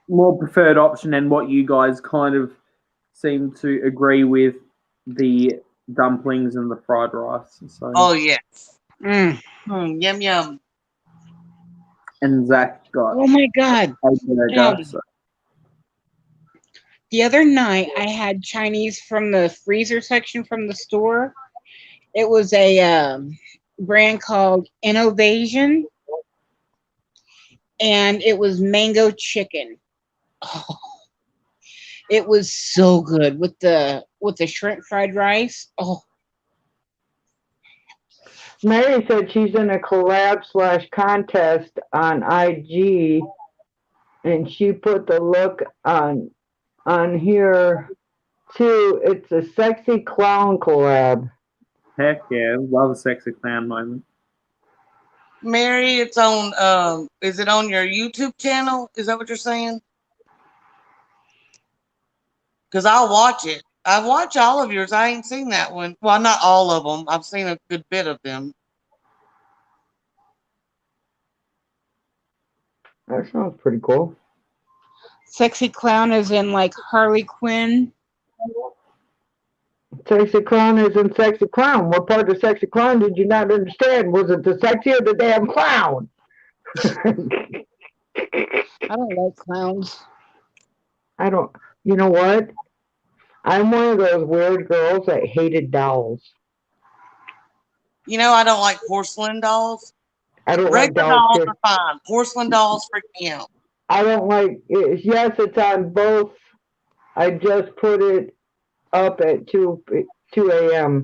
more preferred option and what you guys kind of seem to agree with, the dumplings and the fried rice. So, Oh, yes. Mm. Yum, yum. and Zach got Oh my God. a burger. So. The other night I had Chinese from the freezer section from the store. It was a brand called Innovation, and it was mango chicken. Oh, it was so good with the shrimp fried rice. Oh, Mary said she's in a collab/contest on IG, and she put the look on here too. It's a sexy clown collab. Heck yeah, love a sexy clown moment. Mary, it's on, is it on your YouTube channel? Is that what you're saying? Because I'll watch it. I watch all of yours. I ain't seen that one. Well, not all of them. I've seen a good bit of them. That sounds pretty cool. sexy clown is in like Harley Quinn. Sexy clown isn't sexy clown. What part of sexy clown did you not understand? Was it the sexy or the damn clown? I don't like clowns. I don't. You know what? I'm one of those weird girls that hated dolls. You know, I don't like porcelain dolls. I don't like Regular dolls. dolls are fine. Porcelain dolls freak me out. I don't like it. Yes, it's on both. I just put it up at 2 a.m.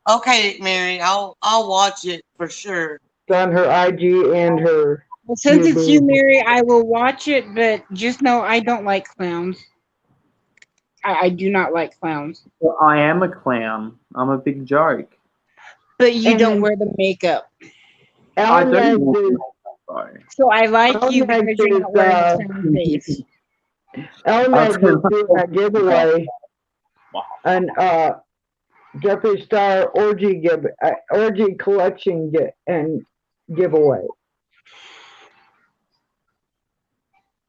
Okay, Mary, I'll watch it for sure. It's on her IG and her. Well, since it's you, YouTube. Mary, I will watch it, but just know I don't like clowns. I do not like clowns. Well, I am a clown. I'm a big joke. But you And don't then- wear the makeup. I Ellen do. Eggs So I like you Ellen because you're not wearing a clown face. is doing a giveaway. An Jeffree Star orgy collection giveaway.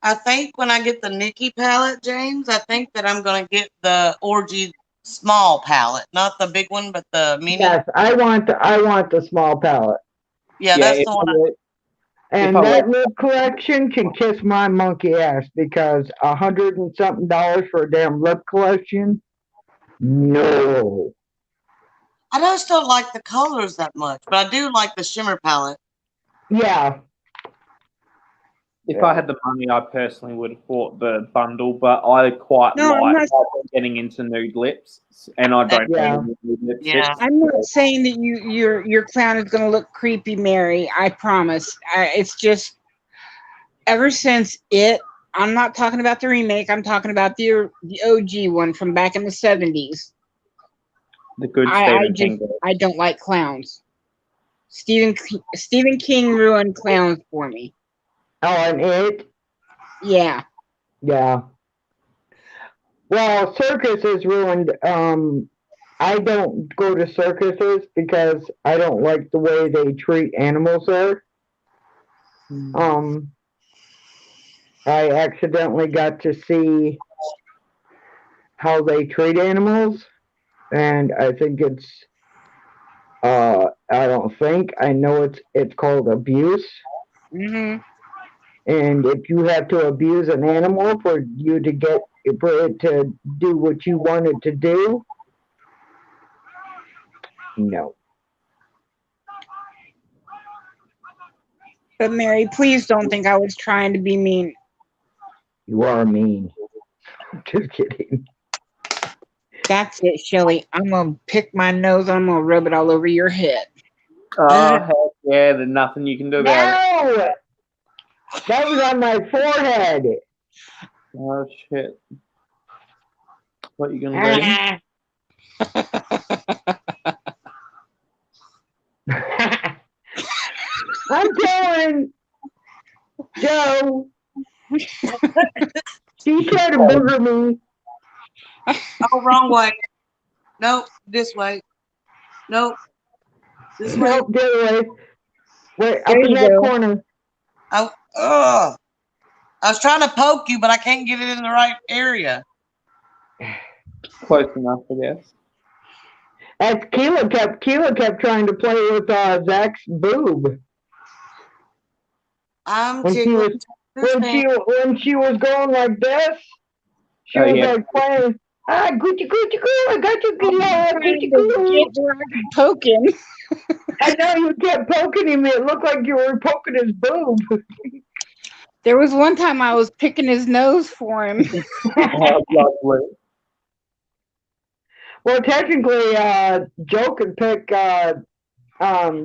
I think when I get the Nikki palette, James, I think that I'm going to get the orgy small palette, not the big one, but the mini. Yes, I want the small palette. Yeah, Yeah, that's if the one. I were- And I that were- lip collection can kiss my monkey ass because $100 and something for a damn lip collection. No. I just don't like the colors that much, but I do like the shimmer palette. Yeah. If I had the money, I personally would have bought the bundle, but I quite No, I'm like not- getting into nude lips, and I don't Yeah. need nude lipsticks. Yeah. I'm not saying that your clown is going to look creepy, Mary. I promise. It's just ever since it. I'm not talking about the remake. I'm talking about the OG one from back in the 70s. The good I Stephen just King. I don't like clowns. Stephen King ruined clowns for me. Oh, and it? Yeah. Yeah. Well, circus is ruined. I don't go to circuses because I don't like the way they treat animals there. I accidentally got to see how they treat animals, and I think it's I know it's called abuse. Hmm. And if you have to abuse an animal for it to do what you want it to do, no. But Mary, please don't think I was trying to be mean. You are mean. Just kidding. That's it, Shelly. I'm gonna pick my nose and I'm gonna rub it all over your head. Oh, heck yeah, there's nothing you can do about it. No! That was on my forehead. Oh, shit. What are you going to do? I'm going, Joe. He tried to booger me. Oh, wrong way. Nope, this way. Nope, this way. Nope, the other way. Wait, up There in you that go. corner. I was trying to poke you, but I can't get it in the right area. Close enough, I guess. As Keela kept trying to play with Zach's boob. I'm When she tickling. when she was going like this, she was like playing. Gucci, Gucci, girl, I got you, Gucci, girl. Get where I can poke him. I know you kept poking him. It looked like you were poking his boob. There was one time I was picking his nose for him. Oh, lovely. Well, technically, Joe could pick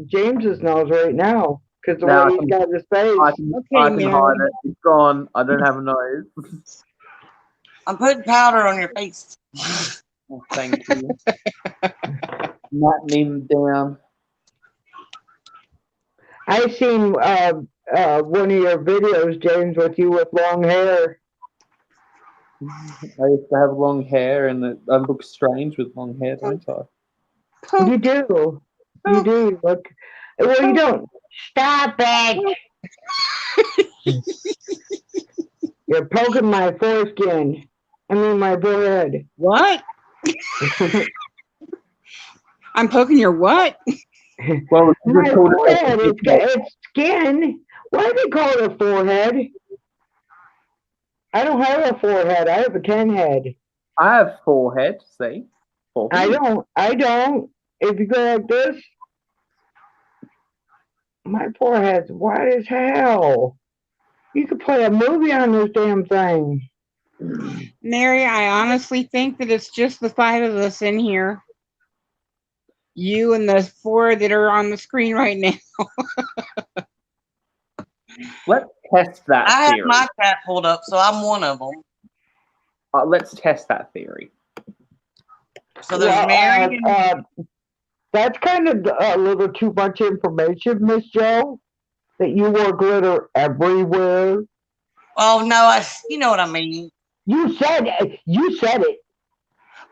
James's nose right now because the way he's got his face. I can Mary. hide it. It's gone. I don't have a nose. I'm putting powder on your face. Oh, thank you. Not him down. I seen one of your videos, James, with you with long hair. I used to have long hair, and I look strange with long hair, don't I? You do. You do. Look. Well, you don't. Stop it. You're poking my foreskin. I mean, my forehead. What? I'm poking your what? Well, My forehead. It's skin. Why do they call it a forehead? I don't have a forehead. I have a 10 head. I have forehead. See, forehead. I don't. If you go like this, my forehead's white as hell. You could play a movie on this damn thing. Mary, I honestly think that it's just the 5 of us in here. You and the 4 that are on the screen right now. Let's test that I have theory. my cat pulled up, so I'm one of them. Let's test that theory. So there's Mary. That's kind of a little too much information, Miss Joe. That you wore glitter everywhere. Oh no, you know what I mean. You said it. You said it.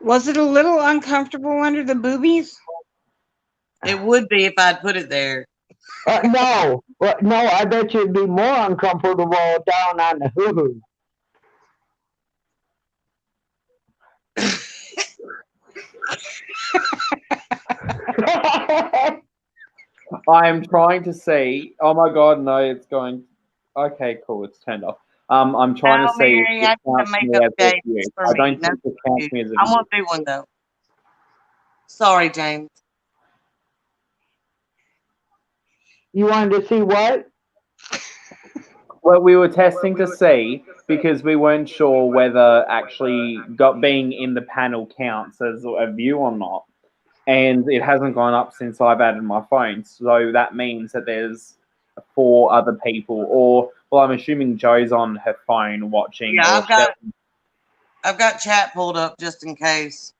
Was it a little uncomfortable under the boobies? It would be if I'd put it there. No. Well, no, I bet you it'd be more uncomfortable down on the hoo-hoo. I'm trying to see. Oh my god, no, it's going. Okay, cool. It's turned off. I'm trying Now, to see Mary, if I it need to counts make me up as a dates view. for I me. don't Not think it for counts you. me as a I view. won't do one though. Sorry, James. You wanted to see what? Well, we were testing to see because we weren't sure whether actually being in the panel counts as a view or not. And it hasn't gone up since I've added my phone. So that means that there's 4 other people, or well, I'm assuming Joe's on her phone watching. Yeah, Or I've got chat pulled up just in case.